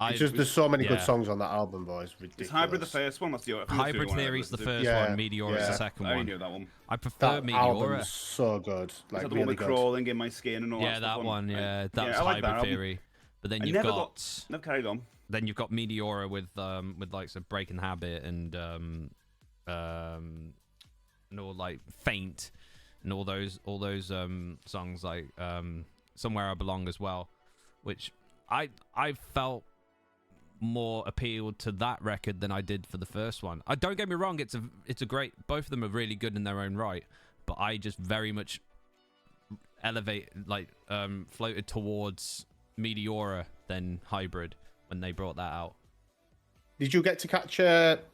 it's just there's so many good songs on that album, boys. Ridiculous. Is Hybrid the first one? That's the I think that's Hybrid only one I Theory is the listened to. first Yeah, one. Meteora is yeah. the second I only one. knew that one. I prefer That Meteora. album's so good. Is Like that the really one with good. crawling in my skin and all Yeah, that stuff that one. Yeah, I that's like that Hybrid album. Theory. But then I you've never got Never carried on. then you've got Meteora with like some Breaking Habit and and all like Faint and all those songs like Somewhere I Belong as well, which I felt more appealed to that record than I did for the first one. I don't get me wrong, it's a great, both of them are really good in their own right, but I just very much floated towards Meteora than Hybrid when they brought that out. Did you get to catch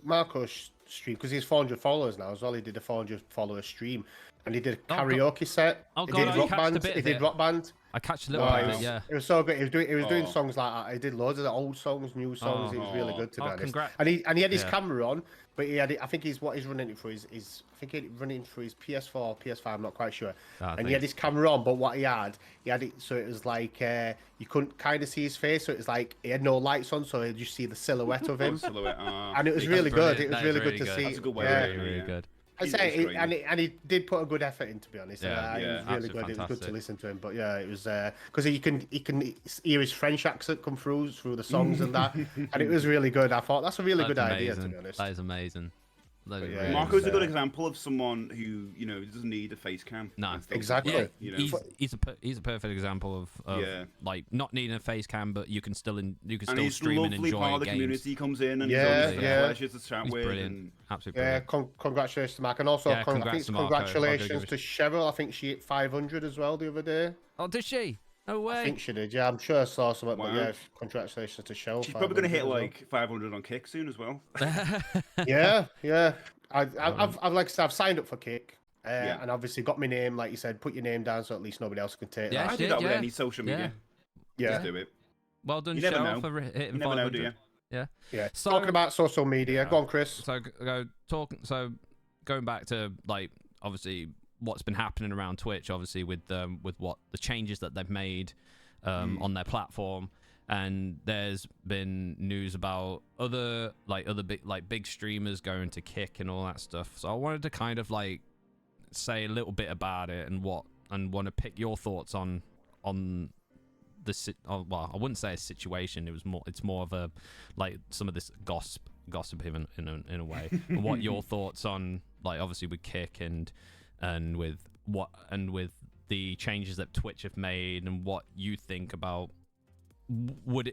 Marco's stream? Because he's 400 followers now as well. He did a 400 follower stream, and he did a karaoke set. Oh he god, did I rock catched band. a bit He of did it. rock band. I catched a little bit of it, yeah. It was so good. He was doing Oh. songs like that. He did loads of the old songs, new songs. It was really good, to be honest. Congrats. And he had his Yeah. camera on, but he had it, I think he's running it for his I think he's running through his PS4, PS5. I'm not quite sure. And he had his camera on, but what he had it so it was like you couldn't kind of see his face, so it was like he had no lights on, so you just see the silhouette of him. And it was really good. It was really good to see. That's a good way. Really good. I say, and he did put a good effort in, to be honest. Yeah, It was really good. fantastic. It was good to listen to him. But yeah, it was because he can hear his French accent come through the songs and that, and it was really good. I thought that's a really good idea, to be honest. That is amazing. That is Yeah, really Marco's a good. good example of someone who, doesn't need a face cam. No, and stuff. exactly. Yeah, You know? he's a perfect example of Yeah. like not needing a face cam, but you can still And he's stream and lovely enjoy part of the games. community. He comes in and Yeah, he's always yeah. pleasures to chat He's with. brilliant. And Absolutely Yeah, brilliant. congratulations to Mark, and also Yeah, I congrats think to Marco. congratulations I'll to Cheryl. I think she hit 500 as well the other day. Oh, did she? No way. I think she did. Yeah, I'm sure I saw something. Wow. But yeah, congratulations to Cheryl. she's probably going to hit 500 as well. like 500 on Kick soon as well. Yeah. I've like I said, I've signed up for Kick, Yeah. and obviously got my name. Like you said, put your name down so at least nobody else can take Yeah, that. I shit, do that with yeah. any social media. Yeah, Just do it. Well done, You never Cheryl, know. for hitting You never 500. know, do you? yeah. So- Talking about social media, go on, Chris. So going back to like obviously what's been happening around Twitch, obviously with what the changes that they've made on their platform, and there's been news about other big streamers going to Kick and all that stuff. So I wanted to kind of like say a little bit about it and want to pick your thoughts on the well, I wouldn't say a situation. It's more of a like some of this gossip even in a way. And what your thoughts on like obviously with Kick and with the changes that Twitch have made and what you think about do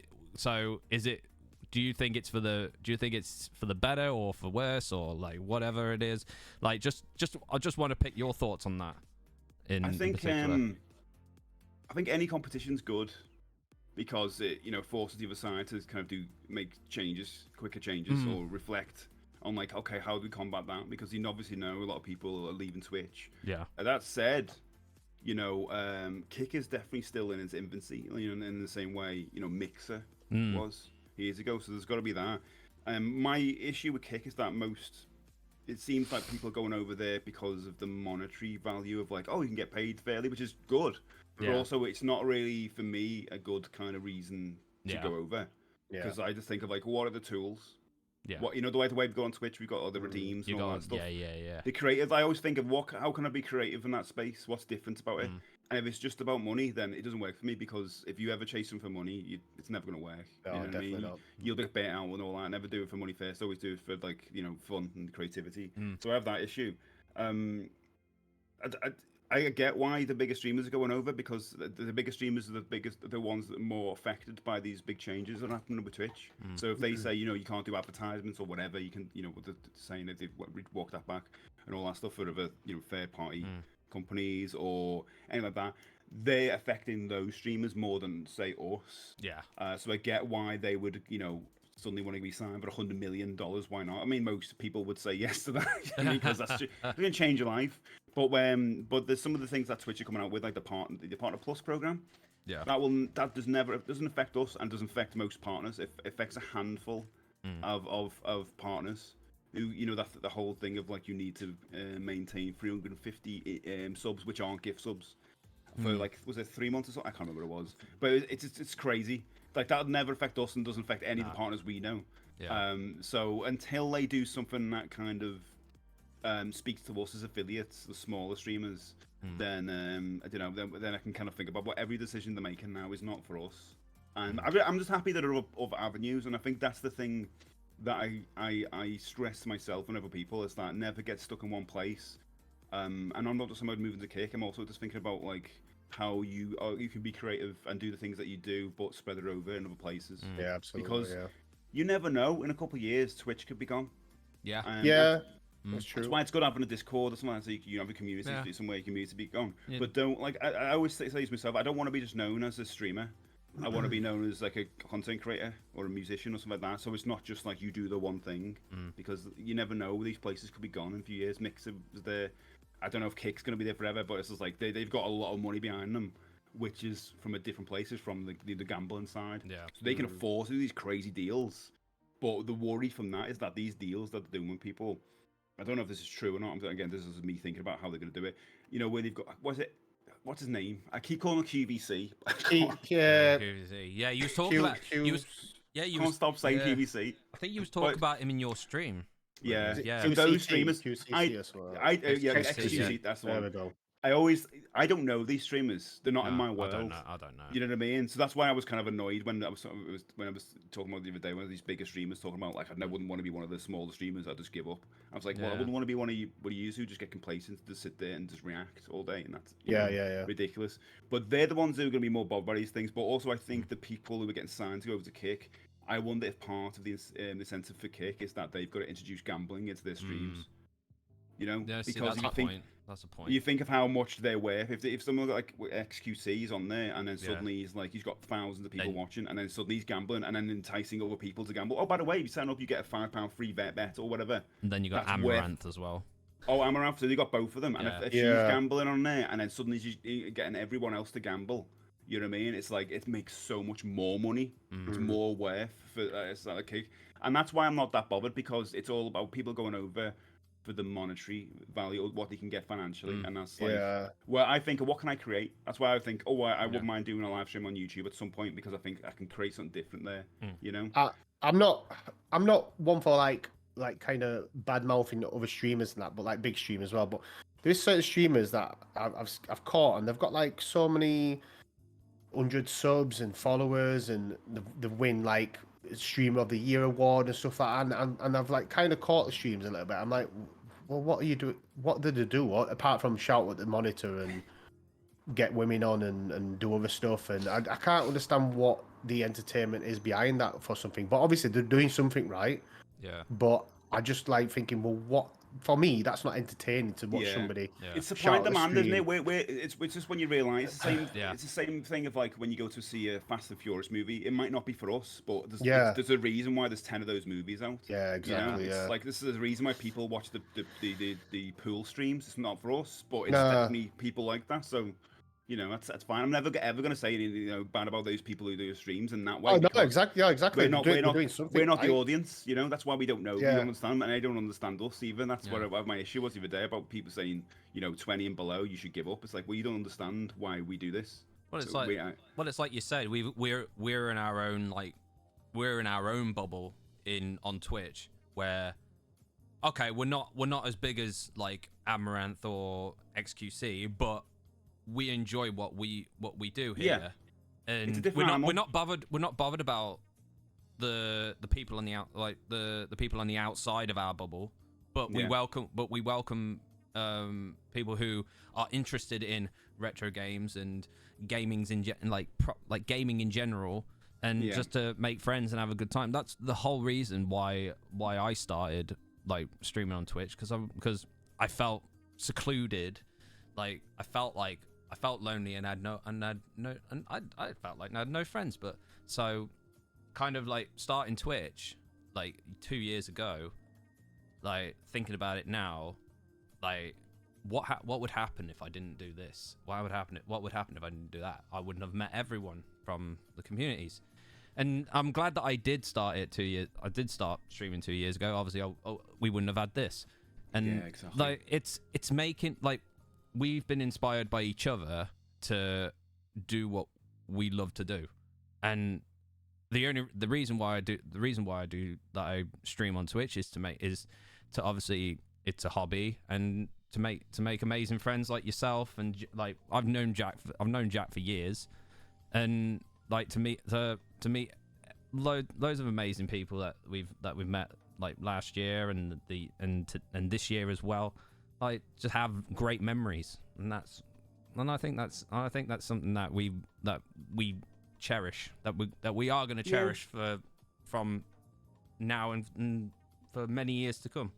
you think it's for the better or for worse or like whatever it is? Like I just want to pick your thoughts on that in particular. I think any competition's good because it forces the other side to kind of make quicker changes or reflect on like, okay, how do we combat that? Because you obviously know a lot of people are leaving Twitch. Yeah. That said, Kick is definitely still in its infancy, in the same way, Mixer was years ago. So there's got to be that. My issue with Kick is that it seems like people are going over there because of the monetary value of like, oh, you can get paid fairly, which is good. But also, it's not really, for me, a good kind of reason to go over. Because I just think of like, what are the tools? Yeah. What the way we go on Twitch, we've got other redeems and all that stuff. Yeah. The creative, I always think of how can I be creative in that space? What's different about it? And if it's just about money, then it doesn't work for me because if you ever chase them for money, it's never going to work. No, you know what I definitely mean? not. You'll get bait out and all that. Never do it for money first. Always do it for like fun and creativity. So I have that issue. I get why the bigger streamers are going over because the bigger streamers are the ones that are more affected by these big changes that are happening with Twitch. So if they say you can't do advertisements or whatever, you can what they're saying that they've walked that back and all that stuff for other third party companies or anything like that. They're affecting those streamers more than say us. Yeah. So I get why they would suddenly want to be signed for $100 million. Why not? I mean, most people would say yes to that because that's going to change your life. But there's some of the things that Twitch are coming out with, like the Partner Plus program. Yeah. That doesn't affect us and doesn't affect most partners. It affects a handful of partners. Who that the whole thing of like you need to maintain 350 subs, which aren't gift subs, for like was it 3 months or so? I can't remember what it was, but it's crazy. Like that would never affect us and doesn't affect any of the partners we know. Yeah. So until they do something that kind of speaks to us as affiliates, the smaller streamers, then I don't know. Then I can kind of think about what every decision they're making now is not for us. And I'm just happy that there are other avenues, and I think that's the thing that I stress to myself and other people is that never get stuck in one place. And I'm not just about moving to Kick. I'm also just thinking about like how you can be creative and do the things that you do, but spread it over in other places. Yeah, absolutely. Because yeah. you never know. In a couple of years, Twitch could be gone. Yeah. Yeah, that's true. That's why it's good having a Discord or something like that, so you have a community, somewhere your community be gone. Yeah. But don't like I always say to myself, I don't want to be just known as a streamer. I want to be known as like a content creator or a musician or something like that. So it's not just like you do the one thing, because you never know. These places could be gone in a few years. Mixer was there. I don't know if Kick's going to be there forever, but it's just like they've got a lot of money behind them, which is from a different places, from the gambling side. Yeah. So they can afford to do these crazy deals. But the worry from that is that these deals that they're doing with people, I don't know if this is true or not. Again, this is me thinking about how they're going to do it. You know, where they've got, what's his name? I keep calling him QVC. Yeah, Yeah, you was talking about. You was, yeah, you Can't was, stop saying yeah. QVC. I think you was talking about him in your stream. Yeah, Yeah. So those streamers, QCC as well. XQC, that's the There one. we go. I don't know these streamers. They're not in my world. I don't know. You know what I mean? So that's why I was kind of annoyed when I was talking about the other day, one of these bigger streamers talking about like I wouldn't want to be one of the smaller streamers. I'd just give up. I was like, well, I wouldn't want to be one of you who just get complacent to sit there and just react all day, and that's ridiculous. But they're the ones who are going to be more bothered by these things. But also, I think the people who are getting signed to go over to Kick, I wonder if part of the incentive for Kick is that they've got to introduce gambling into their streams. You know, Yeah, see, because that's you the think. point. That's the point. You think of how much they're worth. If someone like XQC is on there, and then suddenly he's got thousands of people watching, and then suddenly he's gambling, and then enticing other people to gamble. Oh, by the way, if you sign up, you get a £5 free bet or whatever. And then you got Amaranth as well. Oh, Amaranth, so you got both of them. And if she's gambling on there, and then suddenly she's getting everyone else to gamble, you know what I mean? It's like it makes so much more money. It's more worth for it's like a Kick, and that's why I'm not that bothered, because it's all about people going over for the monetary value of what they can get financially, and that's like well, I think, what can I create? That's why I think, I wouldn't mind doing a live stream on YouTube at some point, because I think I can create something different there. You know, I'm not one for like kind of bad mouthing other streamers and that, but like big streamers as well. But there's certain streamers that I've caught, and they've got like so many 100 subs and followers, and they win like Streamer of the Year award and stuff like that. And I've like kind of caught the streams a little bit. I'm like, well, what are you doing? What did they do? Apart from shout at the monitor and get women on and do other stuff, and I can't understand what the entertainment is behind that for something. But obviously they're doing something right. Yeah. But I just like thinking, well, what? For me, that's not entertaining to watch somebody. It's supply and demand, isn't it? Where it's just when you realise it's the same thing of like when you go to see a Fast and Furious movie. It might not be for us, but there's a reason why there's 10 of those movies out. Yeah, exactly. You know? It's like this is the reason why people watch the pool streams. It's not for us, but it's definitely people like that. So. You know, that's fine. I'm never ever going to say anything bad about those people who do streams in that way. Oh no, exactly. Yeah, exactly. We're not the audience. You know, that's why we don't know. Yeah. We don't understand, and they don't understand us either. That's what my issue was the other day about people saying, 20 and below, you should give up. It's like, well, you don't understand why we do this. Well, it's it's like you said. We're in our own we're in our own bubble on Twitch where, okay, we're not as big as like Amaranth or XQC, but we enjoy what we do here, and we're not bothered about the people on the people on the outside of our bubble, but we welcome people who are interested in retro games and gaming in general, and just to make friends and have a good time. That's the whole reason why I started like streaming on Twitch, because I felt secluded, like I felt lonely and I felt like I had no friends. But so kind of like starting Twitch like 2 years ago, like thinking about it now, like what would happen if I didn't do this? What would happen if I didn't do that? I wouldn't have met everyone from the communities. And I'm glad that I did start it 2 years. I did start streaming 2 years ago. Obviously, we wouldn't have had this. And exactly. like it's making like. We've been inspired by each other to do what we love to do, and the reason why I do that, I stream on Twitch is to obviously it's a hobby, and to make amazing friends like yourself, and like I've known Jack for years, and like to meet loads of amazing people that we've met like last year and this year as well. like just have great memories, and I think that's something that we cherish, that we are going to cherish from now and for many years to come.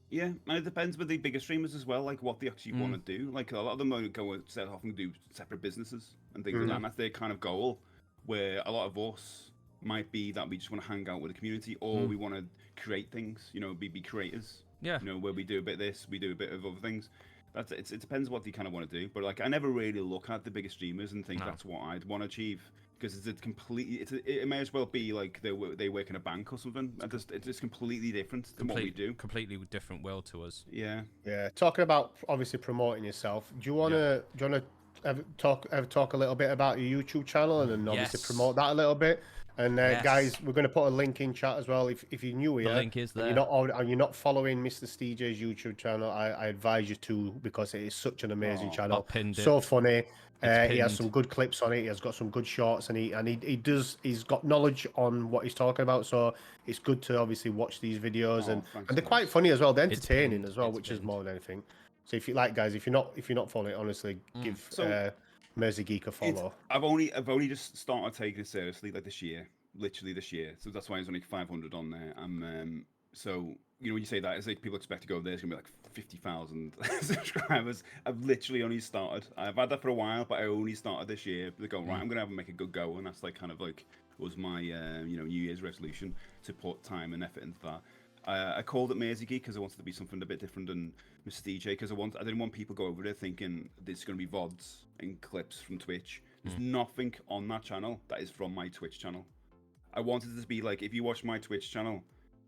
Yeah, and it depends with the bigger streamers as well, like what they actually want to do. Like a lot of them want to go and set off and do separate businesses and things like that. And that's their kind of goal. Where a lot of us might be that we just want to hang out with the community, or we want to create things. You know, be creators. Yeah. You know, where we do a bit of this, we do a bit of other things. It depends what you kind of want to do. But like, I never really look at the bigger streamers and think that's what I'd want to achieve. Because it may as well be like they work in a bank or something. It's completely different than what we do. Completely different world to us. Yeah. Yeah. Talking about obviously promoting yourself, do you wanna ever talk a little bit about your YouTube channel and then obviously promote that a little bit? And guys, we're going to put a link in chat as well. If you're new here, the link is there. And you're not following MrSteJ's YouTube channel, I advise you to, because it is such an amazing channel. So funny. He has some good clips on it. He has got some good shorts, and he's got knowledge on what he's talking about. So it's good to obviously watch these videos, and they're quite funny as well. They're entertaining as well, which is more than anything. So if you like, guys, if you're not following it, honestly, give MrSteJ a follow. I've only just started taking it seriously like this year, literally this year. So that's why there's only 500 on there. So you know, when you say that, it's like people expect to go there. It's gonna be like 50,000 subscribers. I've literally only started. I've had that for a while, but I only started this year. They go right. I'm gonna make a good go, and that's like kind of like was my New Year's resolution to put time and effort into that. I called it MrSteJ because I wanted to be something a bit different than MrSteJ, because I didn't want people to go over there thinking there's going to be VODs and clips from Twitch. There's nothing on that channel that is from my Twitch channel. I wanted it to be like, if you watch my Twitch channel,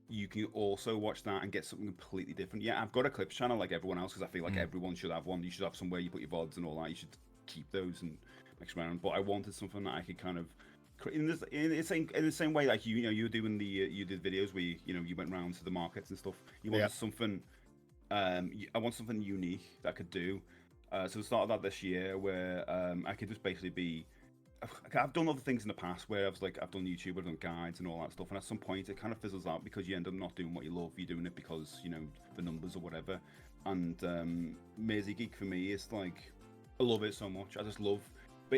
you can also watch that and get something completely different. Yeah, I've got a clips channel like everyone else, because I feel like everyone should have one. You should have somewhere you put your VODs and all that. You should keep those and mix around. But I wanted something that I could kind of in the same way, like you were doing you did videos where you went round to the markets and stuff. You wanted something. I want something unique that I could do. So we started that this year, where I could just basically be. I've done other things in the past where I've done YouTube, I've done guides and all that stuff, and at some point it kind of fizzles out because you end up not doing what you love. You're doing it because the numbers or whatever. And MrSteJ for me is like, I love it so much. I just love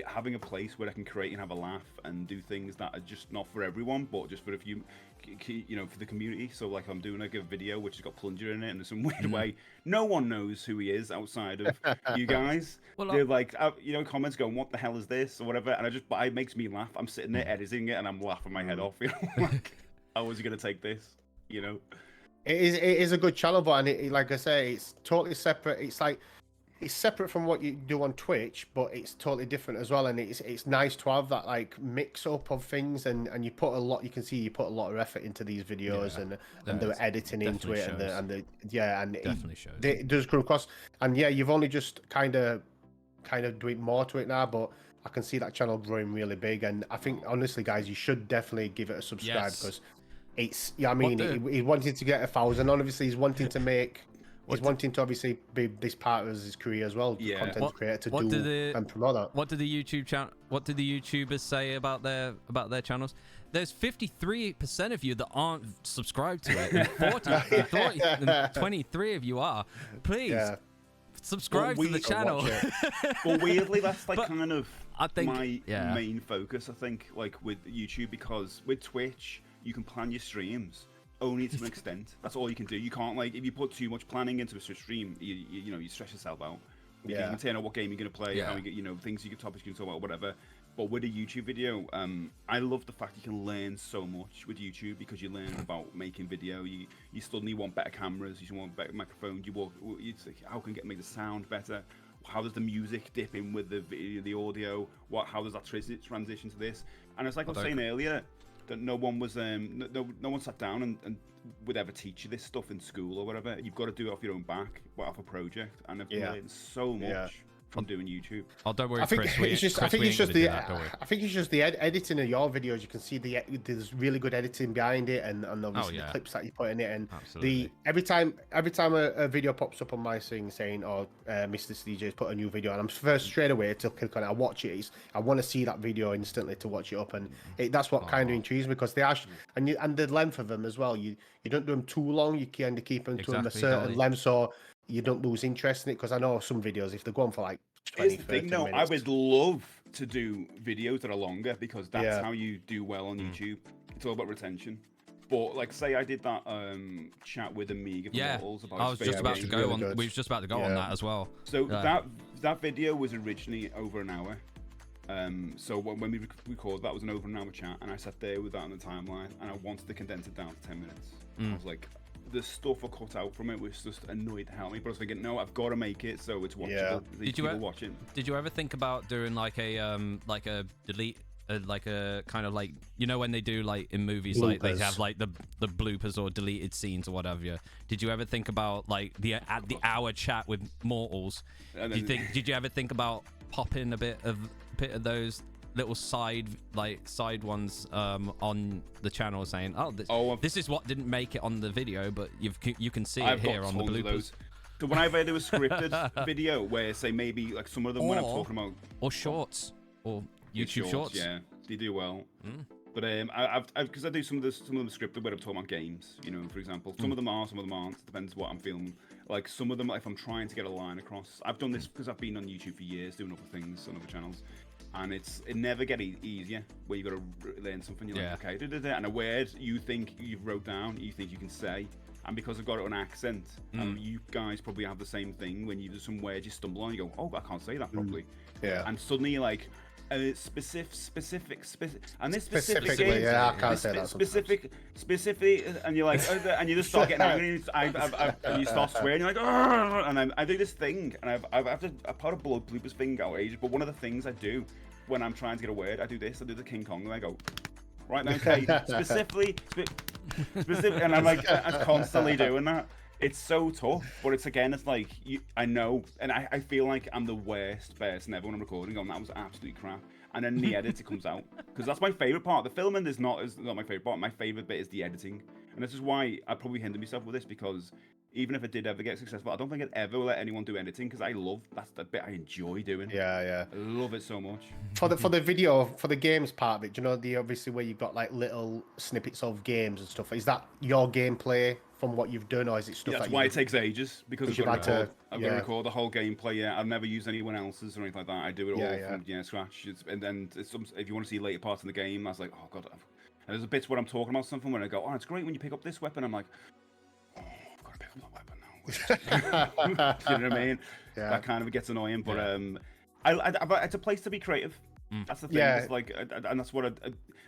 having a place where I can create and have a laugh and do things that are just not for everyone, but just for a few, for the community. So like, I'm doing like a video which has got Plunger in it, and in some weird way, no one knows who he is outside of you guys. Well, they're like, comments going, "What the hell is this?" or whatever, and it makes me laugh. I'm sitting there editing it, and I'm laughing my head off. Like, how was he gonna take this? It is a good channel, but like I say, it's totally separate. It's separate from what you do on Twitch, but it's totally different as well. And it's nice to have that like mix up of things, and you put a lot. You can see you put a lot of effort into these videos, and the editing into it, and definitely shows. It does come across. And you've only just kind of doing more to it now, but I can see that channel growing really big. And I think honestly, guys, you should definitely give it a subscribe, because it's he wanted to get 1,000 on. Obviously, he's wanting to make. He's wanting to obviously be this part of his career as well, content creator, and promote that. What did the YouTubers say about their channels? There's 53% of you that aren't subscribed to it, and 23 of you are. Please subscribe to the channel. Well, weirdly, that's like kind of my main main focus. I think, like with YouTube, because with Twitch you can plan your streams only to an extent. That's all you can do. You can't, like, if you put too much planning into a stream, you stress yourself out. You can turn out what game you're gonna play, how you get, things topics you can talk about, whatever. But with a YouTube video, I love the fact you can learn so much with YouTube, because you learn about making video. You suddenly want better cameras, you want better microphones. It's like, how can make the sound better? How does the music dip in with the audio? How does that transition to this? And it's like I was saying earlier, that no one was no one sat down and would ever teach you this stuff in school or whatever. You've got to do it off your own back, off a project, and I've learned so much from doing YouTube. Oh, don't worry, I think it's just the editing of your videos. You can see there's really good editing behind it, and obviously the clips that you put in it, and every time a video pops up on my thing saying, MrSteJ's put a new video, and I'm first straight away to click on it. I watch it. I want to see that video instantly to watch it up, and that's what kind of intrigues me, because they are, and the length of them as well. You don't do them too long. You kind of keep them to a certain length, so you don't lose interest in it? Because I know some videos, if they go on for like 20, Here's the 30 thing, no, I minutes. would love to do videos that are longer because that's Yeah. how you do well on YouTube. It's all about retention. But like, say I did that chat with Amiga from Yeah, Mortals about I was just Space about to Games. go really on. good. We was just about to go on Yeah. that as well. So Yeah. that video was originally over an hour. So when we recorded that, it was an over an hour chat, and I sat there with that on the timeline, and I wanted to condense it down to 10 minutes. I was like, the stuff I cut out from it was just annoyed to hell me, but I was thinking, no, I've got to make it so it's watchable. Yeah. These people watching. Did you ever think about doing like a delete? Like a kind of like, you know, when they do like in movies, like they Bloopers. have like the bloopers or deleted scenes or whatever. Did you ever think about like the hour chat with Mortals? And Did then- you ever think about popping a bit of those little side ones on the channel saying, this is what didn't make it on the video, but you can see it I've here got on the tons of bloopers. those. So whenever I do a scripted video where say maybe like some of them when I'm talking about or shorts or YouTube shorts. yeah, they do well. But I've because I do some of them scripted where I'm talking about games, you know, for example. Some of them are, some of them aren't. It depends what I'm filming. Like some of them, if I'm trying to get a line across, I've done this because I've been on YouTube for years doing other things on other channels, and it never get easier. Where you got to learn something, you're like, okay, and a word you think you've wrote down, you think you can say. And because I've got it on accent, you guys probably have the same thing when you do some words you stumble on, you go, oh, I can't say that properly. Yeah. And suddenly you're like, and this specific, and this specific Specifically, game, yeah, I can't say that specific, and you're like, and you just start getting angry, and you start swearing, you're like, "Argh!" And I do this thing, and I put a bloopers thing out ages, but one of the things I do when I'm trying to get a word, I do this, I do the King Kong, and I go, right now, okay, specific, and I'm like, I'm constantly doing that. It's so tough, but it's like I know, and I feel like I'm the worst person ever when I'm recording. Going, that was absolutely crap, and then the edit it comes out because that's my favorite part. The filming is not my favorite part. My favorite bit is the editing, and this is why I probably hinder myself with this because even if it did ever get successful, I don't think I'd ever let anyone do editing because that's the bit I enjoy doing. Yeah. I love it so much. For the video, for the games part of it, do you know the obviously where you've got like little snippets of games and stuff? Is that your gameplay from what you've done, or is it stuff That's that why it takes ages because I've got to record the whole gameplay. Yeah, I've never used anyone else's or anything like that. I do it all from scratch. And then if you want to see later parts in the game, that's like, oh god. And there's a bits where I'm talking about something where I go, oh, it's great when you pick up this weapon. I'm like, oh, I've got to pick up that weapon now. You know what I mean? Yeah. That kind of gets annoying, but it's a place to be creative. That's the thing. Yeah. It's like, and that's what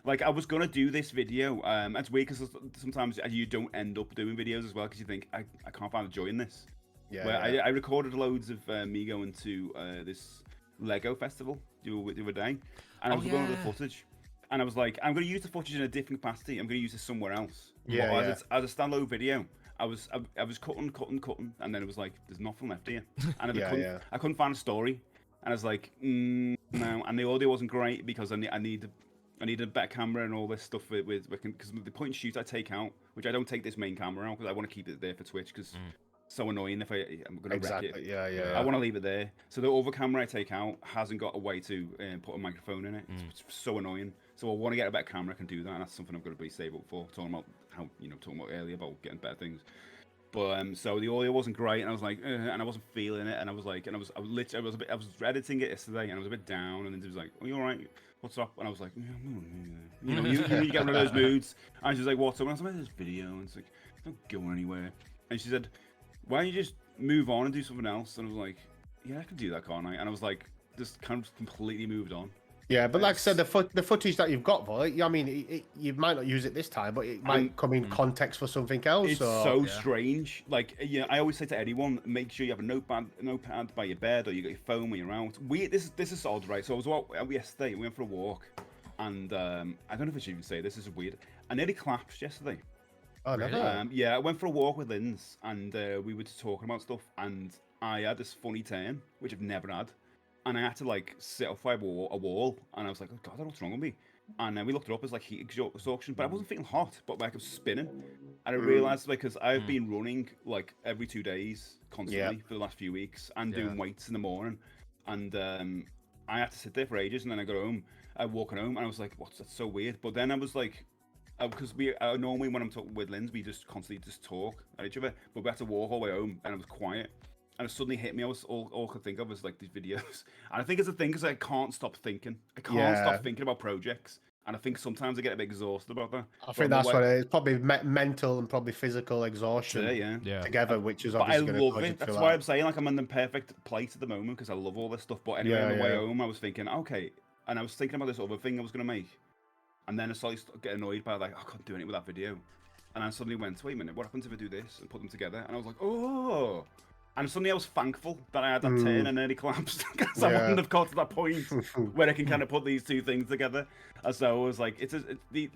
I was gonna do this video. It's weird because sometimes you don't end up doing videos as well because you think I can't find the joy in this. Yeah. Where I recorded loads of me going to this Lego festival the other day, and I was going over the footage, and I was like, I'm gonna use the footage in a different capacity. I'm gonna use this somewhere else. Yeah. As a standalone video. I was cutting, and then it was like, there's nothing left here, and I couldn't find a story. And I was like, no, and the audio wasn't great because I need a better camera and all this stuff with because the point and shoot I take out, which I don't take this main camera out because I want to keep it there for Twitch because it's so annoying if I'm going to wreck it. Yeah. I want to leave it there. So the other camera I take out hasn't got a way to put a microphone in it. It's so annoying. So I want to get a better camera. I can do that, and that's something I've got to be saved up for. Talking about earlier about getting better things. But so the audio wasn't great, and I was like, and I wasn't feeling it, and I was editing it yesterday, and I was a bit down, and then it was like, "Are you all right? What's up?" And I was like, you get one of those moods, and she was like, "What's up?" And I was like, "This video," and it's like, "Don't go anywhere." And she said, "Why don't you just move on and do something else?" And I was like, "Yeah, I can do that, can't I?" And I was like, just kind of completely moved on. Yeah, but like I said, the footage that you've got for it, I mean, you might not use it this time, but it might come in context for something else. It's so strange. Like, I always say to anyone, make sure you have a notepad by your bed, or you got your phone when you're out. This is odd, right? So I was out yesterday. We went for a walk, and I don't know if I should even say this. This is weird. I nearly collapsed yesterday. Oh, really? Yeah, I went for a walk with Linz, and we were just talking about stuff, and I had this funny turn, which I've never had. And I had to like sit off by a wall, and I was like, "Oh God, I don't know what's wrong with me." And then we looked it up as like heat exhaustion, but I wasn't feeling hot, but like I was spinning. And I realized because I've been running like every 2 days constantly for the last few weeks, and doing weights in the morning, and I had to sit there for ages. And then I got home, I walking home, and I was like, "What's that? So weird." But then I was like, because we normally when I'm talking with Linz, we just constantly just talk at each other, but we had to walk all the way home, and it was quiet. And it suddenly hit me. I was all I could think of was like these videos, and I think it's a thing because I can't stop thinking. I can't stop thinking about projects, and I think sometimes I get a bit exhausted about that. I think that's what it is. Probably mental and probably physical exhaustion together, which is obviously going to cause you to That's why I'm saying like I'm in the perfect place at the moment because I love all this stuff. But anyway, on the way home, I was thinking, okay, and I was thinking about this other thing I was going to make, and then I started getting annoyed by like I couldn't do anything with that video, and I suddenly went, wait a minute, what happens if I do this and put them together? And I was like, oh. And suddenly I was thankful that I had that turn and nearly collapsed because I wouldn't have got to that point where I can kind of put these two things together. And so I was like, the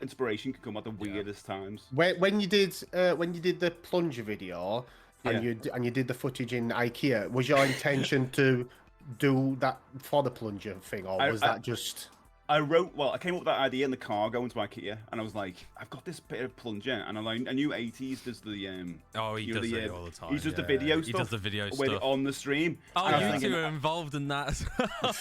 inspiration can come at the weirdest times. When you did the plunger video and you did the footage in IKEA, was your intention to do that for the plunger thing, or was that just? I came up with that idea in the car going to IKEA, and I was like, I've got this bit of plunger, and I knew 80s does the he does it all the time. He does the video stuff. He does the video stuff on the stream. Oh, you two are involved in that.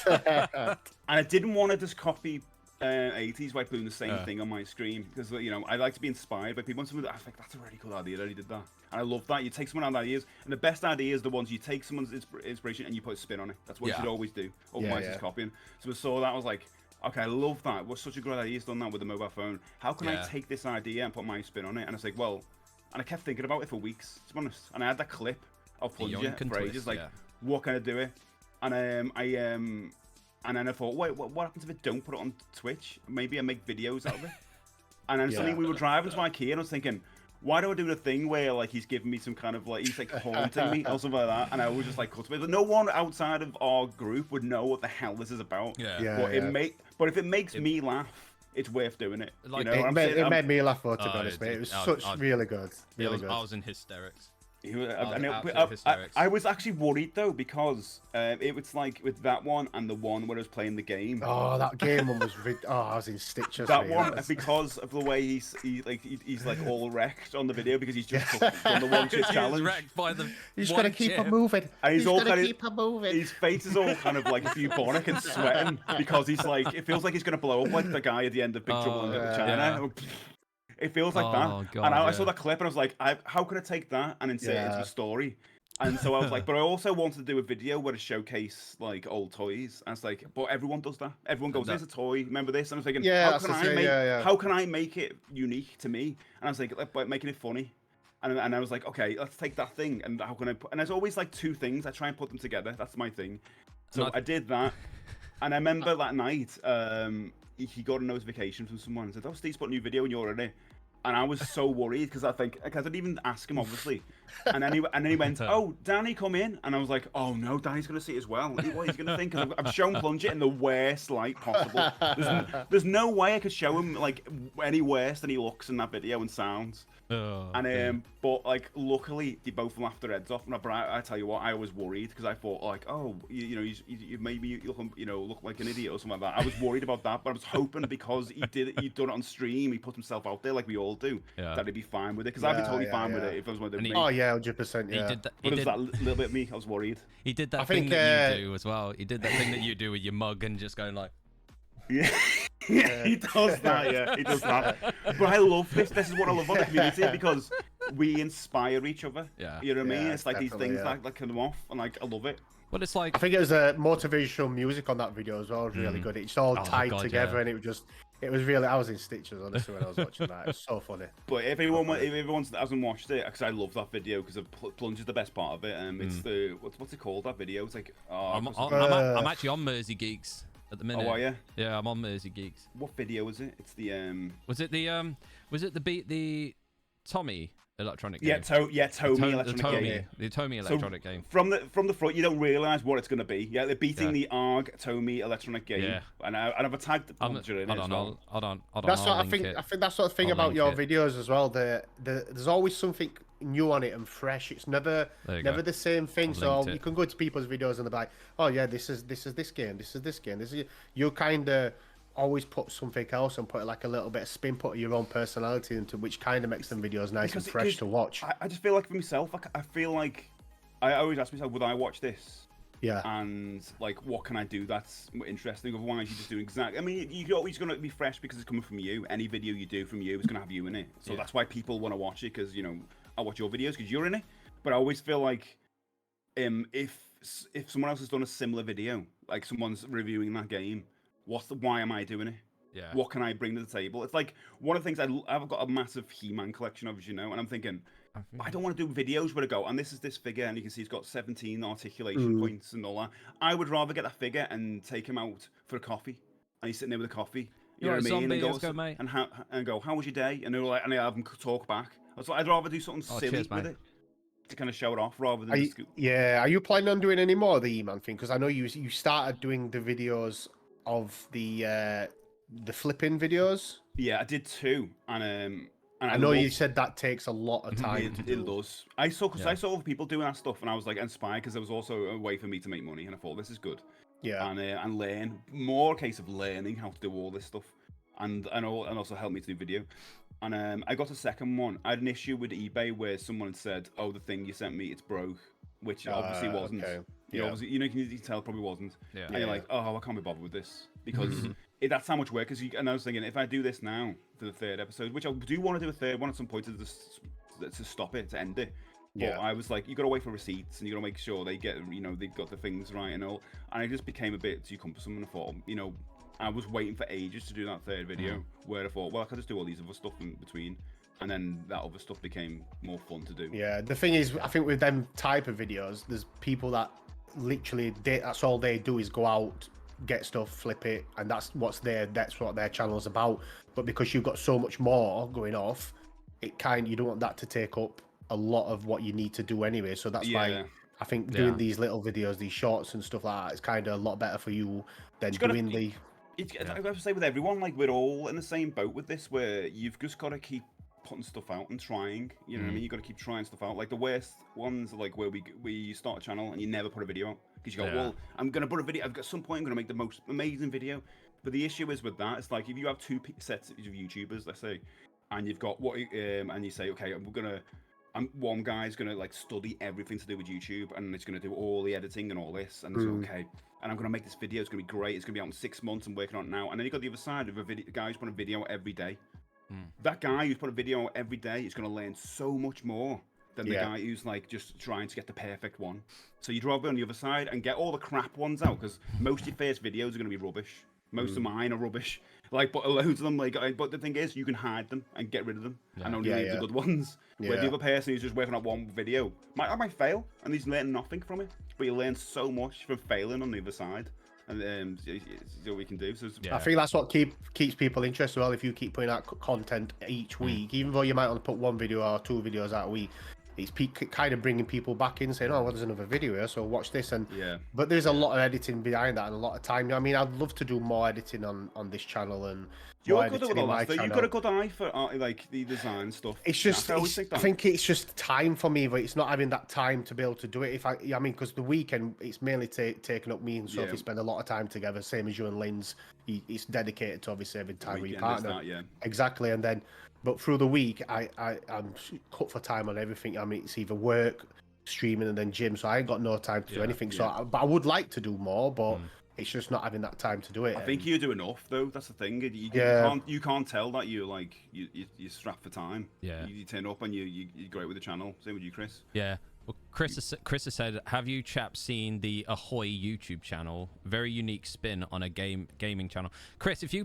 And I didn't want to just copy 80s by putting the same thing on my screen because I like to be inspired by people. And something that I think that's a really cool idea that he did that, and I love that. You take someone else's ideas, and the best ideas are the ones you take someone's inspiration and you put a spin on it. That's what you should always do. Otherwise, it's copying. So I saw that, I was like, okay, I love that. What's such a great idea. He's done that with the mobile phone. How can I take this idea and put my spin on it? And I was like, well, and I kept thinking about it for weeks, to be honest. And I had that clip of plunger for ages, like, what can I do it? And and then I thought, wait, what happens if I don't put it on Twitch? Maybe I make videos out of it. And then suddenly we were driving to IKEA, and I was thinking, why do I do the thing where like he's giving me some kind of like he's like haunting me or something like that, and I would just like cut it. But no one outside of our group would know what the hell this is about. But if it makes me laugh, it's worth doing it. Like, it made me laugh, to be honest, mate. It was really good. Really good. I was in hysterics. I was actually worried though because it was like with that one and the one where I was playing the game. Oh, that game one was. I was in stitches. That one because of the way he's like all wrecked on the video because he's just done the one chip challenge. He's wrecked by the. He's got to keep on moving. And he's all kind of keep on moving. His face is all kind of like euphoric and sweating because he's like it feels like he's gonna blow up like the guy at the end of Big Trouble in Little China. It feels like that. God, and I saw that clip and I was like, how could I take that and insert it into a story? And so I was like, but I also wanted to do a video where I showcase like old toys. And it's like, but everyone does that. Everyone goes, there's a toy. Remember this? And I was thinking, how can I make it unique to me? And I was like, by making it funny. And I was like, okay, let's take that thing. And how can I put? And there's always like two things. I try and put them together. That's my thing. So I did that. And I remember that night, he got a notification from someone and said, oh, Steve's put a new video and you're in it. And I was so worried because I didn't even ask him, obviously. And then he went, oh, Danny, come in. And I was like, oh no, Danny's going to see it as well. What he's going to think? Because I've shown Plunger in the worst light possible. There's no way I could show him like any worse than he looks in that video and sounds. But like luckily they both laughed their heads off. But I tell you what, I was worried because I thought like, oh, you maybe you look like an idiot or something like that. I was worried about that, but I was hoping because he'd done it on stream, he put himself out there like we all do, that he'd be fine with it. Because I'd be totally fine with it if I was one of them. Oh yeah, 100%. Yeah. But it was that little bit of me. I was worried. He did that thing that you do as well. He did that thing that you do with your mug and just going like. Yeah, he does that. Yeah, he does that. But I love this. This is what I love about the community because we inspire each other. Yeah, you know what I mean. It's like these things that come off, and like I love it. But it's like I think it was a motivational music on that video as well. It was really good. It's all tied together, and it was really. I was in stitches honestly when I was watching that. It was so funny. But if everyone hasn't watched it, because I love that video because Plunge is the best part of it. It's the what's it called? That video. It's like I'm actually on Mersey Geeks at the minute. Oh, are you? Yeah, I'm on Mersey Geeks. What video is it? It's the Was it the Tommy electronic game? Tommy electronic game. The Tommy electronic game. From the front, you don't realise what it's going to be. Yeah, they're beating the ARG Tommy electronic game. Yeah. And I've tagged the Plunger in it as well. Hold on. That's what I think that's sort of thing about your videos as well. There's always something new on it and fresh. It's never the same thing. So you can go to people's videos and they're like, oh yeah, this is this game. You kind of always put something else and put like a little bit of spin, put your own personality into, which kind of makes them videos nice and fresh to watch. I just feel like for myself, I feel like I always ask myself, would I watch this Yeah. And like, what can I do that's interesting? Otherwise, you're just doing exactly. I mean, you're always going to be fresh because it's coming from you. Any video you do from you is going to have you in it. So that's why people want to watch it, because, you know, I watch your videos because you're in it. But I always feel like, if someone else has done a similar video, like someone's reviewing that game, why am I doing it? Yeah. What can I bring to the table? It's like one of the things I've got a massive He-Man collection of, as you know, and I'm thinking, I don't want to do videos where I go, and this is this figure, and you can see he's got 17 articulation points and all that. I would rather get that figure and take him out for a coffee, and he's sitting there with a coffee. You know what I mean? And go, how was your day? And they're like, and I have them talk back. I was like, I'd rather do something silly with it to kind of show it off rather than. Are you planning on doing any more of the E-Man thing? Because I know you started doing the videos of the flipping videos. Yeah, I did 2, and I know you said that takes a lot of time. It does. I saw other people doing that stuff, and I was like inspired, because there was also a way for me to make money, and I thought this is good. Yeah. And learn more, a case of learning how to do all this stuff, and also help me to do video. And I got a second one. I had an issue with eBay where someone had said, "Oh, the thing you sent me, it's broke," which obviously wasn't. Okay. Obviously, you can tell it probably wasn't. Yeah. And you're like, "Oh, I can't be bothered with this," because that's how much work. And I was thinking, if I do this now for the 3rd episode, which I do want to do a 3rd one at some point to stop it, to end it. But I was like, you got to wait for receipts, and you got to make sure they get, they've got the things right and all. And it just became a bit too cumbersome, and I thought, I was waiting for ages to do that 3rd video, where I thought, well, I could just do all these other stuff in between. And then that other stuff became more fun to do. Yeah, the thing is, I think with them type of videos, there's people that literally, that's all they do is go out, get stuff, flip it, and that's what their channel's about. But because you've got so much more going off, you don't want that to take up a lot of what you need to do anyway. So that's why I think doing these little videos, these shorts and stuff like that, is kind of a lot better for you than doing the. I have to say, with everyone, like, we're all in the same boat with this, where you've just got to keep putting stuff out and trying. You know what I mean? You got to keep trying stuff out. Like, the worst ones are like where we start a channel and you never put a video out, because you go, well, I'm gonna put a video. At some point, I'm gonna make the most amazing video. But the issue is with that, it's like, if you have 2 sets of YouTubers, let's say, and you've got and you say, okay, one guy's gonna like study everything to do with YouTube, and it's gonna do all the editing and all this, and it's okay. And I'm gonna make this video. It's gonna be great. It's gonna be out in 6 months. I'm working on it now. And then you got the other side of a guy who's putting a video every day. That guy who's put a video every day is gonna learn so much more than the guy who's like just trying to get the perfect one. So you'd rather be on the other side and get all the crap ones out, because most of your first videos are gonna be rubbish. Most of mine are rubbish. Like, but loads of them, like, but the thing is, you can hide them and get rid of them, and only leave the good ones. Where the other person who's just working on one video might fail, and he's learning nothing from it, but you learn so much from failing on the other side, and it's all we can do. So I think that's what keeps people interested. Well, if you keep putting out content each week, even though you might only put 1 video or 2 videos out a week, it's kind of bringing people back in, saying, "Oh, well, there's another video here, so watch this." And but there's a lot of editing behind that and a lot of time. I mean, I'd love to do more editing on this channel, and you're good at all that. You've got a good eye for like the design stuff. It's just, I think it's just time for me, but it's not having that time to be able to do it. I mean, because the weekend it's mainly taking up me and Sophie spend a lot of time together, same as you and Lynn's. It's dedicated to obviously having time with your partner. Exactly, and then. But through the week, I'm cut for time on everything. I mean, it's either work, streaming, and then gym. So I ain't got no time to do anything. So, but I would like to do more, but it's just not having that time to do it. I think you do enough, though. That's the thing. You can't tell that you're strapped for time. Yeah. You turn up and you're great with the channel. Same with you, Chris. Yeah. Well, Chris has said, have you chaps seen the Ahoy YouTube channel? Very unique spin on a gaming channel. Chris, if you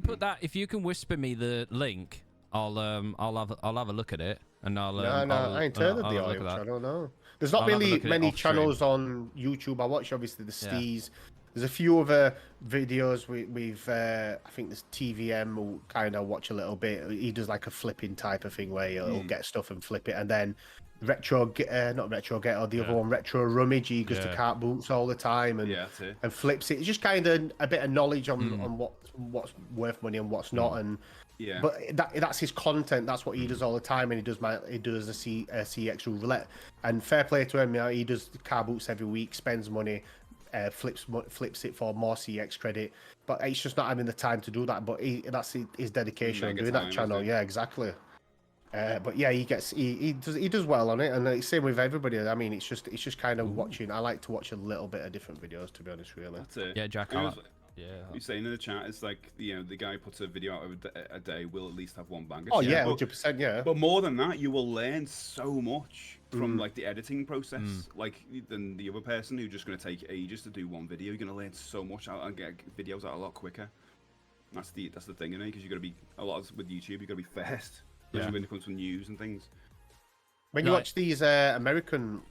can whisper me the link. I'll have a look at it, and I ain't heard of the Ahoy. I don't know. There's not really many channels on YouTube. I watch obviously the SteJ. There's a few other videos with I think there's TVM who kind of watch a little bit. He does like a flipping type of thing where he'll get stuff and flip it, and then not Retro Get, or the other one, Retro Rummage. He goes to cart boots all the time and flips it. It's just kind of a bit of knowledge on what's worth money and what's not, and. Yeah. But that's his content. That's what he does all the time, and he does a CX roulette. And fair play to him. He does car boots every week, spends money, flips it for more CX credit. But he's just not having the time to do that. But that's his dedication on doing that channel. Yeah, exactly. But yeah, he does well on it, and it's same with everybody. I mean, it's just kind of watching. I like to watch a little bit of different videos, to be honest, really. That's it. Yeah, Jack. Yeah. You're saying in the chat, it's like the guy puts a video out a day will at least have one banger. Oh yeah, 100%. Yeah. But more than that, you will learn so much from like the editing process, like than the other person who's just going to take ages to do one video. You're going to learn so much out and get videos out a lot quicker. That's the thing, because you're going to be with YouTube. You're going to be first, especially when it comes to news and things. When you watch these American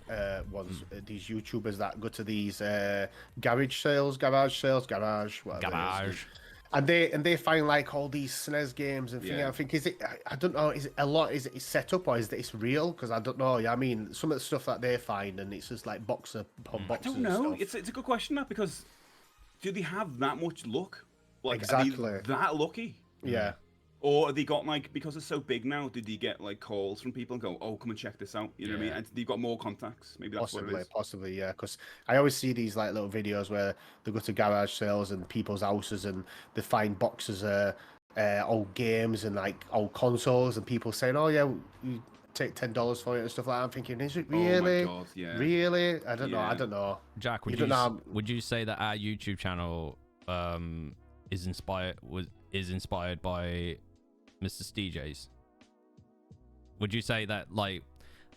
ones, these YouTubers that go to these garage sales, whatever it is, and they find like all these SNES games and things. I think I don't know, is it a lot? Is it set up or is it's real? Because I don't know. I mean, some of the stuff that they find and it's just like boxes upon boxes. I don't know. And stuff. It's a good question, that, because do they have that much luck? Like, exactly. Are they that lucky? Yeah. Or have they got, like, because it's so big now, did they get, like, calls from people and go, oh, come and check this out? You know what I mean? And they've got more contacts. Maybe that's what it is. Possibly, yeah. Because I always see these, like, little videos where they go to garage sales and people's houses and they find boxes of old games and, like, old consoles and people saying, oh, yeah, you take $10 for it and stuff like that. I'm thinking, is it really? Oh, my God, yeah. Really? I don't know. Jack, would you say that our YouTube channel is inspired by MrSteJ's? Would you say that like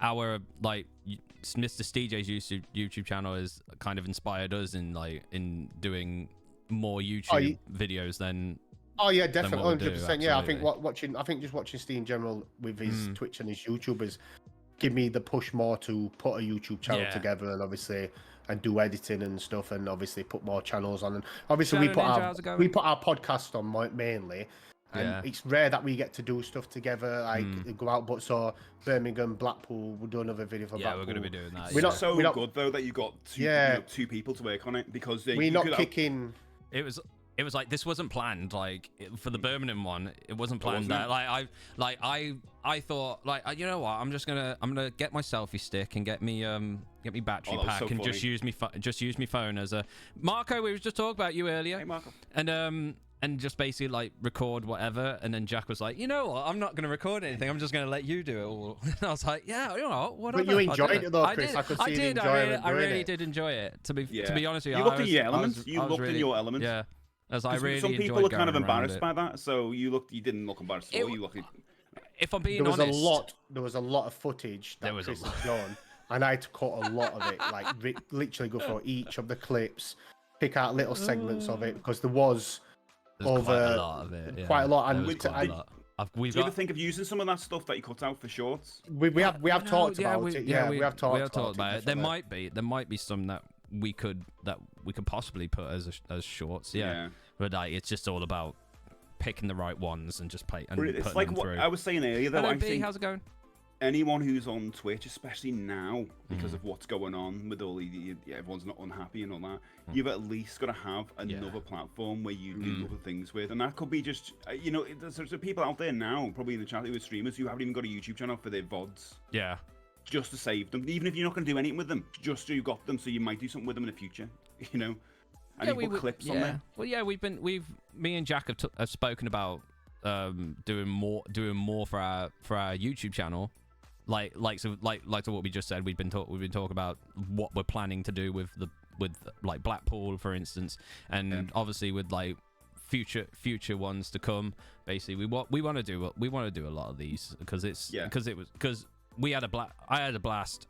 our MrSteJ's YouTube channel has kind of inspired us in doing more YouTube videos than? Oh yeah, definitely, 100%. Yeah, I think just watching Steve in general with his Twitch and his YouTube has given me the push more to put a YouTube channel together and obviously and do editing and stuff and obviously put more channels on. And obviously we put our podcast on mainly. And it's rare that we get to do stuff together, like go out. But so Birmingham, Blackpool, we'll do another video for Blackpool. Yeah, we're going to be doing that. We're not so good though that you got two people to work on it, because we're not kicking. It was like this wasn't planned. Like for the Birmingham one, it wasn't planned. That I thought like you know what, I'm gonna get my selfie stick and get me battery pack and funny. just use my phone as a Marco. We were just talking about you earlier. Hey Marco. And just basically like record whatever, and then Jack was like, you know what, I'm not going to record anything, I'm just going to let you do it all. And I was like, yeah, you know, whatever. But you enjoyed it though, Chris. I really did enjoy it. To be honest with you, you looked in your elements. You looked in your elements. Yeah, as I really. Some people are kind of embarrassed by that, so you didn't look embarrassed at all. You looked. If I'm being honest, there was a lot of footage that Chris had done, and I had to cut a lot of it. Like literally go for each of the clips, pick out little segments of it, because there was. Quite a lot of it. Yeah. Quite a lot. And do you ever think of using some of that stuff that you cut out for shorts? We have talked about it. Yeah, we have talked about it. There might be some that we could possibly put as shorts. Yeah. But it's just all about picking the right ones and just play and it's putting like them what through. I was saying earlier though. I think how's it going? Anyone who's on Twitch, especially now, because of what's going on with all everyone's not unhappy and all that, you've at least got to have another platform where you do other things with, and that could be just, there's people out there now, probably in the chat with streamers who haven't even got a YouTube channel for their VODs. Yeah. Just to save them, even if you're not going to do anything with them, just so you got them, so you might do something with them in the future, And you put clips on there. Well, yeah, me and Jack have spoken about doing more for our YouTube channel. Like what we just said, we've been talking about what we're planning to do with like Blackpool, for instance, and obviously with like future ones to come. Basically, we want to do a lot of these because I had a blast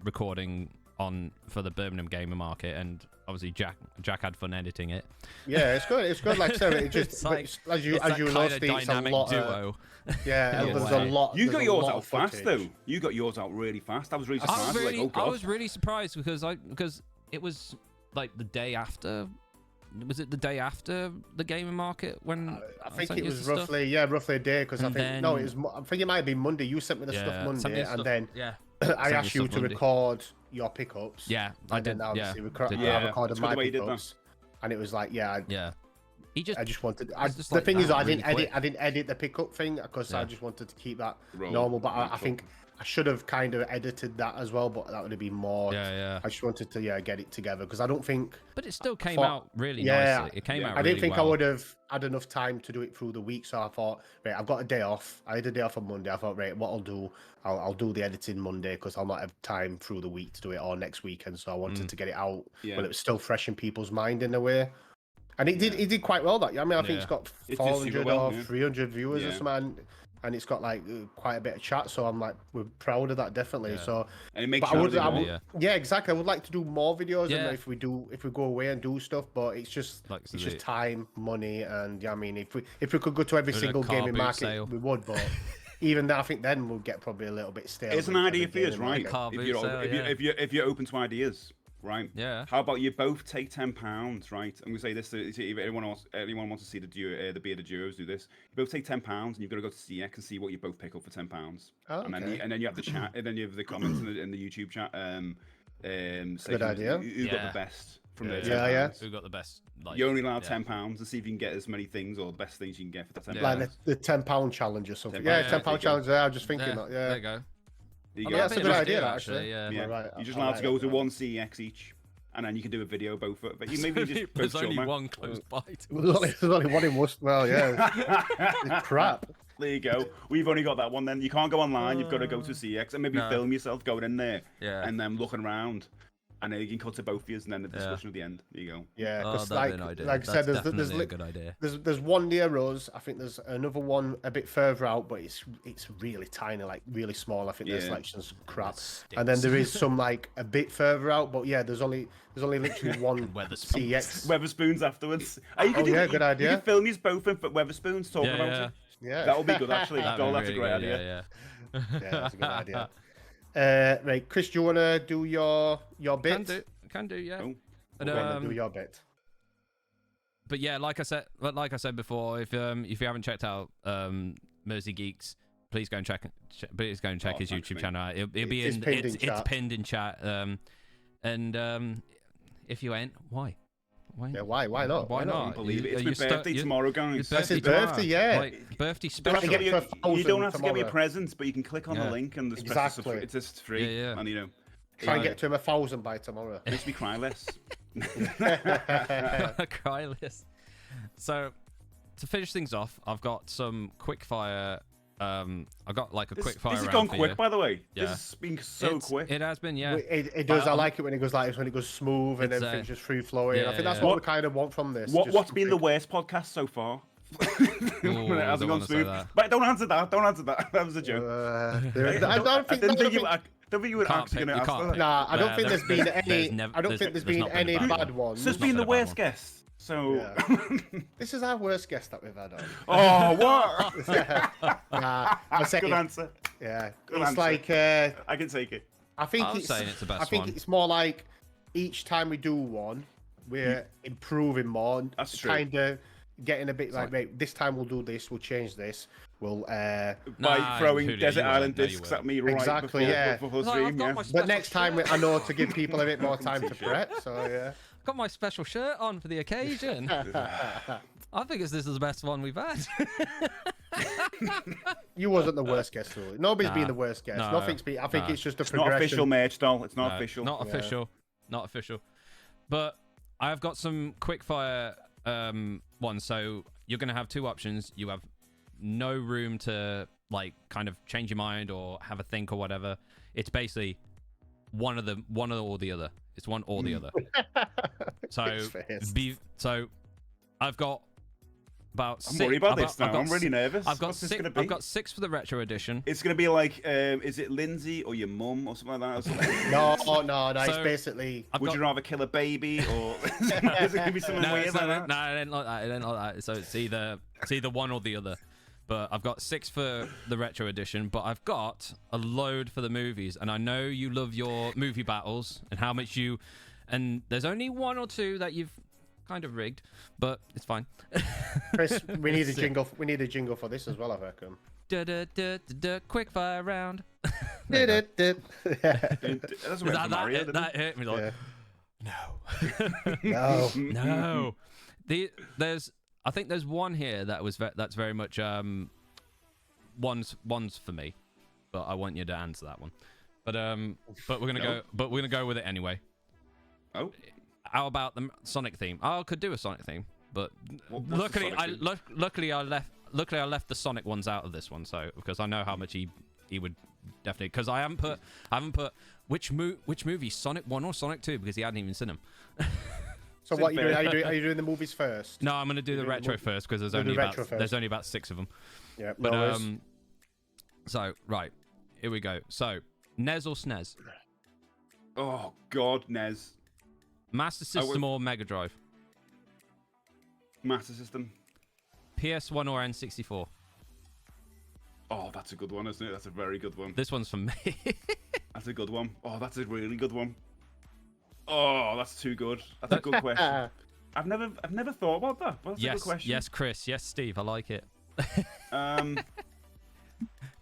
recording for the Birmingham Gamer Market, and obviously Jack had fun editing it. Yeah, it's good. It's good. Like I said, it just as you know, Steve, it's a lot duo. Yeah, there's a lot. You got yours out fast though. You got yours out really fast. I was really surprised. I was really surprised because it was like the day after. Was it the day after the Gamer Market when I think it was roughly a day, because I think it might have been Monday. You sent me the stuff Monday, and then I asked you to record your pickups. Yeah, I did. Obviously recorded my pickups, and it was like He just I just wanted. just The like thing is, that, I really didn't edit. quick. I didn't edit the pickup thing because I Yeah. just wanted to keep that Roll, normal. But I natural. think I should have kind of edited that as well. But that would have been more. Yeah. I just wanted to get it together because I don't think. But it still came thought- out really yeah, nicely. It came yeah. out I really didn't think well. I would have had enough time to do it through the week, so I thought, right, I've got a day off. I had a day off on Monday. I thought, right, what I'll do, I'll do the editing Monday because I'll not have time through the week to do it or next weekend. So I wanted to get it out Yeah. when it was still fresh in people's mind in a way. And it did quite well. That I mean, I think it's got It did super 400 well, or yeah. 300 viewers or Yeah. something, and it's got like quite a bit of chat. So I'm like, we're proud of that definitely. Yeah. So, And it makes but you I would, happy, right? yeah, exactly. I would like to do more videos, Yeah. and if we go away and do stuff, but it's just Like, so it's just the- time, money, and I mean, if we could go to every Do a single car gaming boot market, sale. we would. But even then, I think then we'll get probably a little bit stale. It's an with idea the for you, gaming right? market. Car If boot you're, sale, if you're open to ideas, right? Yeah. How about you both take £10, right? I'm gonna say this: if anyone wants to see the bearded duos do this, you both take £10, and you've got to go to CX and see what you both pick up for £10. Oh, And okay. then you have the chat, and then you have the comments in the YouTube chat. Say Good idea. Who got Yeah. the best from the Yeah, yeah. £10? Who got the best? Like, You're only allowed yeah. £10 to see if you can get as many things or the best things you can get for the £10. Yeah. Like the £10 challenge or something. £10, Yeah, yeah, £10 there you go. challenge. Yeah, I was just thinking Yeah, that. there Yeah. you go. There you Oh, go. Yeah, that's a good Let's idea, do it, actually. Yeah. Yeah. Right, You're just I allowed like to go that. to one CEX each, and then you can do a video both. But you maybe just There's both only short, man. one close by. To There's only one in Worcester. Well, yeah. It's crap. There you go. We've only got that one. Then you can't go online. You've got to go to CX and maybe No. film yourself going in there Yeah. and then looking around, and then you can cut to both of you, and then the discussion at the end. There you go. Yeah, Oh, because that'd be an idea. like I said, That's there's definitely a good idea. there's one near us. I think there's another one a bit further out, but it's really tiny, like really small. I think the Yeah. selection's crap. That And then stinks. there is some like a bit further out, but yeah, there's only literally one Weatherspoons. CX. Weatherspoons afterwards. You can Oh, yeah, good idea. You can film these both in Weatherspoons talking Yeah, about yeah. it. Yeah, That'll be good actually. That'd Joel, be that's a really great good, idea. Yeah. yeah, that's a good idea. Right, Chris, do you want to do your bit? Can do, yeah. Cool. And, Go on then, do your bit. but yeah, like I said before, if you haven't checked out Mersey Geeks, please go and check his Oh, YouTube thanks, mate. channel. It'll be It's pinned in it's chat. pinned in chat. And if you ain't, why? Yeah, why not? Why I not? can't believe it. It's You're my stu- birthday you're- tomorrow, your guys. That's his tomorrow. birthday, yeah. Like, birthday You don't have to special. get me For you don't have to get me a tomorrow. present, but you can click on the Yeah. link and just Exactly. it's just free. Yeah, yeah. And you know, Try and Yeah. get to him 1,000 by tomorrow. makes me cry less. Cry list. So, to finish things off, I've got some quick fire. I've got like a quick fire. This has round gone for quick, you. by the way. Yeah. This has been so It's- quick. It has been, yeah. It does. But, I like it when it goes like this, when it goes smooth and It's, everything's just free flowing. I yeah, think that's yeah. what we kind of want from this. What's been the worst podcast so far? Ooh, When it I hasn't don't gone wanna say smooth. that. But don't answer that. Don't answer that. That was a joke. I don't think. didn't think you. I don't think you were Can't actually pick- going to you ask can't that. pick. Nah, I don't think There's- there's been there's any. never- I don't there's- think there's there's been not been a any bad bad one. ones. So it's Not been the been a bad worst one. guest. So. Yeah. This is our worst guest that we've had on. Oh, what? Nah, I say, Good answer. yeah, Good it's answer. like I can take it. I think I'm it's. saying it's the best I think one. it's more like each time we do one, we're improving more. And That's true. Kind of getting a bit like, right, this time we'll do this. We'll change this. We'll. By Nah, throwing Julia, Desert you Island won't. No, you discs won't. at me right Exactly, before, yeah. before Like, stream, I've got yeah. my But special next time, shirt. I know to give people a bit more time to prep. So yeah. Got my special shirt on for the occasion. I think this is the best one we've had. You wasn't the worst guest, really. Nobody's been Nah, the worst guest. no, Nothing's been. I think no. it's just a It's not progression. official merch, doll. It's not No, official. Not Yeah. official. Not official. But I've got some quick fire ones. So you're going to have two options. You have no room to like kind of change your mind or have a think or whatever. It's basically one or the other. It's one or the other. So His face. so I've got about I'm six. worried about I've this got- now. I've I'm got really nervous. I've got What's this six. gonna be? I've got six for the retro edition. It's gonna be like, is it Lindsay or your mum or something like that? Or something? No. It's So, basically. I've Would got, you rather kill a baby or is it gonna be something no, weird it's like not, that? no, it ain't like that. It ain't like that. So it's either one or the other. But I've got six for the retro edition. But I've got a load for the movies, and I know you love your movie battles and how much you. And there's only one or two that you've kind of rigged, but it's fine. Chris, we need a jingle. We need a jingle for this as well, I reckon. Quick fire round. Did it? That's Is what that, Mario, that, didn't that hit me like, Yeah. no. No. No. There's I think there's one here that's very much one's for me, but I want you to answer that one. But we're gonna go with it anyway. Oh, how about the Sonic theme? I could do a Sonic theme, but luckily I left the Sonic ones out of this one, so because I know how much he would definitely, because I haven't put which movie, Sonic 1 or Sonic 2, because he hadn't even seen them. So what are you doing? Are you doing the movies first? No, I'm gonna do the retro first, because there's only about 6 of them. Yeah, but so right, here we go. So NES or SNES? Oh God, NES. Master System or Mega Drive? Master System. PS1 or N64? Oh, that's a good one, isn't it? That's a very good one. This one's for me. That's a good one. Oh, that's a really good one. Oh, that's too good. That's a good question. I've never thought about that. But that's a good question. Yes, Chris. Yes, Steve. I like it.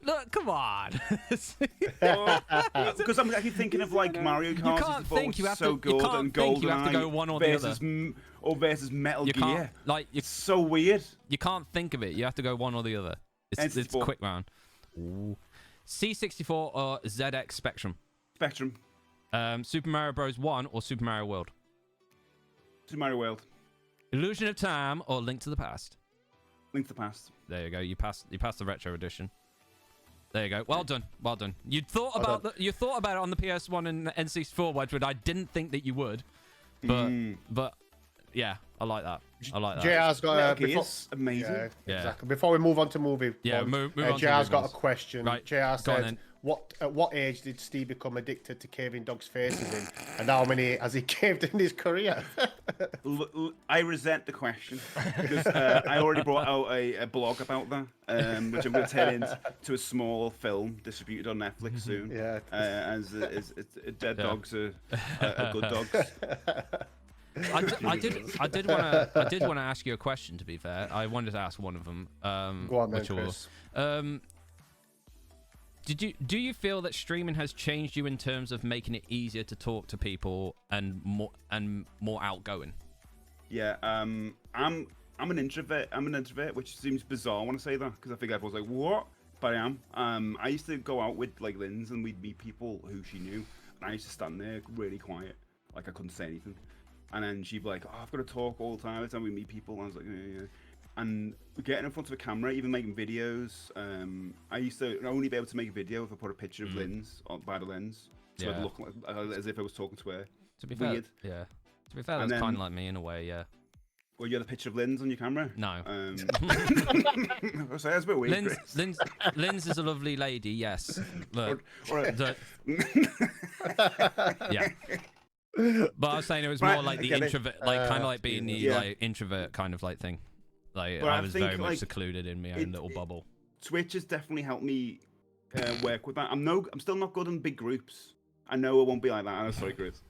Look, come on. Because I'm actually thinking of like Mario Kart. You can't think. You have to. Good, You can't and think. You have to GoldenEye go one or the other. Versus Metal You Gear. can't. Like, It's so weird. you can't think of it. You have to go one or the other. It's quick round. Ooh. C64 or ZX Spectrum? Spectrum. Super Mario Bros. 1 or Super Mario World? Super Mario World. Illusion of Time or Link to the Past? Link to the Past. There you go. You passed the retro edition. There you go. Well done. Well done. You thought about it on the PS1 and N64, Wedgwood. I didn't think that you would, but yeah, I like that. I like that. JR's got amazing. Yeah, exactly. Before we move on to movie, move on. JR's got a question. Right. JR said, at what age did Steve become addicted to caving dogs' faces in, and how many has he caved in his career? I resent the question because I already brought out a blog about that, which I'm going to turn into a small film distributed on Netflix soon. Yeah. As dead dogs are good dogs. I did want to ask you a question. To be fair, I wanted to ask one of them. Go on then, Chris. Do you feel that streaming has changed you in terms of making it easier to talk to people and more outgoing? Yeah, I'm an introvert. Which seems bizarre when I say that because I think everyone's like, what? But I am. I used to go out with like Linz and we'd meet people who she knew, and I used to stand there really quiet, like I couldn't say anything. And then she'd be like, oh, I've got to talk all the time. Every time we meet people, and I was like, yeah. And getting in front of a camera, even making videos. I used to only be able to make a video if I put a picture of Linz by the lens, so it'd look like, as if I was talking to her. To be fair, yeah. To be fair, that's kind of like me in a way, yeah. Well, you had a picture of Linz on your camera? No. I was saying, that's a bit weird. Linz is a lovely lady, yes. Look, yeah. But I was saying it was more like the introvert, like kind of like being the like introvert kind of like thing. Like I was very much secluded in my own little bubble. Twitch has definitely helped me work with that. I'm still not good in big groups. I know it won't be like that. I'm sorry, Chris.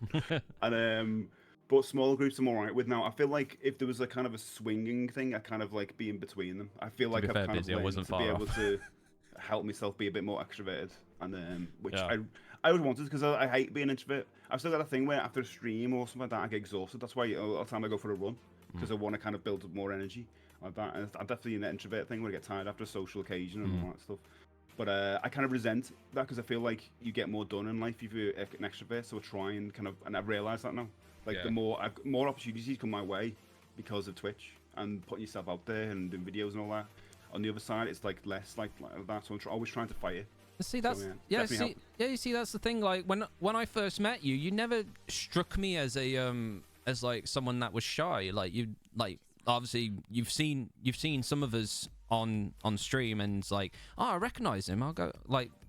And but small groups I'm all right with now. I feel like if there was a kind of a swinging thing, I kind of like be in between them. I feel like I've kind of learned to be able to help myself be a bit more extroverted, and which I would want it because I hate being an introvert. I've still got a thing where after a stream or something like that, I get exhausted. That's why all the time I go for a run because I want to kind of build up more energy like that. And I'm definitely an introvert thing where I get tired after a social occasion and all that stuff. But I kind of resent that because I feel like you get more done in life if you're an extrovert. So I try and I've realised that now. Like the more opportunities come my way because of Twitch and putting yourself out there and doing videos and all that. On the other side, it's like less like that. So I'm always trying to fight it. See, that's you see, that's the thing. Like when I first met you, you never struck me as a as like someone that was shy. Like obviously you've seen some of us on stream, and it's like, oh, I recognize him. I'll go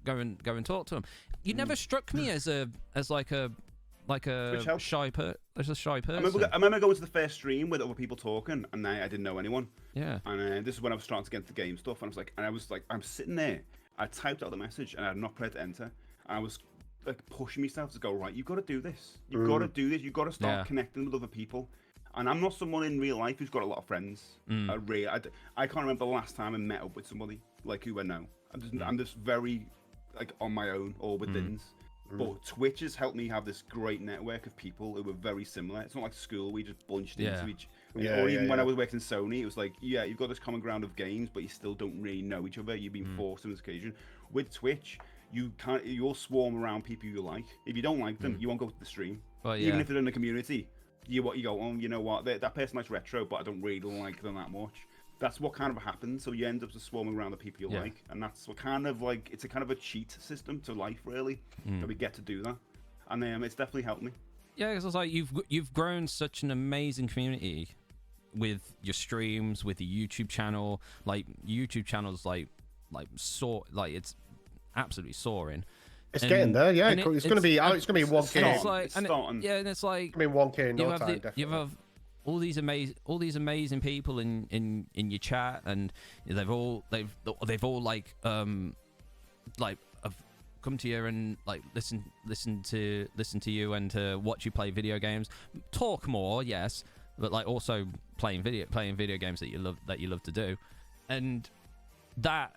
and talk to him. You never struck me as a shy person. I remember going to the first stream with other people talking, and I didn't know anyone. Yeah. And this is when I was starting to get into the game stuff, and I was like, I'm sitting there. I typed out the message and I had not pressed enter. And I was like pushing myself to go, right, you've got to do this. You've got to do this. You've got to start connecting with other people. And I'm not someone in real life who's got a lot of friends. I can't remember the last time I met up with somebody like who I know. I'm just very like on my own or with things. But Twitch has helped me have this great network of people who are very similar. It's not like school, we just bunched into each Or even when I was working Sony, it was like, yeah, you've got this common ground of games, but you still don't really know each other. You've been forced on this occasion. With Twitch, you'll swarm around people you like. If you don't like them, you won't go to the stream. Well, Even if they're in the community, you go, oh, you know what, that person likes retro, but I don't really like them that much. That's what kind of happens. So you end up just swarming around the people you like, and that's what kind of like, it's a kind of a cheat system to life, really, that we get to do that, and it's definitely helped me. Yeah, because it's like you've grown such an amazing community with your streams, with the YouTube channel. Like YouTube channel's like it's absolutely soaring. It's getting there, yeah. It's going to be 1K. And it's like I mean 1K in no time. You have all these amazing people in your chat, and they've all like have come to you and like listen to you and to watch you play video games, talk more, yes, but like also playing video games that you love to do, and that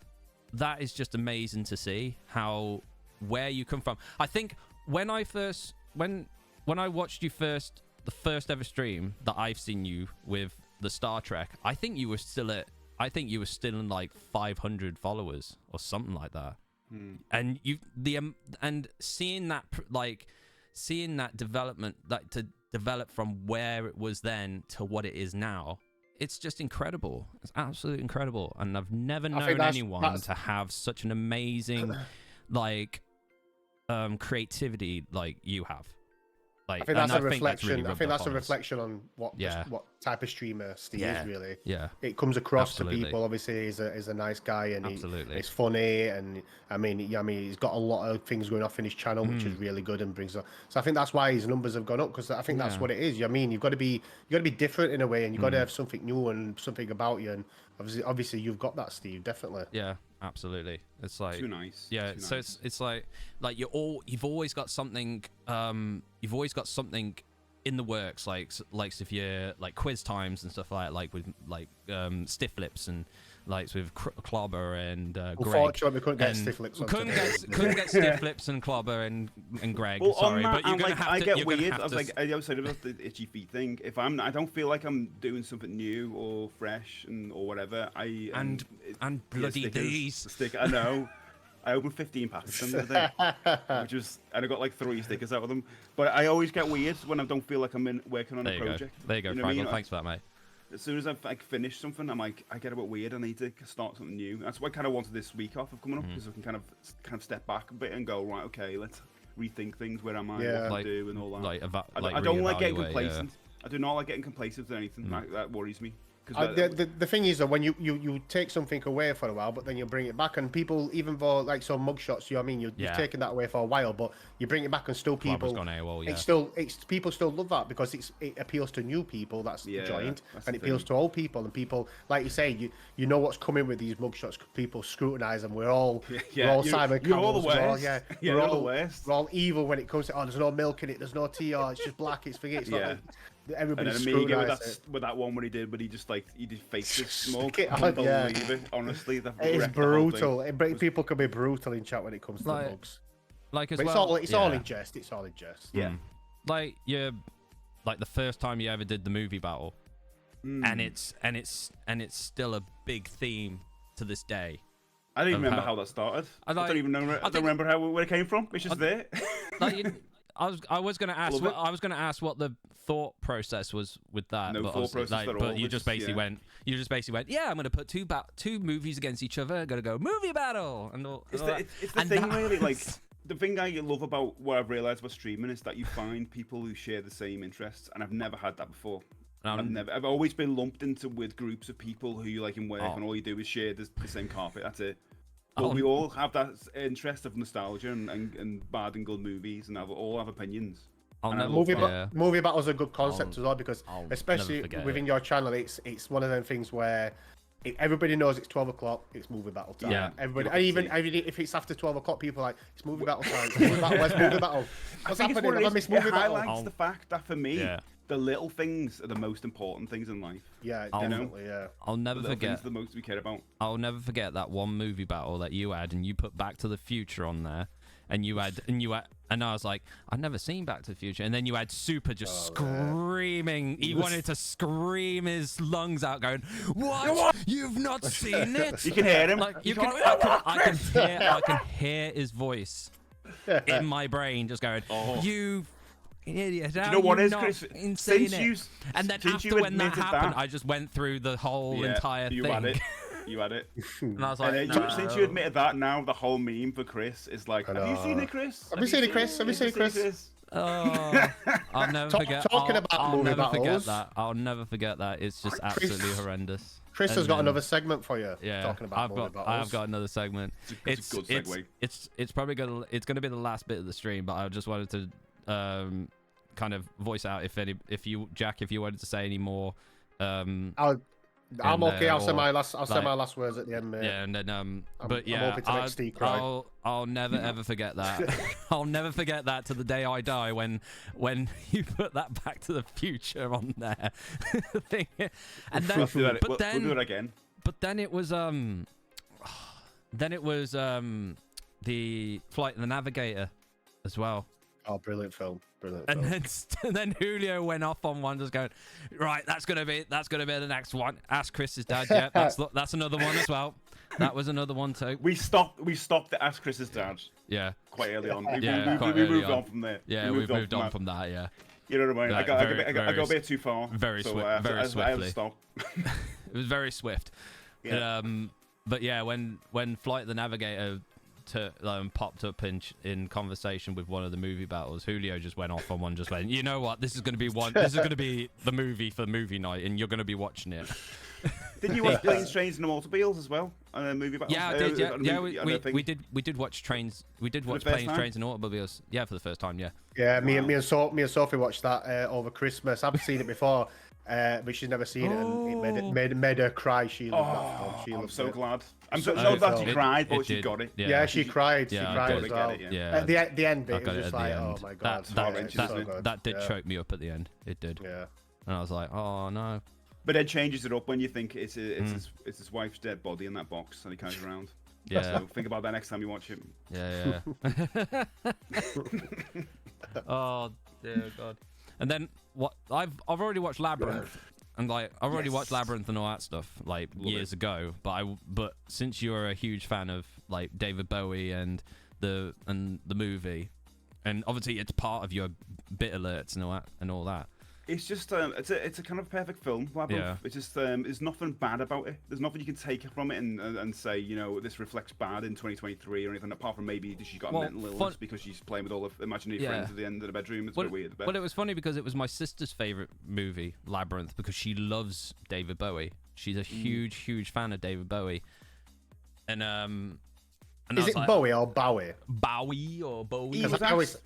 is just amazing to see where you come from. I think when I watched you first, the first ever stream that I've seen you with the Star Trek, I think you were still in like 500 followers or something like that. And seeing that development, like to develop from where it was then to what it is now, it's just incredible. It's absolutely incredible, and I've never known anyone to have such an amazing like creativity like you have. Like, I think that's a reflection. I think that's a reflection on what type of streamer Steve is really. Yeah, it comes across to people. Obviously, he's a nice guy, and he's funny, and I mean, he's got a lot of things going off in his channel, which is really good and brings up. So I think that's why his numbers have gone up, because I think that's what it is. I mean, you've got to be different in a way, and you've got to have something new and something about you. And obviously, you've got that, Steve. Definitely. Yeah. Absolutely, it's like too nice. Yeah, too so nice. It's like you've always got something. You've always got something in the works, like if you're like quiz times and stuff like with like stiff lips and like with Clobber and Greg. Unfortunately, we couldn't get stiff lips. Couldn't get stiff lips and Clobber and Greg. Well, sorry, that, but you're gonna like, have to. I get weird. I was like, I said about the itchy feet thing. If I don't feel like I'm doing something new or fresh or whatever. And bloody these. I know. I opened 15 packs of them the other day, and I got like 3 stickers out of them. But I always get weird when I don't feel like I'm working on a project. There you go, Franklin. Thanks for that, mate. As soon as I've finished something, I'm like, I get a bit weird. I need to start something new. That's why I kind of wanted this week off of coming up, because I can kind of step back a bit and go, right, okay, let's rethink things. Where am I? What to do and all that. I don't like getting complacent. I do not like getting complacent with anything. That worries me. The thing is that when you take something away for a while, but then you bring it back, and people, even for like some mugshots, you know what I mean, you've taken that away for a while, but you bring it back and still people gone AWOL, people still love that, because it appeals to new people that's joined, and it appeals to old people, and people, like you say, you know what's coming with these mugshots. People scrutinize them. We're all Simon Cowells. We're all evil when it comes to there's no milk in it, there's no tea, it's just black, it's like, everybody scrutinized with that one he just faked it small. Honestly, it's brutal. People can be brutal in chat when it comes to the bugs. Like it's all in jest. It's all in jest. Yeah. Like the first time you ever did the movie battle, and it's still a big theme to this day. I don't even remember how that started. I don't even know. I don't remember where it came from. It's just there. I was going to ask what the thought process was with that. No thought process at all. But you just basically went. Yeah, I'm going to put two movies against each other. I'm going to go movie battle. And it's the thing, really. Like the thing I love about what I've realized about streaming is that you find people who share the same interests, and I've never had that before. I've always been lumped into with groups of people who you like in work, and all you do is share the same carpet. That's it. But we all have that interest of nostalgia and bad and good movies, and all have opinions. Movie battles are a good concept as well, because especially within your channel, it's one of them things where everybody knows it's 12 o'clock, it's movie battle time. Yeah. Everybody, and even if it's after 12 o'clock, people are like, it's movie battle time. Where's movie battle? What's happening? Have I missed movie battle? It highlights the fact that for me, the little things are the most important things in life. Yeah, definitely. Yeah. I'll never forget the most we care about. I'll never forget that one movie battle that you had, and you put Back to the Future on there, and I was like, I've never seen Back to the Future, and then you had Super just screaming. He wanted to scream his lungs out, going, "What? You've not seen it?" You can hear him. Like I can hear his voice in my brain, just going, "You idiot! Do you know what is, Chris? Insane Since you, and then since after you when that admitted happened, I just went through the whole entire you thing. Had it. You had it. And I was like, And no. since you admitted that, now the whole meme for Chris is like, "Have you seen it, Chris? Have you seen it, Chris? Have you seen it, Chris?" Oh, I'll never forget. I'll movie never forget battles. that. I'll never forget that. It's just absolutely horrendous. Chris has And got then- another segment for you. Yeah, Talking about movie battles. I've got another segment. It's a good segue. It's probably gonna be the last bit of the stream, but I just wanted to kind of voice out if you wanted to say any more. I'm okay. I'll say or, my last. I'll say like- my last words at the end, mate. Yeah, and then I'm yeah, hoping to make Steve cry. I'll never ever forget that. I'll never forget that to the day I die when you put that Back to the Future on there. thing. And then, We'll do it again. But then it was the Flight of the Navigator as well. Oh, brilliant film! Brilliant. And film. then Julio went off on one, just going, right, that's gonna be the next one. Ask Chris's dad. Yeah, that's another one as well. That was another one too. We stopped the Ask Chris's dad Yeah. quite early on. quite We early moved on from there. Yeah, we've moved on from that. Yeah. You know what I mean? Like, I got a bit too far. Very so swift. Very I had to swiftly. stop. It was very swift. Yeah. But yeah, when Flight of the Navigator popped up in conversation with one of the movie battles, Julio just went off on one, just went, you know what, this is going to be the movie for movie night, and you're going to be watching it. Didn't you watch Planes, Trains, and Automobiles as well? Movie battles? Yeah, I did. We did watch trains. We did watch Planes, Trains, and Automobiles. Yeah, for the first time. Yeah. Yeah, me and Sophie watched that over Christmas. I've seen it before, but she's never seen it, and it made her cry. She loved that film. She I'm loved so it. glad. I'm So so glad good she film. cried, but It she did. got it. Yeah, she cried. Yeah, she I cried got as it, well. yeah. Yeah. At the end bit, I it got was it just at the like, end. oh my god, That did choke me up at the end. It did. Yeah. And I was like, oh no. But Ed changes it up when you think it's his wife's dead body in that box, and he comes around. Yeah. So think about that next time you watch it. Yeah. Oh dear God. And then what? I've already watched Labyrinth, and like I've already watched Labyrinth and all that stuff like years ago. But since you're a huge fan of like David Bowie and the movie, and obviously it's part of your bit alerts and all that. It's just it's a kind of perfect film. Labyrinth. Yeah. It's just there's nothing bad about it. There's nothing you can take from it and say, you know, this reflects bad in 2023 or anything, apart from maybe she's got a mental illness because she's playing with all the imaginary friends at the end of the bedroom. It's a bit weird. Well, it was funny because it was my sister's favorite movie, Labyrinth, because she loves David Bowie. She's a huge fan of David Bowie. And is it like, Bowie or Bowie? Bowie or Bowie? I always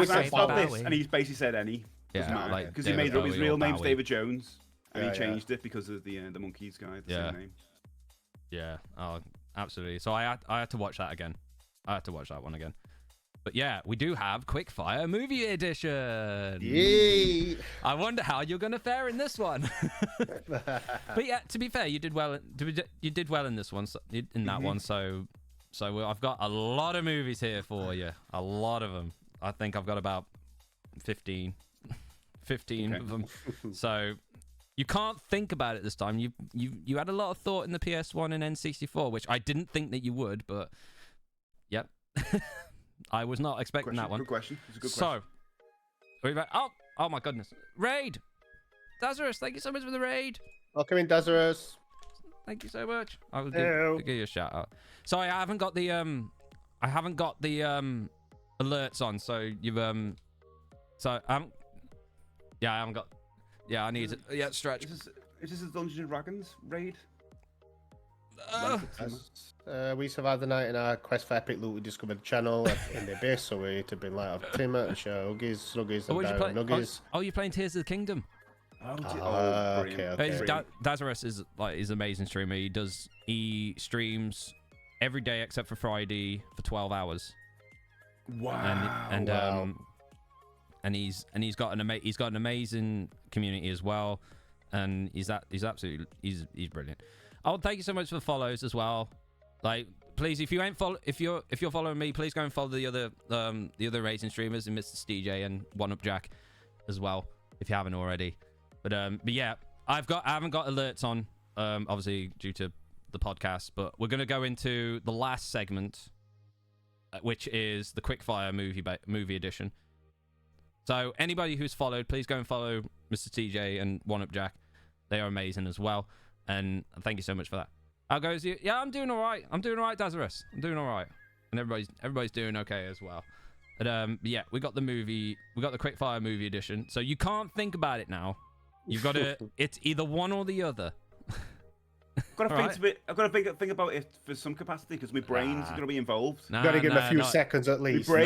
say about Bowie. this, and he's basically said any. Yeah, like because he made up his real name's David Jones, and he changed it because of the Monkeys guy. The same name. Yeah, oh, absolutely. So I had to watch that again. I had to watch that one again. But yeah, we do have Quickfire Movie Edition. Yay! I wonder how you're gonna fare in this one. But yeah, to be fair, you did well. You did well in this one, in that one. So I've got a lot of movies here for you. A lot of them. I think I've got about 15 of them. So you can't think about it this time. You had a lot of thought in the PS1 and N64, which I didn't think that you would, but yep. I was not expecting that one. Good question. It's a good question. So, oh my goodness. Raid! Lazarus, thank you so much for the raid. Welcome in, Desirous. Thank you so much. I will give you a shout out. So I haven't got the alerts on, so you've I haven't got. Yeah, I need to. Yeah, stretch. Is this a Dungeons and Dragons raid? We survived the night in our quest for epic loot. We discovered the channel in the abyss, so we to bring light of Timmer and show Huggies, Snuggies, and Nuggies. Oh, you're playing Tears of the Kingdom. Okay. Dazarus is like he's an amazing streamer. He streams every day except for Friday for 12 hours. Wow. And he's got an amazing community as well, and he's brilliant. Oh, thank you so much for the follows as well. Like, please, if you're following me, please go and follow the other racing streamers and MrSteJ and One Up Jack as well, if you haven't already. But yeah, I haven't got alerts on, obviously due to the podcast. But we're gonna go into the last segment, which is the quickfire movie edition. So anybody who's followed, please go and follow MrSteJ and One Up Jack. They are amazing as well, and thank you so much for that. How goes you? Yeah, I'm doing all right. I'm doing all right, Dazarus. I'm doing all right, and everybody's doing okay as well. But yeah, we got the quickfire movie edition. So you can't think about it now. You've got to. It's either one or the other. I've got to think about it for some capacity because my brain's going to be involved. You've got to give him a few seconds at least. My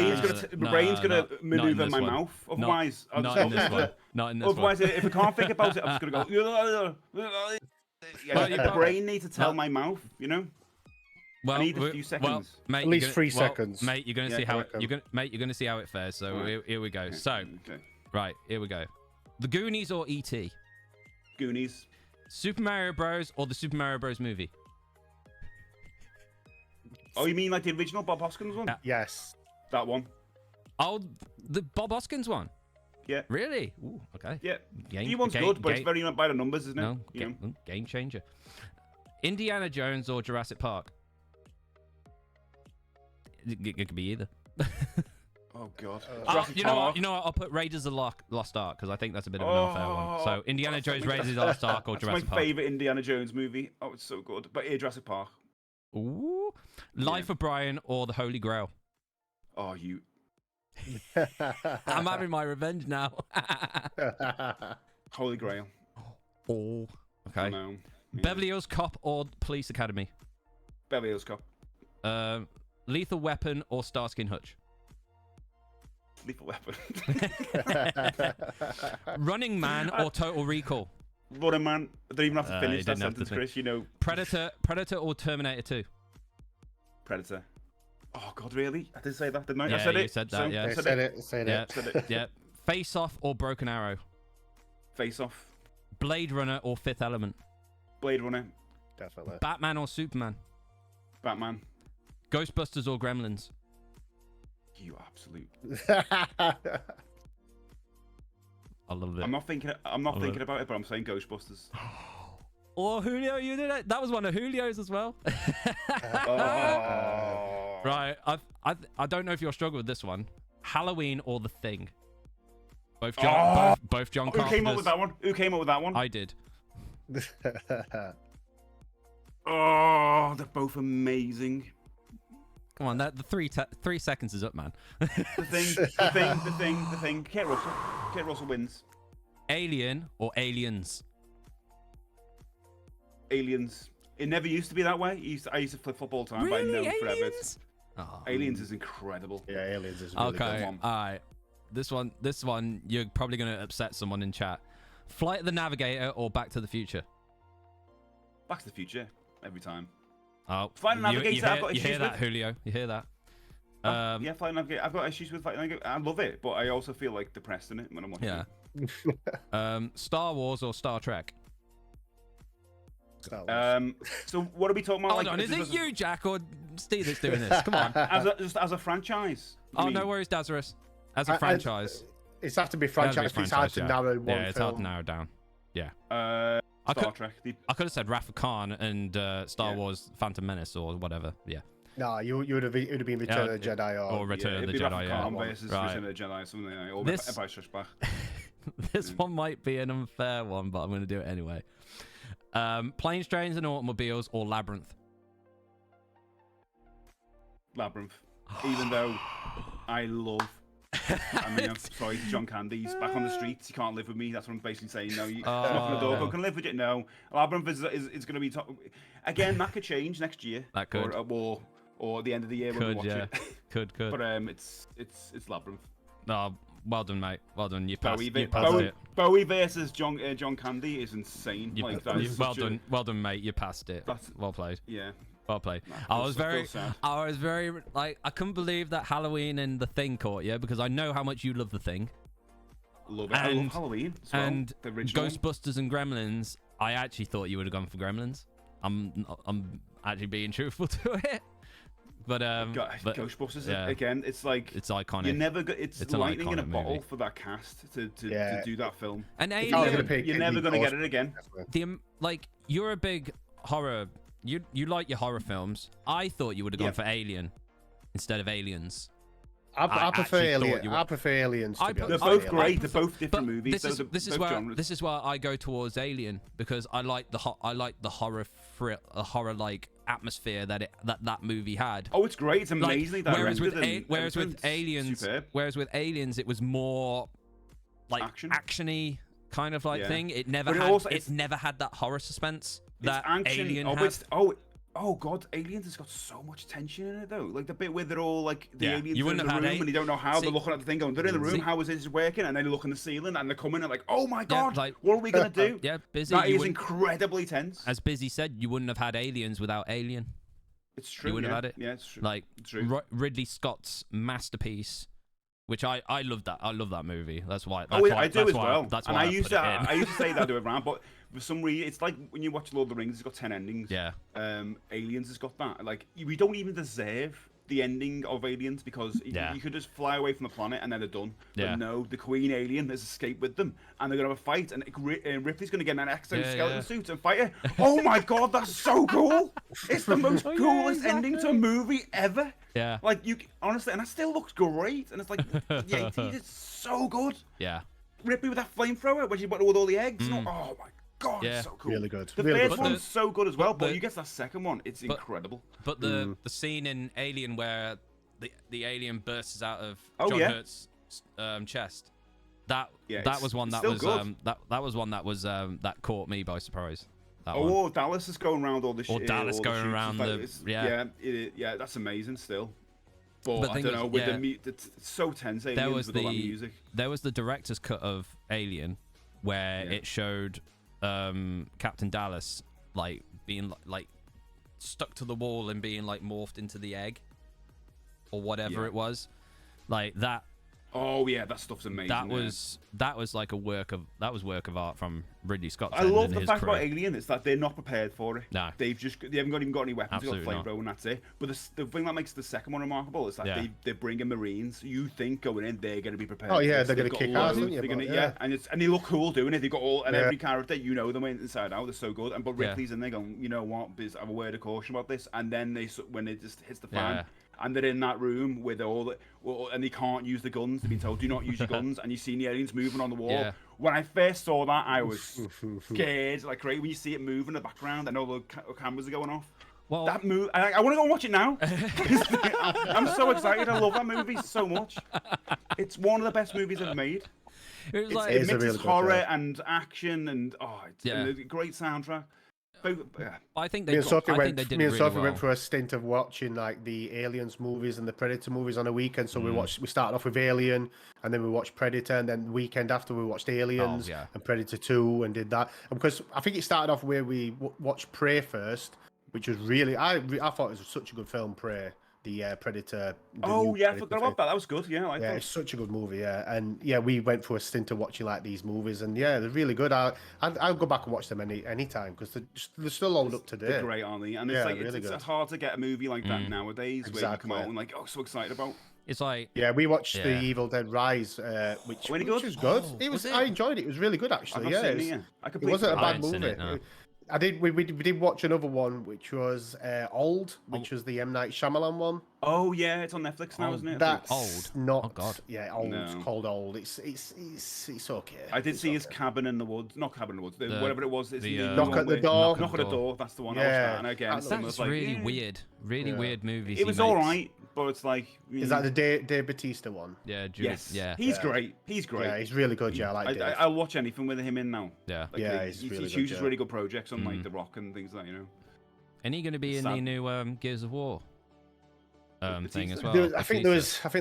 brain's going to maneuver my mouth. Otherwise, not in this one. Not in this one. Otherwise, if I can't think about it, I'm just going to go. The brain needs to tell my mouth, you know. Well, I need a few seconds. Well, mate, at least 3 seconds. Mate, you're going to see how you're going to see how it fares. So here we go. Okay. So, right, here we go. The Goonies or E.T.? Goonies. Super Mario Bros. Or the Super Mario Bros. movie? Oh, you mean like the original Bob Hoskins one? Yes. That one. Oh, the Bob Hoskins one? Yeah. Really? Ooh, okay. Yeah. The one's good, but it's very not by the numbers, isn't it? No, game changer. Indiana Jones or Jurassic Park? It could be either. Oh God. You know what? I'll put Raiders of the Lost Ark because I think that's a bit of an unfair one. So Indiana Jones, Raiders of the Lost Ark, or Jurassic Park. My favourite Indiana Jones movie. Oh, it's so good. But yeah, Jurassic Park. Ooh. Life of Brian or the Holy Grail? Oh, you. I'm having my revenge now. Holy Grail. Oh. Okay. No. Yeah. Beverly Hills Cop or Police Academy? Beverly Hills Cop. Lethal Weapon or Starsky and Hutch? Lethal Weapon. Running Man or Total Recall? Running Man. I don't even have to finish that sentence, Chris. You know. Predator or Terminator 2? Predator. Oh God, really? I did say that, didn't I? Yeah, I said you it. said that. Yeah, said it. Yeah, said it. Yeah. Face Off or Broken Arrow? Face Off. Blade Runner or Fifth Element? Blade Runner. Definitely. Batman or Superman? Batman. Ghostbusters or Gremlins? You absolute. I love it. I'm not thinking about it, but I'm saying Ghostbusters. Or Julio, you did it. That was one of Julio's as well. Oh. Right. I don't know if you'll struggle with this one. Halloween or The Thing? Both John Carpenter's. Who came up with that one? I did. Oh, they're both amazing. Come on, the 3 seconds is up, man. The thing. Kate Russell wins. Alien or Aliens? Aliens. It never used to be that way. I used to play football all the time, Really? but I know forever. Aliens? Oh. Aliens is incredible. Yeah, Aliens is really Okay, good. all right. This one, you're probably going to upset someone in chat. Flight of the Navigator or Back to the Future? Back to the Future, every time. Oh, Flight of the Navigator, I've got you issues hear that, with. Julio? You hear that? Yeah, Flight of the Navigator. I've got issues with Flight of the Navigator. I love it, but I also feel like depressed in it when I'm watching it. Yeah. Star Wars or Star Trek? So what are we talking about? Hold on, is it you, Jack, or Steve that's doing this? Come on. Just as a franchise. Oh, no worries, Dazarus. As a franchise. It's have to be franchise. It's hard to narrow one. Yeah, it's hard to narrow down. Yeah. Star Trek. I could have said Wrath of Khan and Star Wars Phantom Menace or whatever. Yeah. No, you would have been Return of the Jedi or Return of the Jedi. Khan versus Return of the Jedi or something like that. Or Empire Strikes Back. This one might be an unfair one, but I'm going to do it anyway. Planes, Trains and Automobiles or Labyrinth? Labyrinth. Even though I love... I mean, I'm sorry to John Candy. He's back on the streets. He can't live with me. That's what I'm basically saying. No, you knock on the door. Go, can I live with you? No. Labyrinth is going to be... Again, that could change next year. That could. Or the end of the year when we watch it. Could. But it's Labyrinth. No, well done, mate. Well done. You passed it. Bowie versus John Candy is insane. Well done, mate. You passed it. Well played. Yeah. Well played. I was very like, I couldn't believe that Halloween and The Thing caught you because I know how much you love The Thing. Love it. I love Halloween as well, and the original Ghostbusters and Gremlins. I actually thought you would have gone for Gremlins. I'm actually being truthful to it. but Ghostbusters yeah. again. It's like it's iconic. you never go. It's an lightning in a iconic bottle movie. for that cast to Yeah. do that film. And If Alien, you're never gonna get it again. like you're a big horror. You like your horror films. I thought you would have gone for Alien instead of Aliens. I prefer actually thought Alien. you were- I prefer Aliens. To be They're honest. both I great. prefer- They're both different but movies. This is both where genres. this is where I go towards Alien because I like the horror like atmosphere that movie had. Oh, it's great. It's Like, amazingly directed. whereas with It's Aliens, superb. it was more like Action. actiony kind of like Yeah. thing. It never But had it's never had that horror suspense that it's action. Alien Oh, had. oh god, Aliens has got so much tension in it though. Like the bit where they're all like the Yeah, aliens you are in wouldn't the have room had and you don't know how See- they're looking at the thing going, they're in the room, See- how is this working? And then they look in the ceiling and they come in and like, oh my Yeah, god, like- what are we gonna do? Yeah, Busy. That you is wouldn't- incredibly tense. as Busy said, you wouldn't have had Aliens without Alien. It's true. wouldn't have had it. Yeah, it's true. Like True. Ridley Scott's masterpiece, which I loved that. I love that movie. That's why. Oh, I do as well. That's and why I I used put to, it in. I used to say that to everyone, but for some reason, it's like when you watch Lord of the Rings, it's got 10 endings. Yeah. Aliens has got that. Like we don't even deserve the ending of Aliens because you could just fly away from the planet and then they're done. Yeah. But no, the Queen Alien has escaped with them, and they're gonna have a fight, and Ripley's gonna get an exoskeleton suit and fight her. Oh my god, that's so cool! It's the most coolest ending to a movie ever. Yeah. Like you honestly, and it still looks great, and it's like the 80s. It's so good. Yeah. Ripley with that flamethrower when she went with all the eggs. Oh my god, Yeah. it's so cool. Really good. The Really first good. one's so good as well, but the- you get that second one, it's incredible. But the scene in Alien where the alien bursts out of Oh, John yeah. Hurt's chest, that Yeah, was one it's that still was good. that was one that was that caught me by surprise. That Oh, one. Dallas is going around all the shit. Dallas all going shoots. around It's like- the- yeah, that's amazing still. But But I thing don't was, know, with yeah. it's so tense. There Aliens was with all that music. there was the director's cut of Alien where Yeah. it showed Captain Dallas like being like stuck to the wall and being like morphed into the egg or whatever Yeah. it was, like that. Oh yeah, that stuff's amazing. That was like work of art from Ridley Scott. I love the fact about Alien is that they're not prepared for it. No. They haven't even got any weapons. They've Absolutely got flamethrower and that's it. But the thing that makes the second one remarkable is that Yeah. they bring in Marines. You think going in, they're going to be prepared. Oh, yeah, for this. they're They've gonna got kick ass, loads, aren't you? they're gonna- But, yeah, yeah. and they look cool doing it. They've got all and Yeah. every character, you know them inside out. They're so good. And but Yeah. Ripley's in there going, you know what? I have a word of caution about this. And then when it just hits the fan. Yeah. And they're in that room with and they can't use the guns. They've been told, do not use your guns. And you see the aliens moving on the wall. Yeah. When I first saw that, I was scared. Like, great, when you see it move in the background and all the cameras are going off. Well, That move, I want to go and watch it now. I'm so excited. I love that movie so much. It's one of the best movies ever made. it was It like is a mixes really good horror film. and action and and a great soundtrack. Yeah. I think Me they and Sophie I think they went. did Me it and really Sophie well. went for a stint of watching like the Aliens movies and the Predator movies on a weekend. So we started off with Alien, and then we watched Predator, and then the weekend after we watched Aliens yeah. and Predator 2, and did that. And because I think it started off where we watched Prey first, which was really I thought it was such a good film, Prey. The Predator. The Oh new yeah, I Predator forgot film. about that. That was good. Yeah, I like Yeah, that. it's such a good movie. Yeah, and yeah, we went for a stint of watching like these movies, and yeah, they're really good. I'll go back and watch them any time because they're still all up to date. They're great, aren't they? And it's Yeah, like really it's good. hard to get a movie like that nowadays where you come Exactly. out and like, oh, so excited about. It's like Yeah, we watched the Yeah. Evil Dead Rise, which Really was good? good. Oh, It was. was it? I enjoyed it. It was really good I've actually. not Yeah, seen it it's- yet. I it completely wasn't a forgot. I bad ain't seen movie. it, no. I did. We did watch another one, which was Old, which was the M Night Shyamalan one. Oh yeah, it's on Netflix now, Oh, isn't it? That's Old? not. Oh, God. Yeah, Old. No. It's called Old. It's okay. I did It's see his okay. Cabin in the Woods, not Cabin in the Woods, The- whatever it was. It's the, the Knock one at the where- Door. Knock at the door. That's the one. I watched Yeah. that, and again, That's similar, that's it's like, really yeah. weird. Really Yeah. weird movies. It was he all makes. right, but it's like Is that the Dave Bautista one? Yeah, Jude, yes, yeah, he's Yeah. great. He's great. Yeah, he's really good. Yeah, I like Dave. I'll watch anything with him in now. yeah. Like, Yeah, he he's really good, chooses yeah. really good projects on like The Rock and things like that, you know. And he going to be in Sad. the new Gears of War thing as Batista? well. I think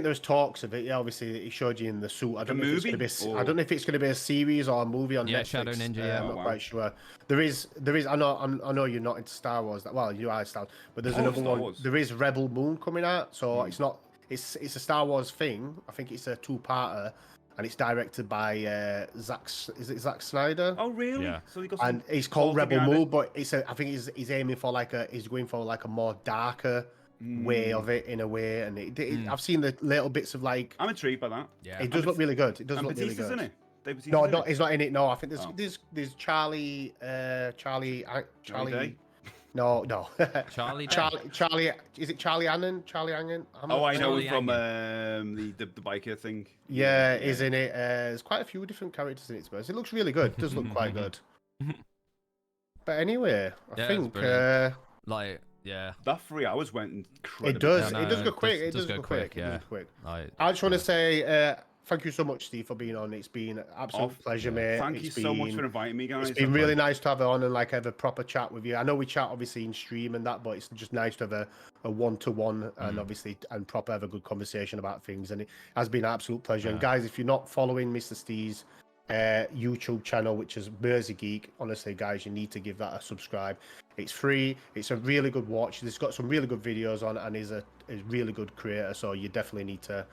there was talks of it. Yeah, obviously he showed you in the suit. I don't know if it's movie? going to be. Or- I don't know if it's going to be a series or a movie on Yeah, Netflix. Shadow Ninja, yeah. I'm Oh, not wow. quite sure. There is. I know you're not into Star Wars. Well, you are Star, but there's Oh, another Star one. Wars. There is Rebel Moon coming out, so it's not. It's a Star Wars thing. I think it's a two-parter, and it's directed by Zack. Is it Zack Snyder? Oh really? Yeah. So he got And some it's called Rebel altogether- Moon, but I think he's aiming for he's going for like a more darker way of it in a way, and I've seen the little bits of like. I'm intrigued by that. Yeah. It does look really good. It does look really Batista's good. in it. Dave Batista's No, in no, it? he's not in it. No, I think Oh. there's Charlie. Day? No. Charlie. Charlie. Is it Charlie Annan? Charlie Annan? Oh, I know Charlie him from Angan. the biker thing. Yeah, is in it. There's quite a few different characters in it. But it looks really good. It does look quite good. But anyway, I think like, yeah, that 3 hours went incredibly. it does. No, it does go it quick. does- It does go quick. yeah. It does quick. like, I just want to say thank you so much, Steve, for being on. It's been an absolute pleasure, mate. Thank you so much for inviting me, guys. It's been really nice to have it on and like have a proper chat with you. I know we chat obviously in stream and that, but it's just nice to have a one-to-one and obviously and proper have a good conversation about things. And it has been an absolute pleasure. And guys, if you're not following MrSteJ's YouTube channel, which is Mersey Geek, honestly, guys, you need to give that a subscribe. It's free. It's a really good watch. It's got some really good videos on, and is a really good creator. So you definitely need to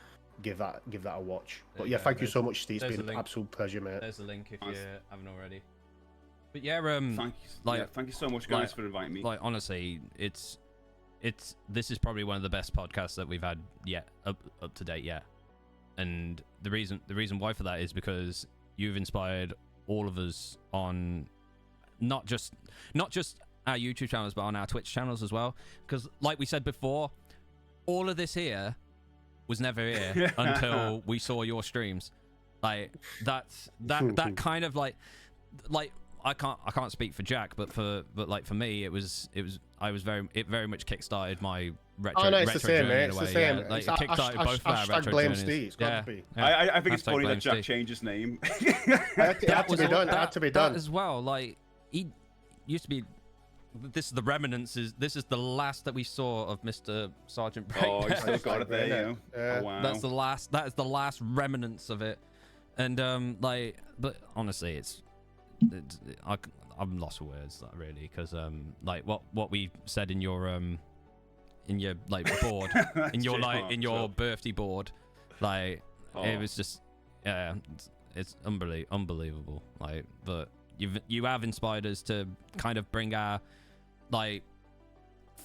give that a watch. But yeah, thank you so much, Steve. It's been an absolute pleasure, mate. There's a link if you haven't already. But yeah, thank you so much, guys, for inviting me. Like, honestly, this is probably one of the best podcasts that we've had yet up to date yet. And the reason why for that is because you've inspired all of us on not just our YouTube channels, but on our Twitch channels as well. Because like we said before, all of this here was never here until we saw your streams. Like that kind of like I can't speak for Jack, but like for me, it very much kickstarted my retro. Oh no, it's retro the same, journey mate. in It's a the way, same. yeah. Like, It's it kickstarted both of our retro blame journeys. Steve. It's got to be. I think it's Hashtag funny blame that Jack Steve. changed his name. It had to be done. It had to be done. That as well. Like he used to be. This is the remnants. This is the last that we saw of Mr. Sergeant Oh, Breakneck. you still got it there, you know. Oh, wow. That's the last. That is the last remnants of it. And like, but honestly, I'm lost for words, really, because like what we said in your like board, in your birthday board, like it was just it's unbelievable. Like, but you have inspired us to kind of bring our like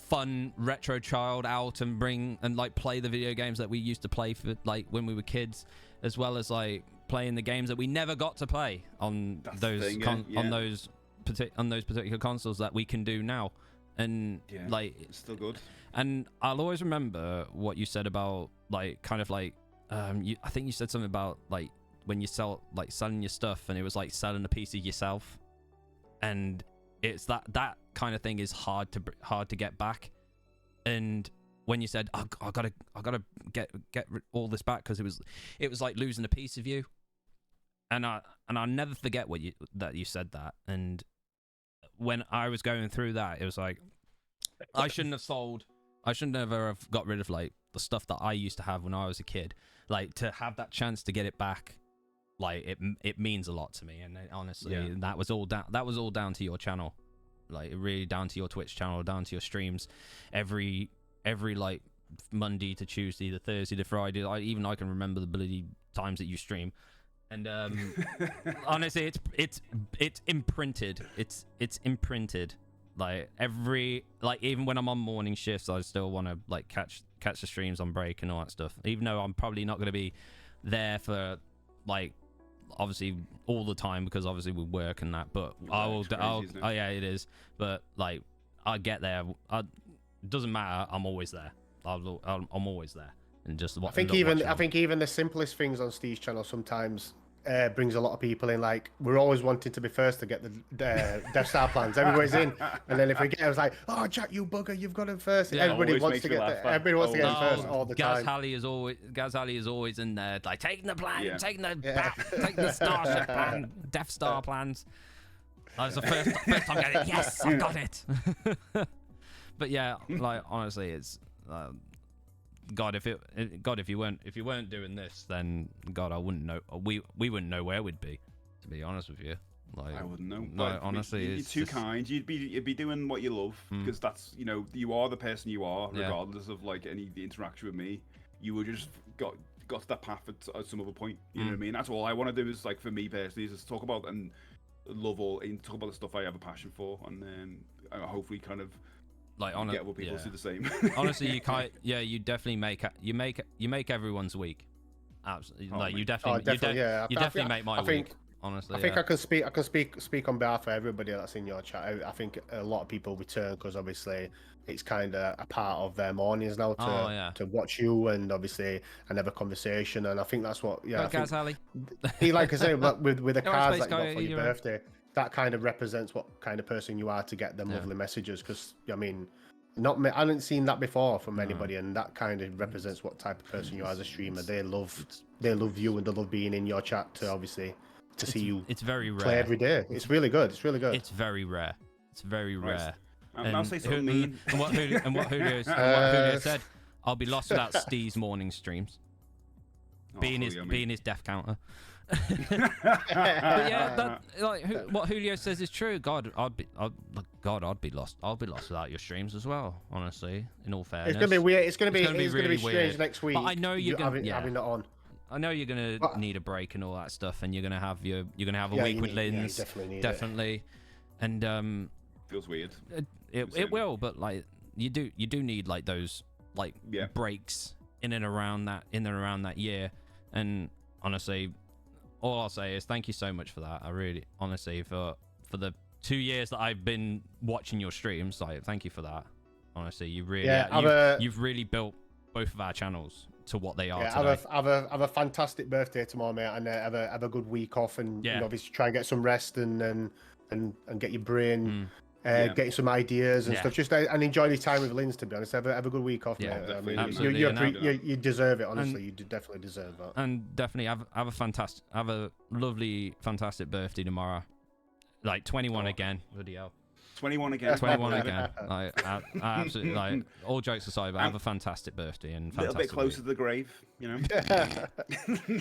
fun retro child out and like play the video games that we used to play for like when we were kids, as well as like playing the games that we never got to play on on those particular consoles that we can do now. And like it's still good. And I'll always remember what you said about like kind of like I think you said something about like when you selling your stuff, and it was like selling a piece of yourself, and it's that kind of thing is hard to get back. And when you said I gotta get all this back because it was like losing a piece of you, and I'll never forget that you said that. And when I was going through that, it was like I shouldn't have ever got rid of like the stuff that I used to have when I was a kid. Like, to have that chance to get it back, like it means a lot to me. And honestly, that was all down to your channel, like really down to your Twitch channel, down to your streams, every like Monday to Tuesday to Thursday to Friday. I can remember the bloody times that you stream. And honestly, it's imprinted. It's imprinted. Like even when I'm on morning shifts, I still want to like catch the streams on break and all that stuff. Even though I'm probably not going to be there for like obviously all the time, because obviously we work and that. But oh yeah, it is. But like I get there. It doesn't matter. I'm always there. I'm always there. And just I think even the simplest things on Steve's channel sometimes brings a lot of people in. Like, we're always wanting to be first to get the Death Star plans. Everybody's in, and then if we get, it was like, oh Jack, you bugger, you've got him first. Yeah, everybody wants to get him first all the Gaz time. Gaz Halley is always in there, like taking the plan, taking the Starship plan, Death Star plans. That was the first time I got it. Yes, I got it. But yeah, like honestly, it's. God, if you weren't doing this, then God, I wouldn't know. We wouldn't know where we'd be, to be honest with you. Like, I wouldn't know. No, honestly, you're too kind. You'd be doing what you love, because that's, you are the person you are, regardless of like the interaction with me. You would just got to that path at some other point. You know what I mean? That's all I want to do is, like, for me personally, is just talk about and love all and talk about the stuff I have a passion for, and then hopefully kind of like Get other people to do the same. honestly, you definitely make everyone's week. Absolutely, Oh, like mate. you definitely, you definitely make my week. Honestly, I think I can speak on behalf of everybody that's in your chat. I think a lot of people return because obviously it's kind of a part of their mornings now to watch you and obviously and have a conversation. And I think that's what Ali. Like I say, with the No, cards Space that you Guy, got for your you're right. birthday, that kind of represents what kind of person you are to get them lovely messages. Because I mean, I haven't seen that before from anybody, and that kind of represents what type of person you are as a streamer. They love you and they love being in your chat to obviously see you. It's very rare. Play every day. It's really good. It's really good. It's very rare. It's very rare. I'll say something mean. And what Julio said, I'll be lost without Steve's morning streams. Being his death counter. But yeah, what Julio says is true. God, I'd be lost. I'll be lost without your streams as well. Honestly, in all fairness, it's gonna be weird. It's gonna be really strange weird. next week. But I know you're gonna having it on. I know you're gonna need a break and all that stuff, and you're gonna have a week with Linz, definitely. And feels weird. It will, but like you do need like those breaks in and around that year. And honestly, all I'll say is thank you so much for that. I really, honestly, for the 2 years that I've been watching your streams, like thank you for that. Honestly, you really you've really built both of our channels to what they are today. Have a fantastic birthday tomorrow, mate, and have a good week off, and obviously try and get some rest and get your brain getting some ideas and stuff. Just and enjoy the time with Linz. To be honest, have a good week off, mate. I mean, you deserve it. Honestly, you definitely deserve that. And definitely have a lovely, fantastic birthday tomorrow. Like 21 again. Bloody hell. 21 again. 21 again. Like, I absolutely, like, all jokes aside, but have a fantastic birthday and fantastic. A little bit closer to the grave, you know.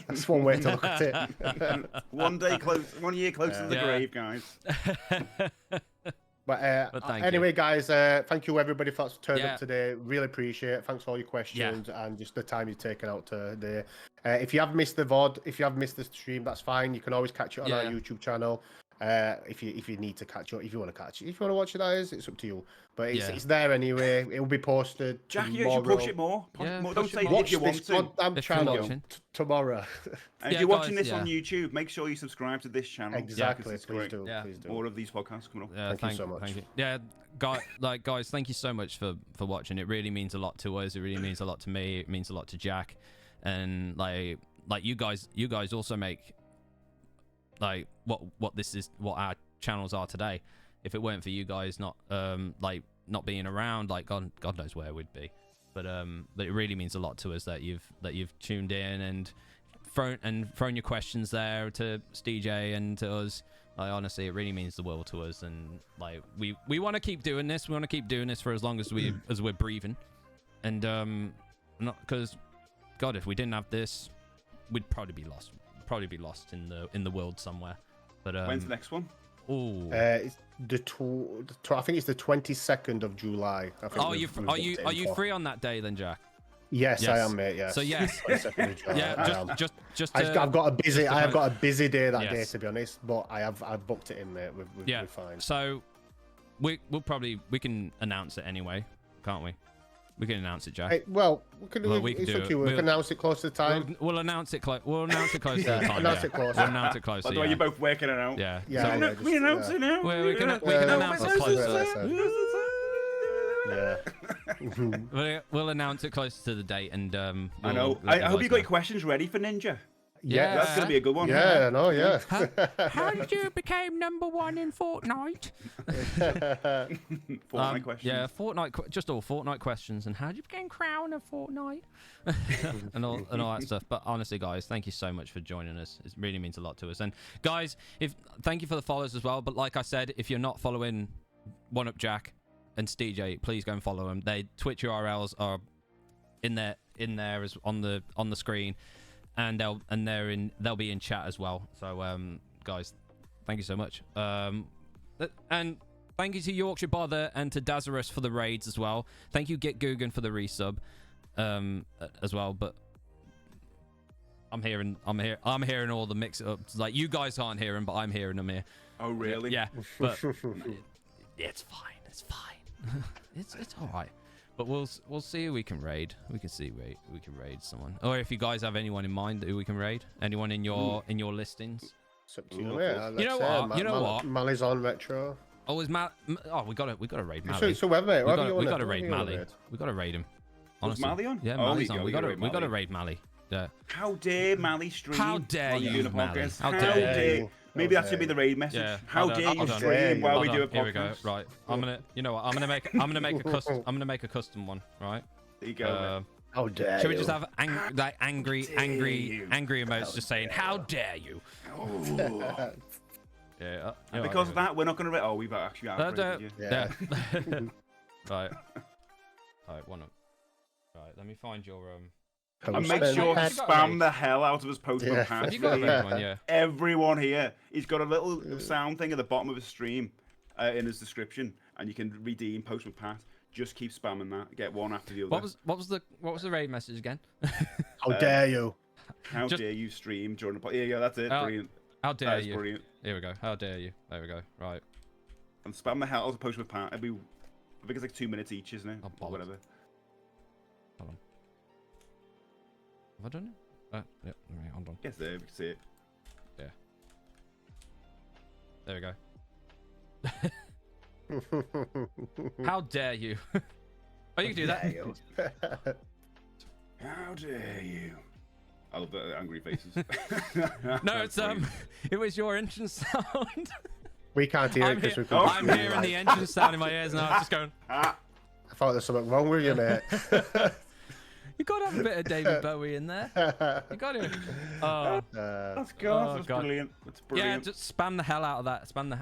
That's one way to look at it. 1 year closer to the grave, guys. But anyway, guys, thank you everybody for turning up today. Really appreciate it. Thanks for all your questions and just the time you've taken out today. If you have missed the VOD, if you have missed the stream, that's fine. You can always catch it on our YouTube channel. If you need to catch up, if you want to catch it, if you want to watch it, it's up to you. But it's there anyway. It will be posted. Jackie, you should push it more. Don't say watch if you want this to. goddamn channel tomorrow. And if you're watching this on YouTube, make sure you subscribe to this channel. Exactly. Please do. More of these podcasts coming up. Thank you so much. Thank you. Yeah, guys, thank you so much for watching. It really means a lot to us. It really means a lot to me. It means a lot to Jack, and like you guys also make what our channels are today. If it weren't for you guys not being around, like God knows where we'd be. But it really means a lot to us that you've tuned in and thrown your questions there to SteJ and to us. Like, honestly, it really means the world to us, and like we want to keep doing this. We want to keep doing this for as long as we're breathing, and not because God, if we didn't have this, we'd probably be lost. In the world somewhere. But when's the next one? It's I think it's the 22nd of July. I think are you free on that day then, Jack? Yes, I am, mate. Yes. So yes, 22nd of July, yeah. Just I've got a busy day that day, to be honest. But I've booked it in, mate. We're fine. So we can announce it anyway, can't we? We can announce it, Jack. Hey, we can announce it close to the time. We'll announce it close. We'll announce it close to the time. Announce it close. We'll announce it close. By the way, you're both working it out. Yeah. We announce it now. We can announce it close. Yeah. We'll announce it close to the date, and I know. I hope you got your questions ready for Ninja. Yeah, that's gonna be a good one. Yeah, no, yeah. How did you become #1 in Fortnite? Fortnite questions. Yeah, Fortnite. Just all Fortnite questions, and how did you become crown of Fortnite, and all that stuff. But honestly, guys, thank you so much for joining us. It really means a lot to us. And guys, thank you for the follows as well. But like I said, if you're not following One Up Jack and SteJ, please go and follow them. Their Twitch URLs are in there as on the screen. And they'll be in chat as well. So guys, thank you so much. And thank you to Yorkshire Bother and to Dazarus for the raids as well. Thank you Git Guggen for the resub as well. But I'm hearing all the mix ups. Like, you guys aren't hearing, but I'm hearing them here. Oh really? Yeah. But it's fine. It's fine. it's all right. But we'll see who we can raid. We can see we can raid someone. Or if you guys have anyone in mind who we can raid, anyone in your listings. It's up to you. Yeah, You know what? You know what? Mali's on retro. Oh, is Mal? Oh, we gotta raid Mali. So whoever, mate. We gotta raid Mali. We gotta raid him. Was Honestly. Mali on? Yeah, Oh, Mali's there on. you go, We gotta raid Mali. Yeah. How dare Mali stream? How dare while you, doing a Mali? podcast? How How dare dare you? Maybe that should be the raid message. Yeah. How Hold on, dare you hold on. stream while we Hold do a on, podcast? Here we go. Right. You know what? I'm gonna make a custom. I'm gonna make a custom one. Right. There you go. How dare Should we you? just have angry emotes just saying "How dare you"? Oh. Yeah. And because of that, we're not going to. Oh, we've actually outrated you. Yeah. Right. Right. One up. Right. Let me find your And make sure to spam the hell out of his postman Yeah. patch. Have you got a raid one? Yeah. Everyone here, he's got a little sound thing at the bottom of his stream in his description, and you can redeem postman pat. Just keep spamming that. Get one after the other. What was the raid message again? How dare you? How dare you stream during the? Here you go. That's it. Brilliant. How dare you? Brilliant. Here we go. How dare you? There we go. Right. And spam the hell out of the postman pat. I think it's like 2 minutes each, isn't it? Oh, Or whatever. Hold on. Have I done it? Yep. Right, hold on. Yes, there. We can see it. Yeah. There we go. How dare you? Oh, you can do that. How dare you? I love the angry faces. No, it's it was your entrance sound. We can't hear it because we can't. I'm hearing the entrance sound in my ears and I'm just going. I thought there's something wrong with you, mate. You gotta have a bit of David Bowie in there. You got to. Oh, That's good. Oh, That's God. brilliant. That's yeah, brilliant. just spam the hell out of that. Spam the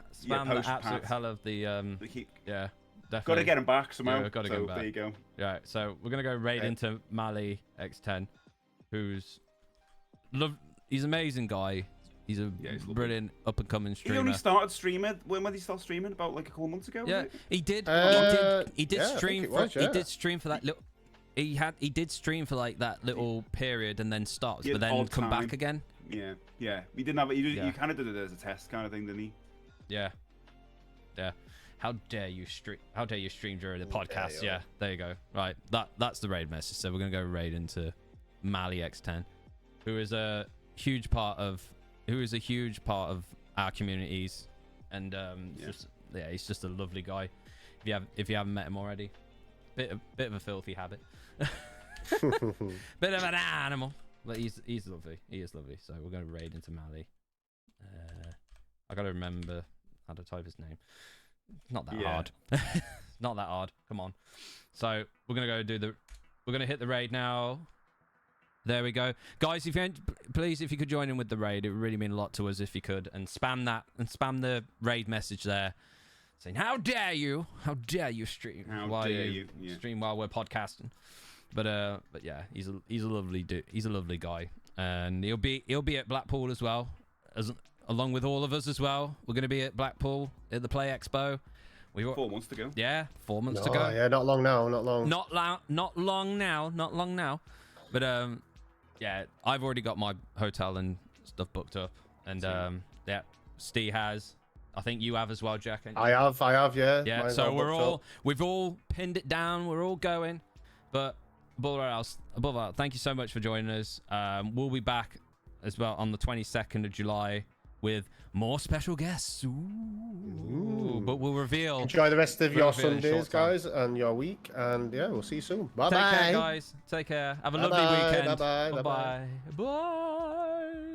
post absolute pat. hell of the They keep... yeah, definitely. Got to get him back somehow. Yeah, gotta get him back. There you go. Right, so we're gonna go raid into Mali X10, who's he's an amazing guy. He's a he's brilliant up and coming He streamer. only started streaming. When did he start streaming? About like a couple of months ago. Yeah, was it? he did. He did yeah, I stream think for. it was, yeah. He did stream for that little. He did stream for like that little period and then stopped, Yeah, but then odd come time. back again. Yeah, yeah. He didn't have it. Yeah. You kind of did it as a test kind of thing, didn't he? Yeah, yeah. How dare you stream? How dare you stream during the podcast? you. Yeah, there you go. Right, that's the raid message. So we're gonna go raid into Mali X10, who is a huge part of our communities, and he's just a lovely guy. If you haven't met him already, bit of a filthy habit, bit of an animal, but he's lovely. He is lovely. So we're gonna raid into Mali. I gotta remember how to type his name. Not that hard. Not that hard. Come on. So we're gonna we're gonna hit the raid now. There we go, guys. If you could join in with the raid, it would really mean a lot to us if you could, and spam the raid message there, saying "How dare you? How dare you stream? How dare you stream while we're podcasting?" But yeah, he's a lovely dude. He's a lovely guy, and he'll be at Blackpool as well, along with all of us as well. We're gonna be at Blackpool at the Play Expo. 4 months to go. Yeah, 4 months to go. Yeah, not long now. Not long. Not long now. But yeah, I've already got my hotel and stuff booked up, and yeah, Steve has. I think you have as well, Jack. I have. Yeah. Yeah. Mine's So booked up. we've all pinned it down. We're all going, but above all, thank you so much for joining us. We'll be back as well on the 22nd of July with more special guests. Ooh. But we'll reveal. Enjoy the rest of your reveal in Sundays, short time. guys, and your week. And yeah, we'll see you soon. Bye Take bye. care, guys. Take care. Have a lovely Bye-bye. weekend. Bye-bye. Bye. Bye.